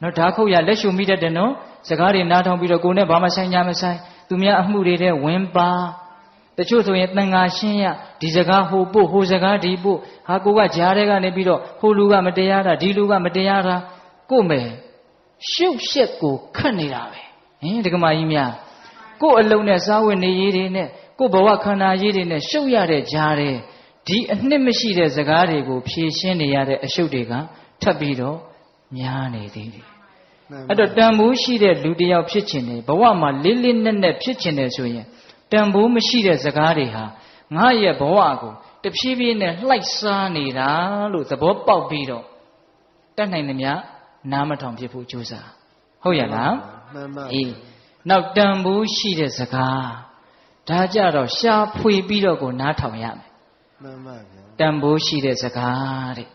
Speaker 1: နော်ဓာခုတ်ရလက်ရှူမိတတ်တယ်နော်စကားတွေနားထောင်ပြီးတော့ကိုယ်နဲ့ဘာမှဆိုင်ညာမဆိုင်သူများအမှုတွေတဲ့ဝင်ပါတချို့ဆိုရင်တန်ဃာရှင်းရဒီစကားဟိုပို့ဟိုစကားဒီပို့ဟာကိုကကြားထဲကနေပြီးတော့ဟိုလူကမတရားတာဒီလူကမတရားတာကို့မယ်ရှုပ်ရှက်ကိုခတ်နေတာပဲဟင်ဒကမာကြီးများကို့အလုံးနဲ့စားဝတ်နေရေးတွေနဲ့ကို့ဘဝခန္ဓာရေးတွေနဲ့ရှုပ်ရတဲ့ကြားထဲဒီအနှစ်မရှိတဲ့စကားတွေကိုဖြေရှင်းနေရတဲ့အရှုပ်တွေကထပ်ပြီးတော့များနေသေးတယ်အဲ့တော့တန်ဖိုးရှိတဲ့လူတစ်ယောက်ဖြစ်ခြင်းနဲ့ဘဝမှာလေးလေးနက်နက်ဖြစ်ခြင်းနဲ့ဆိုရင်တန်ဖိုးမရှိတဲ့စကားတွေဟာငါရဲ့ဘဝကိုတဖြည်းဖြည်းနဲ့လှိုက်စားနေတာလို့သဘောပေါက်ပြီးတော့တတ်နိုင်သမျှနားမထောင်ဖြစ်ဖို့ကြိုးစားဟုတ်ရလား
Speaker 2: မှန်ပါ
Speaker 1: အေးနောက်တန်ဖိုးရှိတဲ့စကားဒါကြတော့ရှားဖွေပြီးတော့ကိုနားထောင်ရမယ်
Speaker 2: မှန်ပါဗျာ
Speaker 1: တန်ဖိုးရှိတဲ့စကားတဲ့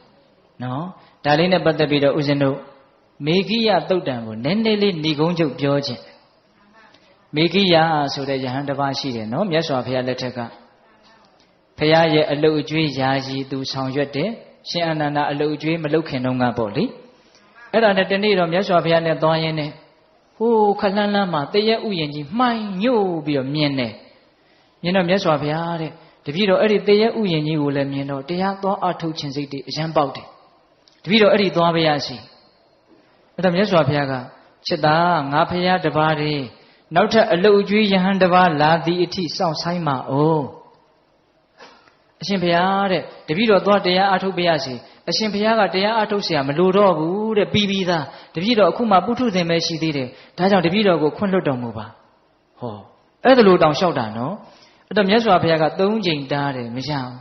Speaker 1: နော်ဒါလေးနဲ့ပတ်သက်ပြီးတော့ဦးဇင်းတို့မေဂိယသုတ်တံကိုနည်းနည်းလေးဏိကုံးချုပ်ပြောခြင်းမေဂိယဆိုတဲ့ယဟန်တစ်ပါးရှိတယ်နော်မြတ်စွာဘုရားလက်ထက်ကဘုရားရဲ့အလုတ်အကျွေးယာယီသူဆောင်ရွက်တယ်ရှင်အာနန္ဒာအလုတ်အကျွေးမလုခင်တုန်းကပေါ့လေအဲ့ဒါနဲ့တနေ့တော့မြတ်စွာဘုရားနဲ့သွားရင်းနဲ့ဟိုးခလန်းလန်းမှာတရက်ဥယျာဉ်ကြီးမှိုင်းညို့ပြီးတော့မြင်တယ်မြင်တော့မြတ်စွာဘုရားတဲ့တပည့်တော်အဲ့ဒီတရက်ဥယျာဉ်ကြီးကိုလည်းမြင်တော့တရားသွားအထုတ်ခြင်းစိတ်တွေအရန်ပေါက်တယ်တပည့်တော်အဲ့ဒီသွားပါရစီအဲ့တော့မြတ်စွာဘုရားကချစ်သားငါဘုရားတပါးတည်းနောက်ထပ်အလုတ်အကျွေးယဟန်တပါးလာသည်အထိစောင့်ဆိုင်ပါအောင်အရှင်ဘုရားတဲ့တပည့်တော်သွားတရားအထုတ်ပါရစီအရှင်ဘုရားကတရားအထုတ်เสียမလိုတော့ဘူးတဲ့ပြီးသားတပည့်တော်အခုမှပုထုဇဉ်ပဲရှိသေးတယ်ဒါကြောင့်တပည့်တော်ကိုခွင့်လွှတ်တော်မူပါဟောအဲ့ဒါလိုတောင်လျှောက်တာနော်အဲ့တော့မြတ်စွာဘုရားက3ကြိမ်တားတယ်မရဘူး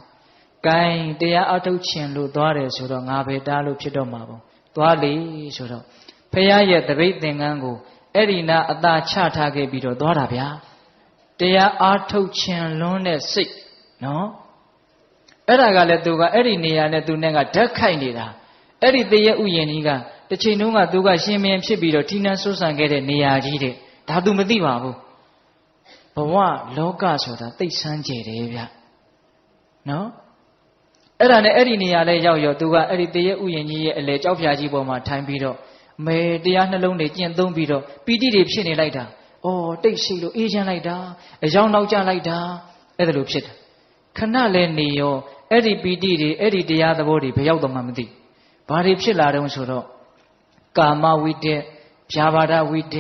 Speaker 1: ။ဂိုင်းတရားအထုတ်ခြင်းလို့သွားတယ်ဆိုတော့ငါပဲတားလို့ဖြစ်တော့မှာပေါ့။သွားလေဆိုတော့ဘုရားရဲ့တပိတ်သင်္ကန်းကိုအဲ့ဒီနာအသာချထားခဲ့ပြီးတော့သွားတာဗျာ။တရားအထုတ်ခြင်းလွန်းတဲ့စိတ်နော်။အဲ့ဒါကလည်းသူကအဲ့ဒီနေရာနဲ့သူနဲ့ကဓာတ်ခိုက်နေတာ။အဲ့ဒီတရက်ဥယျာဉ်ကြီးကတစ်ချိန်တုန်းကသူကရှင်မင်းဖြစ်ပြီးတော့ထိနှံဆွဆန်ခဲ့တဲ့နေရာကြီးတဲ့။ဒါသူမသိပါဘူး။ဘဝလောကဆိုတာသိဆန်းကျယ်တယ်ဗျနော်အဲ့ဒါနဲ့အဲ့ဒီနေရာလဲရောက်ရောသူကအဲ့ဒီတရက်ဥယျာဉ်ကြီးရဲ့အလေကြောက်ဖြာကြီးပေါ်မှာထိုင်ပြီးတော့မေတရားနှလုံးတွေကျင့်သုံးပြီးတော့ပီတိတွေဖြစ်နေလိုက်တာဩတိတ်ရှိလို့အေးချမ်းလိုက်တာအယောင်နောက်ကျလိုက်တာအဲ့ဒါလိုဖြစ်တယ်ခဏလဲနေရောအဲ့ဒီပီတိတွေအဲ့ဒီတရားသဘောတွေဘယ်ရောက်တော့မှမသိဘာတွေဖြစ်လာတုံးဆိုတော့ကာမဝိတ္တဗျာပါဒဝိတ္တ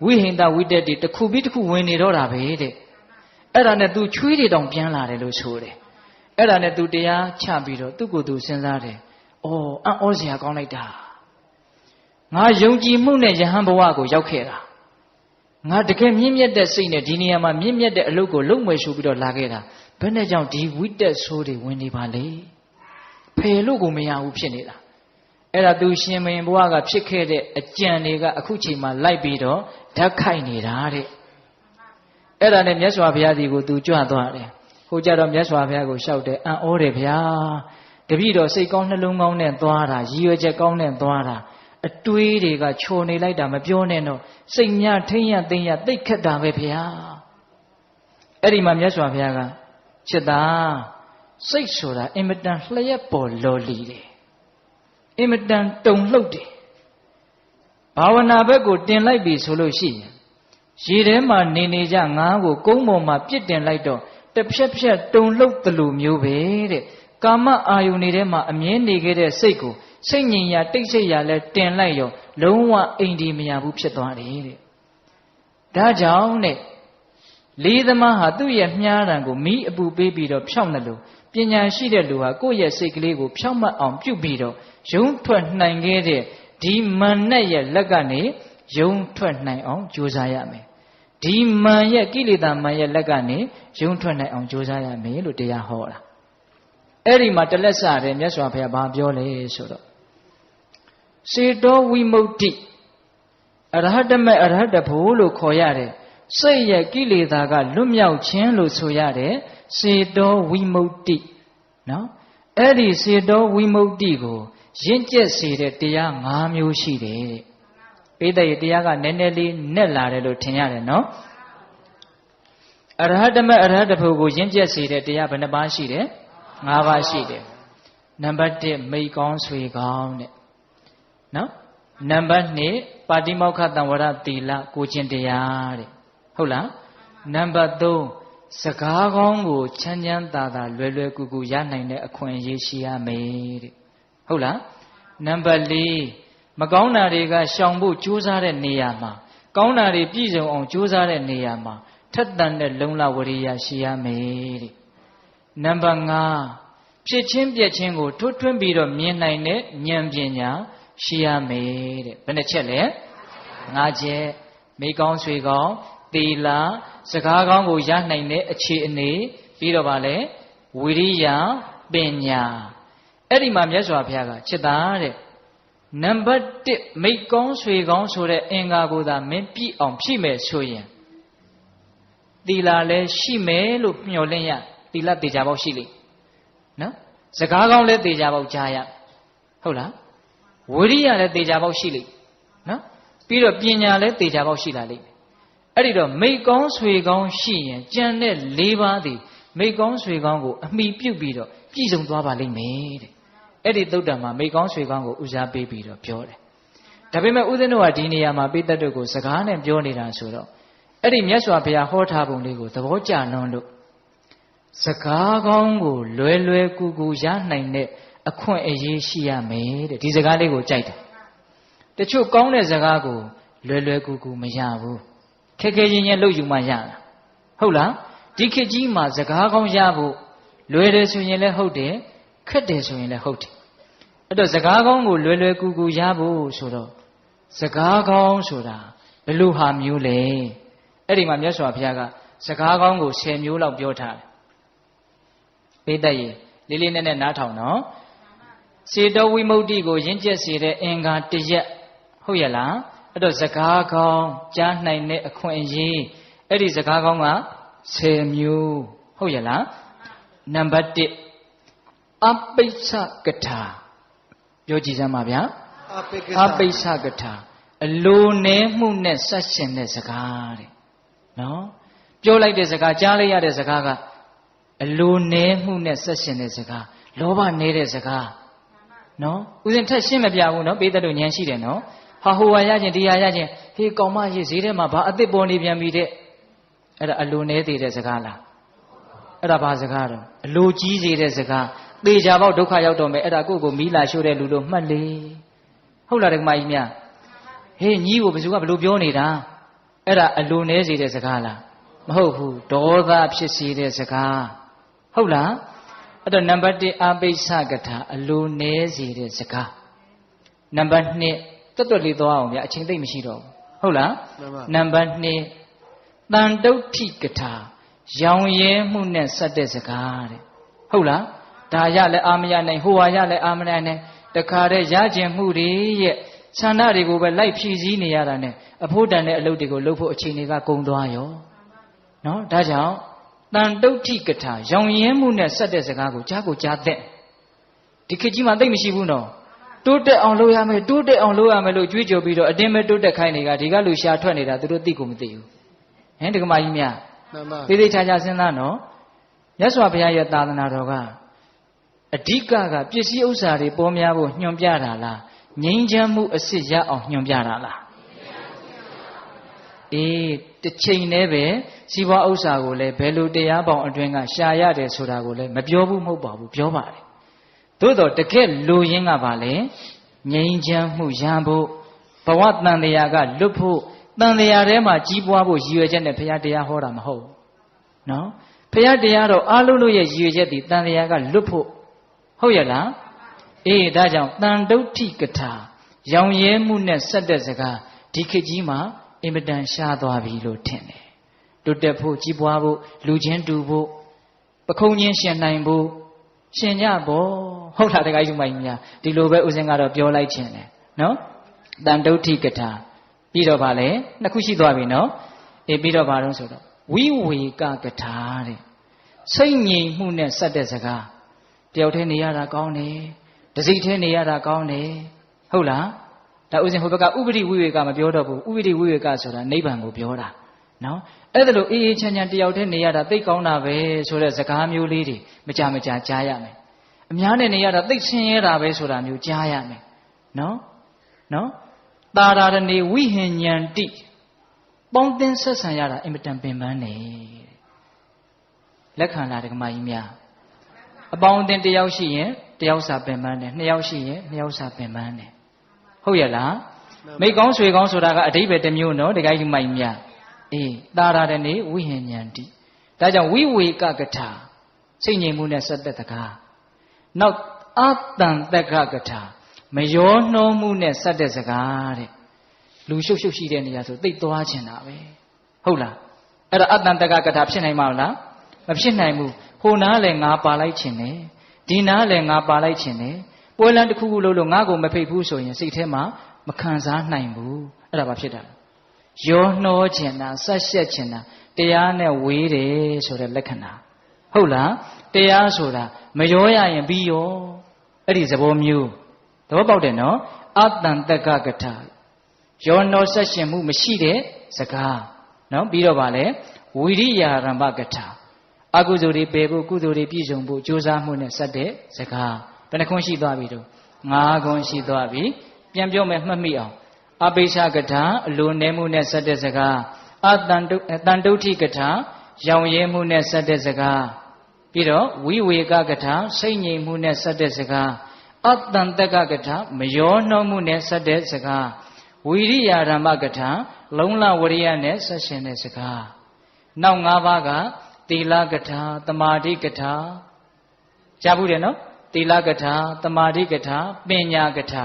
Speaker 1: ဝိဟိန္ဒဝိတ္တတွေတစ်ခုပြီးတစ်ခုဝင်နေတော့တာပဲတဲ့အဲ့ဒါနဲ့ तू ချွေးတွေတောင်ပြန်လာတယ်လို့ဆိုတယ်အဲ့ဒါနဲ့ तू တရားချပြီးတော့သူ့ကိုယ်သူစဉ်းစားတယ်အော်အံ့ဩစရာကောင်းလိုက်တာငါယုံကြည်မှုနဲ့ယဟန်ဘဝကိုရောက်ခဲ့တာငါတကယ်မြင့်မြတ်တဲ့စိတ်နဲ့ဒီနေရာမှာမြင့်မြတ်တဲ့အလုပ်ကိုလုပ်မယ်ဆိုပြီးတော့လာခဲ့တာဘယ်နဲ့ကြောင့်ဒီဝိတ္တဆိုးတွေဝင်နေပါလဲဖယ်လို့ကိုမရဘူးဖြစ်နေတာအဲ့ဒါ तू ရှင်မင်းဘဝကဖြစ်ခဲ့တဲ့အကြံတွေကအခုချိန်မှာလိုက်ပြီးတော့ဓာတ်ခိုက်နေတာတဲ့အဲ့ဒါနဲ့မြတ်စွာဘုရားဒီကို तू ကြွသွားတယ်ဟိုကြတော့မြတ်စွာဘုရားကိုလျှောက်တယ်အံ့ဩတယ်ဗျာတပည့်တော်စိတ်ကောင်းနှလုံးကောင်းနဲ့သွားတာရည်ရွယ်ချက်ကောင်းနဲ့သွားတာအတွေးတွေကချော်နေလိုက်တာမပြောနဲ့တော့စိတ်များထိမ့်ရသိမ့်ရသိခက်တာပဲဗျာအဲ့ဒီမှာမြတ်စွာဘုရားကချစ်သားစိတ်ဆိုတာအင်မတန်လျှက်ပေါ်လော်လီတယ်အင်မတန်တုန်လှုပ်တယ်ဘာဝနာဘက်ကိုတင်လိုက်ပြီဆိုလို့ရှိရင်ရေထဲမှာနေကြငါးကိုကုန်းပေါ်မှာပြစ်တင်လိုက်တော့တစ်ဖြက်ဖြက်တုန်လှုပ်သလိုမျိုးပဲတဲ့ကာမအာယုန်တွေထဲမှာအမြဲနေခဲ့တဲ့စိတ်ကိုစိတ်ငြိမ်ရာတိတ်ဆိတ်ရာလဲတင်လိုက်ရောလုံးဝအိမ်ဒီမရဘူးဖြစ်သွားတယ်တဲ့ဒါကြောင့်တဲ့ လေးသမားဟာသူ့ရဲ့မြားတံကိုမီးအပူပေးပြီးတော့ဖြောင်းတယ်လို့ပညာရှိတဲ့လူဟာကိုယ့်ရဲ့စိတ်ကလေးကိုဖြောင်းမတ်အောင်ပြုပြီးတော့ရုံးထွက်နိုင်ခဲ့တဲ့ဒီမန်နဲ့ရဲ့လက်ကနေရုံးထွက်နိုင်အောင်ကြိုးစားရမယ်ဒီမန်ရဲ့ကိလေသာမန်ရဲ့လက်ကနေရုံးထွက်နိုင်အောင်ကြိုးစားရမယ်လို့တရားဟောတာအဲ့ဒီမှာတလက်စတယ်မြတ်စွာဘုရားဘာပြောလဲဆိုတော့စေတောဝိမု ക്തി အရဟတမေအရဟတဖို့လို့ခေါ်ရတယ်စိတ်ရဲ့ကိလေသာကလွတ်မြောက်ခြင်းလို့ဆိုရတယ်စေတောဝိမု ക്തി နော်အဲ့ဒီစေတောဝိမု ക്തി ကိုရင့်ကျက်စေတဲ့တရား၅မျိုးရှိတယ်ပိဋကရဲ့တရားကနည်းနည်းလေးနဲ့လာတယ်လို့ထင်ရတယ်နော်အရဟတမေအရဟတဖို့ကိုရင့်ကျက်စေတဲ့တရားဘယ်နှပါးရှိတယ်၅ပါးရှိတယ်နံပါတ်1မိတ်ကောင်းဆွေကောင်းတဲ့နော်နံပါတ်2ပါတိမောက္ခတံဝရသီလကိုကျင့်တရားတဲ့ဟုတ်လားနံပါတ်3စကားကောင်းကိုချမ်းချမ်းသာသာလွယ်လွယ်ကူကူရနိုင်တဲ့အခွင့်အရေးရှိရမယ်တဲ့ဟုတ်လားနံပါတ်4မကောင်းတာတွေကရှောင်ဖို့ကြိုးစားတဲ့နေရာမှာကောင်းတာတွေပြည့်စုံအောင်ကြိုးစားတဲ့နေရာမှာထက်သန်တဲ့လုံလဝရိယရှိရမယ်တဲ့နံပါတ်5ဖြစ်ချင်းပြက်ချင်းကိုထွတ်ထွင်းပြီးတော့မြင်နိုင်တဲ့ဉာဏ်ပညာရှိရမယ်တဲ့ဘယ်နှချက်လဲ5ချက်မိကောင်းဆွေကောင်းသီလစကားကောင်းကိုရနိုင်တဲ့အခြေအနေပြီးတော့ဗာလဲဝိရိယပညာအဲ့ဒီမှာမြတ်စွာဘုရားကจิตသားတဲ့နံပါတ်1မိကောင်းဆွေကောင်းဆိုတဲ့အင်္ဂါကိုသာမင်းပြည့်အောင်ဖြည့်မယ်ဆိုရင်သီလလည်းရှိမယ်လို့မျှော်လင့်ရသီလတေချာပေါက်ရှိလိမ့်နော်စကားကောင်းလည်းတေချာပေါက်ကြားရဟုတ်လားဝိရိယလည်းတေချာပေါက်ရှိလိမ့်နော်ပြီးတော့ပညာလည်းတေချာပေါက်ရှိလာလိမ့်မယ်အဲ့ဒီတော့မိကောင်းဆွေကောင်းရှိရင်ကြံတဲ့၄ပါးသည်မိကောင်းဆွေကောင်းကိုအမိပြုတ်ပြီးတော့ပြည့်စုံသွားပါလိမ့်မယ်တဲ့အဲ့ဒီသုတ္တံမှာမိကောင်းဆွေကောင်းကိုဦးစားပေးပြီးတော့ပြောတယ်ဒါပေမဲ့ဦးဇင်းတို့ကဒီနေရာမှာပိဋကတ်တို့ကိုစကားနဲ့ပြောနေတာဆိုတော့အဲ့ဒီမြတ်စွာဘုရားဟောထားပုံလေးကိုသဘောကျလွန်းလို့စကားကောင်းကိုလွယ်လွယ်ကူကူရနိုင်တဲ့အခွင့်အရေးရှိရမယ်တဲ့ဒီစကားလေးကိုကြိုက်တယ်တချို့ကောင်းတဲ့စကားကိုလွယ်လွယ်ကူကူမရဘူးခက်ခဲရင်ရင်လုပ်ယူမှရတာဟုတ်လားဒီခေတ်ကြီးမှာစကားကောင်းရဖို့လွယ်တယ်ဆိုရင်လည်းဟုတ်တယ်ခက်တယ်ဆိုရင်လည်းဟုတ်တယ်အဲ့တော့စကားကောင်းကိုလွယ်လွယ်ကူကူရဖို့ဆိုတော့စကားကောင်းဆိုတာဘယ်လိုဟာမျိုးလဲအဲ့ဒီမှာမြတ်စွာဘုရားကစကားကောင်းကို10မျိုးလောက်ပြောထားတယ်ပိဋကရေလေးလေးနက်နက်နားထောင်နော်စေတောဝိမု ക്തി ကိုရင့်ကျက်စေတဲ့အင်္ဂါတရက်ဟုတ်ရဲ့လားအဲ့တော့စကားကောင်းကြားနိုင်တဲ့အခွင့်အရေးအဲ့ဒီစကားကောင်းက10မျိုးဟုတ်ရဲ့လားနံပါတ်1အပိစ္ဆကထာပြောကြည့်စမ်းပါဗျာအပိစ္ဆကထာအလိုနဲမှုနဲ့ဆက်ရှင်တဲ့စကားတဲ့နော်ပြောလိုက်တဲ့စကားကြားလိုက်ရတဲ့စကားကအလိုနဲမှုနဲ့ဆက်ရှင်တဲ့စကားလောဘနေတဲ့စကားနော်ဦးဇင်းထက်ရှင်းမပြဘူးနော်ပေးတဲ့တို့ဉာဏ်ရှိတယ်နော်ဟာဟိုဟာရခြင်းဒီဟာရခြင်းဟေးကောင်မရေးဈေးထဲမှာဘာအစ်စ်ပေါ်နေပြန်ပြီတဲ့အဲ့ဒါအလိုနဲသေးတဲ့စကားလားအဲ့ဒါဘာစကားတော့အလိုကြီးစေတဲ့စကားသေချာပေါက်ဒုက္ခရောက်တော့မယ်အဲ့ဒါကိုယ့်ကိုမီးလာရှို့တဲ့လူတို့မှတ်လေဟုတ်လားဓမ္မကြီးများဟေးညီးကိုဘယ်သူကဘလို့ပြောနေတာအဲ့ဒါအလိုနဲစေတဲ့စကားလားမဟုတ်ဘူးဒေါသဖြစ်စေတဲ့စကားဟုတ်လားအဲ့တော့နံပါတ်1အပိစ္ဆကထာအလိုနဲစေတဲ့စကားနံပါတ်2တွတ်တွတ်လေးသွားအောင်ဗျာအချိန်သိမ့်မရှိတော့ဘူးဟုတ်လားနံပါတ်2တန်တုဋ္ဌိကထာရောင်ရဲမှုနဲ့ဆက်တဲ့စကားတဲ့ဟုတ်လားဒါရလည်းအာမရနိုင်ဟိုဟာရလည်းအာမရနိုင်တခါတည်းရကျင်မှုတွေရဲ့ဆန္ဒတွေကိုပဲလိုက်ဖြည့်ဆည်းနေရတာနဲ့အဖို့တန်တဲ့အလုပ်တွေကိုလုပ်ဖို့အချိန်တွေကကုန်သွားရောနော်ဒါကြောင့်တန်တုဋ္ဌိကထာရောင်ရဲမှုနဲ့ဆက်တဲ့စကားကိုကြားကိုကြားတဲ့ဒီခေတ်ကြီးမှာသိမ့်မရှိဘူးနော်တိုးတက်အောင်လုပ်ရမယ်တိုးတက်အောင်လုပ်ရမယ်လို့ကြွေးကြော်ပြီးတော့အတင်းပဲတိုးတက်ခိုင်းနေတာဒီကလူရှာထွက်နေတာသူတို့သိကိုမသိဘူးဟင်ဒကမာကြီးများသေသေးချာချာစဉ်းစားနော်မြတ်စွာဘုရားရဲ့သာသနာတော်ကအဓိကပစ္စည်းဥစ္စာတွေပေါ်များဖို့ညွှန်ပြတာလားငြိမ်းချမ်းမှုအစစ်ရအောင်ညွှန်ပြတာလားအေးတစ်ချိန်တည်းပဲစီးပွားဥစ္စာကိုလည်းဘယ်လိုတရားပေါင်းအတွင်းကရှာရတယ်ဆိုတာကိုလည်းမပြောဘူးမဟုတ်ပါဘူးပြောပါတယ်သို့တော့တကယ်လိုရင်းကပါလေငြိမ်းချမ်းမှုရန်ဖို့ဘဝတန်တရားကလွတ်ဖို့တန်တရားထဲမှာကြီးပွားဖို့ရည်ရွယ်ချက်နဲ့ဘုရားတရားဟောတာမဟုတ် နော်ဖရာတရားတော်အားလုံးတို့ရဲ့ရည်ရွယ်ချက်ဒီတန်တရားကလွတ်ဖို့ဟုတ်ရလားအေးဒါကြောင့်တန်တုဋ္ဌိကထာရောင်ရဲမှုနဲ့ဆက်တဲ့စကားဒီခေတ်ကြီးမှာအင်မတန်ရှားသွားပြီလို့ထင်တယ်တိုးတက်ဖို့ကြီးပွားဖို့လူချင်းတူဖို့ပခုံးချင်းရှင်နိုင်ဖို့ရှင်ကြပေါ့ဟုတ်လားတခါကြီးမိုင်းများဒီလိုပဲဦးဇင်းကတော့ပြောလိုက်ခြင်းတယ်နော်တန်တုဋ္ဌိကထာပြီးတော့ဗာလဲနှစ်ခုရှိသွားပြီနော်အေးပြီးတော့ဗာတော့ဆိုတော့ဝိဝေကကထာတဲ့စိတ်ငြိမ်မှုနဲ့ဆက်တဲ့စကားတယောက်တည်းနေရတာကောင်းတယ်တစိမ့်တည်းနေရတာကောင်းတယ်ဟုတ်လားဒါဥစဉ်ဟိုဘက်ကဥပရိဝိဝေကမပြောတော့ဘူးဥပရိဝိဝေကဆိုတာနိဗ္ဗာန်ကိုပြောတာနော်အဲ့ဒါလို့အေးအေးချမ်းချမ်းတယောက်တည်းနေရတာသိကောင်းတာပဲဆိုတဲ့စကားမျိုးလေးတွေမကြမကြာကြားရမယ်အများနဲ့နေရတာသိဆင်းရဲတာပဲဆိုတာမျိုးကြားရမယ်နော်တာရာရဏေဝိဟဉ္ဉန္တိပေါင်းသင်းဆက်ဆံရတာအင်မတန်ပင်ပန်းနေလက်ခံလာတဲ့ကမကြီးများအပေါင်းအသင်းတစ်ယောက်ရှိရင်တစ်ယောက်စာပင်ပန်းတယ်နှစ်ယောက်ရှိရင်နှစ်ယောက်စာပင်ပန်းတယ်ဟုတ်ရဲ့လားမိကောင်းဆွေကောင်းဆိုတာကအဓိပ္ပာယ်တစ်မျိုးနော်တခါကြီးမိုက်များအေးတာရာတဲ့နေဝိဟဉ္ဉန္တိဒါကြောင့်ဝိဝေကကထာစိတ်ငြိမ်မှုနဲ့ဆက်သက်တကားနောက်အတန်တက္ကကထာမယောနှောမှုနဲ့ဆက်တဲ့စကားတဲ့လူရှုပ်ရှုပ်ရှိတဲ့နေရာဆိုသိသွားချင်တာပဲဟုတ်လားအဲ့ဒါအတန်တက္ကကထာဖြစ်နိုင်မှာမလားမဖြစ်နိုင်ဘူးဟိုနားလည်းငါပါလိုက်ချင်တယ်ဒီနားလည်းငါပါလိုက်ချင်တယ်ပွဲလန်းတစ်ခုခုလို့ငါ့ကိုမဖိတ်ဘူးဆိုရင်စိတ်ထဲမှာမခံစားနိုင်ဘူးအဲ့ဒါဘာဖြစ်တာလဲယောနှောချင်တာဆက်ရှက်ချင်တာတရားနဲ့ဝေးတယ်ဆိုတဲ့လက္ခဏာဟုတ်လားတရားဆိုတာမရောရရင်ပြီးရောအဲ့ဒီသဘောမျိုးသဘောပေါက်တယ်နော်အတန်တက္ကကထာယောနှောဆက်ရှင်မှုမရှိတဲ့စကားနော်ပြီးတော့ဗာလဲဝိရိယရမ္ပကထာအကုသိုလ်တွေပယ်ဖို့ကုသိုလ်တွေပြည့်စုံဖို့ကြိုးစားမှုနဲ့ဆက်တဲ့စကားဘယ်နှခွန်းရှိသွားပြီတော့၅ခွန်းရှိသွားပြီပြန်ပြောမယ်မှတ်မိအောင်အပိစ္ဆကထာအလိုနည်းမှုနဲ့ဆက်တဲ့စကားအတန်တုဋ္ဌိကထာရောင်ရဲမှုနဲ့ဆက်တဲ့စကားပြီးတော့ဝိဝေကကထာစိတ်ငြိမ်မှုနဲ့ဆက်တဲ့စကားအတန်တက္ကကထာမယောနှောမှုနဲ့ဆက်တဲ့စကားဝိရိယဓမ္မကထာလုံလဝရိယနဲ့ဆက်ရှင်တဲ့စကားနောက်၅ပါးကသီလကထာသမာဓိကထာကြားဘူးတယ်နော်သီလကထာသမာဓိကထာပညာကထာ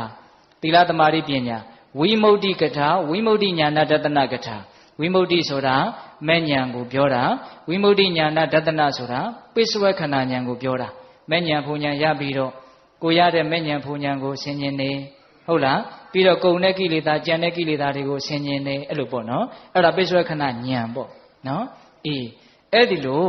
Speaker 1: သီလသမာဓိပညာဝိမု ക്തി ကထာဝိမု ക്തി ဉာဏဒသနကထာဝိမု ക്തി ဆိုတာမဲ့ဉာဏ်ကိုပြောတာဝိမု ക്തി ဉာဏဒသနဆိုတာပိစဝေခဏဉာဏ်ကိုပြောတာမဲ့ဉာဏ်ဖူဉာဏ်ရပြီးတော့ကိုရတဲ့မဲ့ဉာဏ်ဖူဉာဏ်ကိုဆင်ញင်နေဟုတ်လားပြီးတော့ကုံတဲ့ကိလေသာကြံတဲ့ကိလေသာတွေကိုဆင်ញင်နေအဲ့လိုပေါ့နော်အဲ့ဒါပိစဝေခဏဉာဏ်ပေါ့နော်အေးအဲ့ဒီလို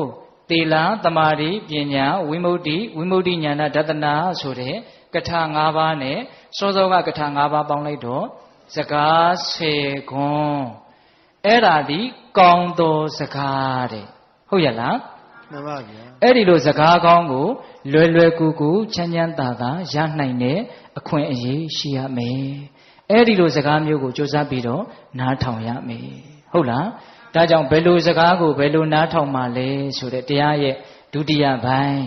Speaker 1: သီလသမာဓိပညာဝိမု ക്തി ဉာဏဒသနာဆိုတဲ့ကထာ၅ပါးနဲ့စောစောကကထာ၅ပါးပေါင်းလိုက်တော့စကား10ခွန်းအဲ့ဒါဒီကောင်းသောစကားတဲ့ဟုတ်ရလား
Speaker 2: မှန်ပါဗျာ
Speaker 1: အဲ့ဒီလိုစကားကောင်းကိုလွယ်လွယ်ကူကူချမ်းချမ်းသာသာရနိုင်တဲ့အခွင့်အရေးရှိရမယ်အဲ့ဒီလိုစကားမျိုးကိုစူးစမ်းပြီးတော့နားထောင်ရမယ်ဟုတ်လားဒါကြောင့်ဘယ်လိုစကားကိုဘယ်လိုနားထောင်မှလဲဆိုတဲ့တရားရဲ့ဒုတိယပိုင်း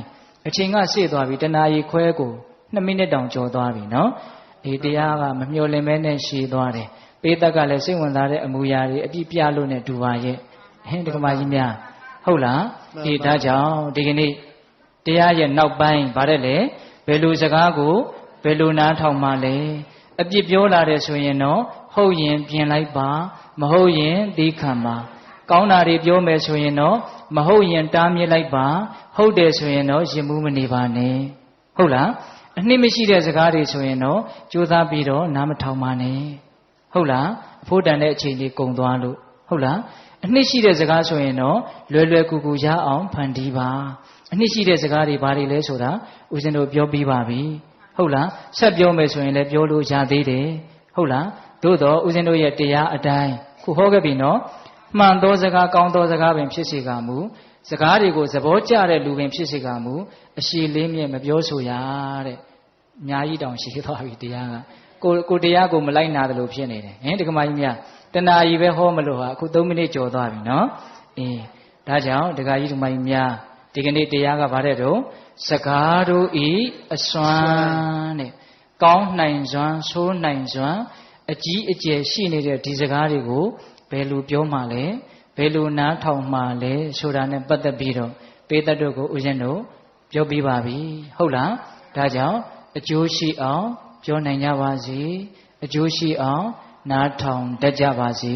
Speaker 1: အချိန်ကစေ့သွားပြီတနာရီခွဲကို2မိနစ်တောင်ကျော်သွားပြီနော်ဒီတရားကမမျှော်လင့်မဲနဲ့ရှည်သွားတယ်ပေးသက်ကလည်းစိတ်ဝင်စားတဲ့အမူအရာတွေအပြည့်ပြလို့နဲ့ဒူပါရဲ့ဟင်းဒီကမာကြီးများဟုတ်လားဒီဒါကြောင့်ဒီကနေ့တရားရဲ့နောက်ပိုင်းဗါတဲ့လေဘယ်လိုစကားကိုဘယ်လိုနားထောင်မှလဲအပြစ်ပြောလာတယ်ဆိုရင်တော့ဟုတ်ရင်ပြင်လိုက်ပါမဟုတ်ရင်သီးခံပါကောင်းတာတွေပြောမယ်ဆိုရင်တော့မဟုတ်ရင်တားမြစ်လိုက်ပါဟုတ်တယ်ဆိုရင်တော့ရင်မှုမနေပါနဲ့ဟုတ်လားအနှစ်မရှိတဲ့စကားတွေဆိုရင်တော့ကြိုးစားပြီးတော့နားမထောင်ပါနဲ့ဟုတ်လားအဖို့တန်တဲ့အချိန်လေးကုန်သွားလို့ဟုတ်လားအနှစ်ရှိတဲ့စကားဆိုရင်တော့လွယ်လွယ်ကူကူရအောင်ဖန်တီးပါအနှစ်ရှိတဲ့စကားတွေဘာတွေလဲဆိုတာဦးဇင်းတို့ပြောပြီးပါပြီဟုတ်လားဆက်ပြောမယ်ဆိုရင်လည်းပြောလို့ရသေးတယ်ဟုတ်လားသို့တော့ဦးဇင်းတို့ရဲ့တရားအတိုင်းခုဟောခဲ့ပြီနော်မှန်သောစကားကောင်းသောစကားပင်ဖြစ်စေကမူစကားတွေကိုသဘောကျတဲ့လူပင်ဖြစ်စေကမူအရှိလေးမြဲမပြောဆိုရတဲ့အများကြီးတောင်ရှိသွားပြီတရားကကိုတရားကိုမလိုက်နာတယ်လို့ဖြစ်နေတယ်ဟင်ဒီကမာကြီးများတဏှာကြီးပဲဟောမလို့ဟာအခု3မိနစ်ကျော်သွားပြီနော်အေးဒါကြောင့်ဒကာကြီးဒီကမာကြီးများဒီကနေ့တရားကဗါတဲ့တော့စကားတို့ဤအစွမ်းတဲ့ကောင်းနိုင်စွမ်းဆိုးနိုင်စွမ်းအကြီးအကျယ်ရှိနေတဲ့ဒီစကားတွေကိုဘယ်လိုပြောမှလဲဘ ဘယ်လိုနားထောင်မှလဲဆိုတာနဲ့ပတ်သက်ပြီးတော့ပေးသက်တို့ကိုဦးဇင်းတို့ပြောပြပါပြီဟုတ်လားဒါကြောင့်အကျိုးရှိအောင်ပြောနိုင်ကြပါစေအကျိုးရှိအောင်နားထောင်တတ်ကြပါစေ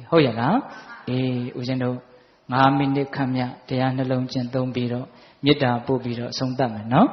Speaker 1: ဟုတ်ရလားအေးဦးဇင်းတို့9မိနစ်ခန့်မြတရားနှလုံးကျင့်သုံးပြီးတော့မေတ္တာပို့ပြီးတော့ဆုံးသတ်မယ်နော်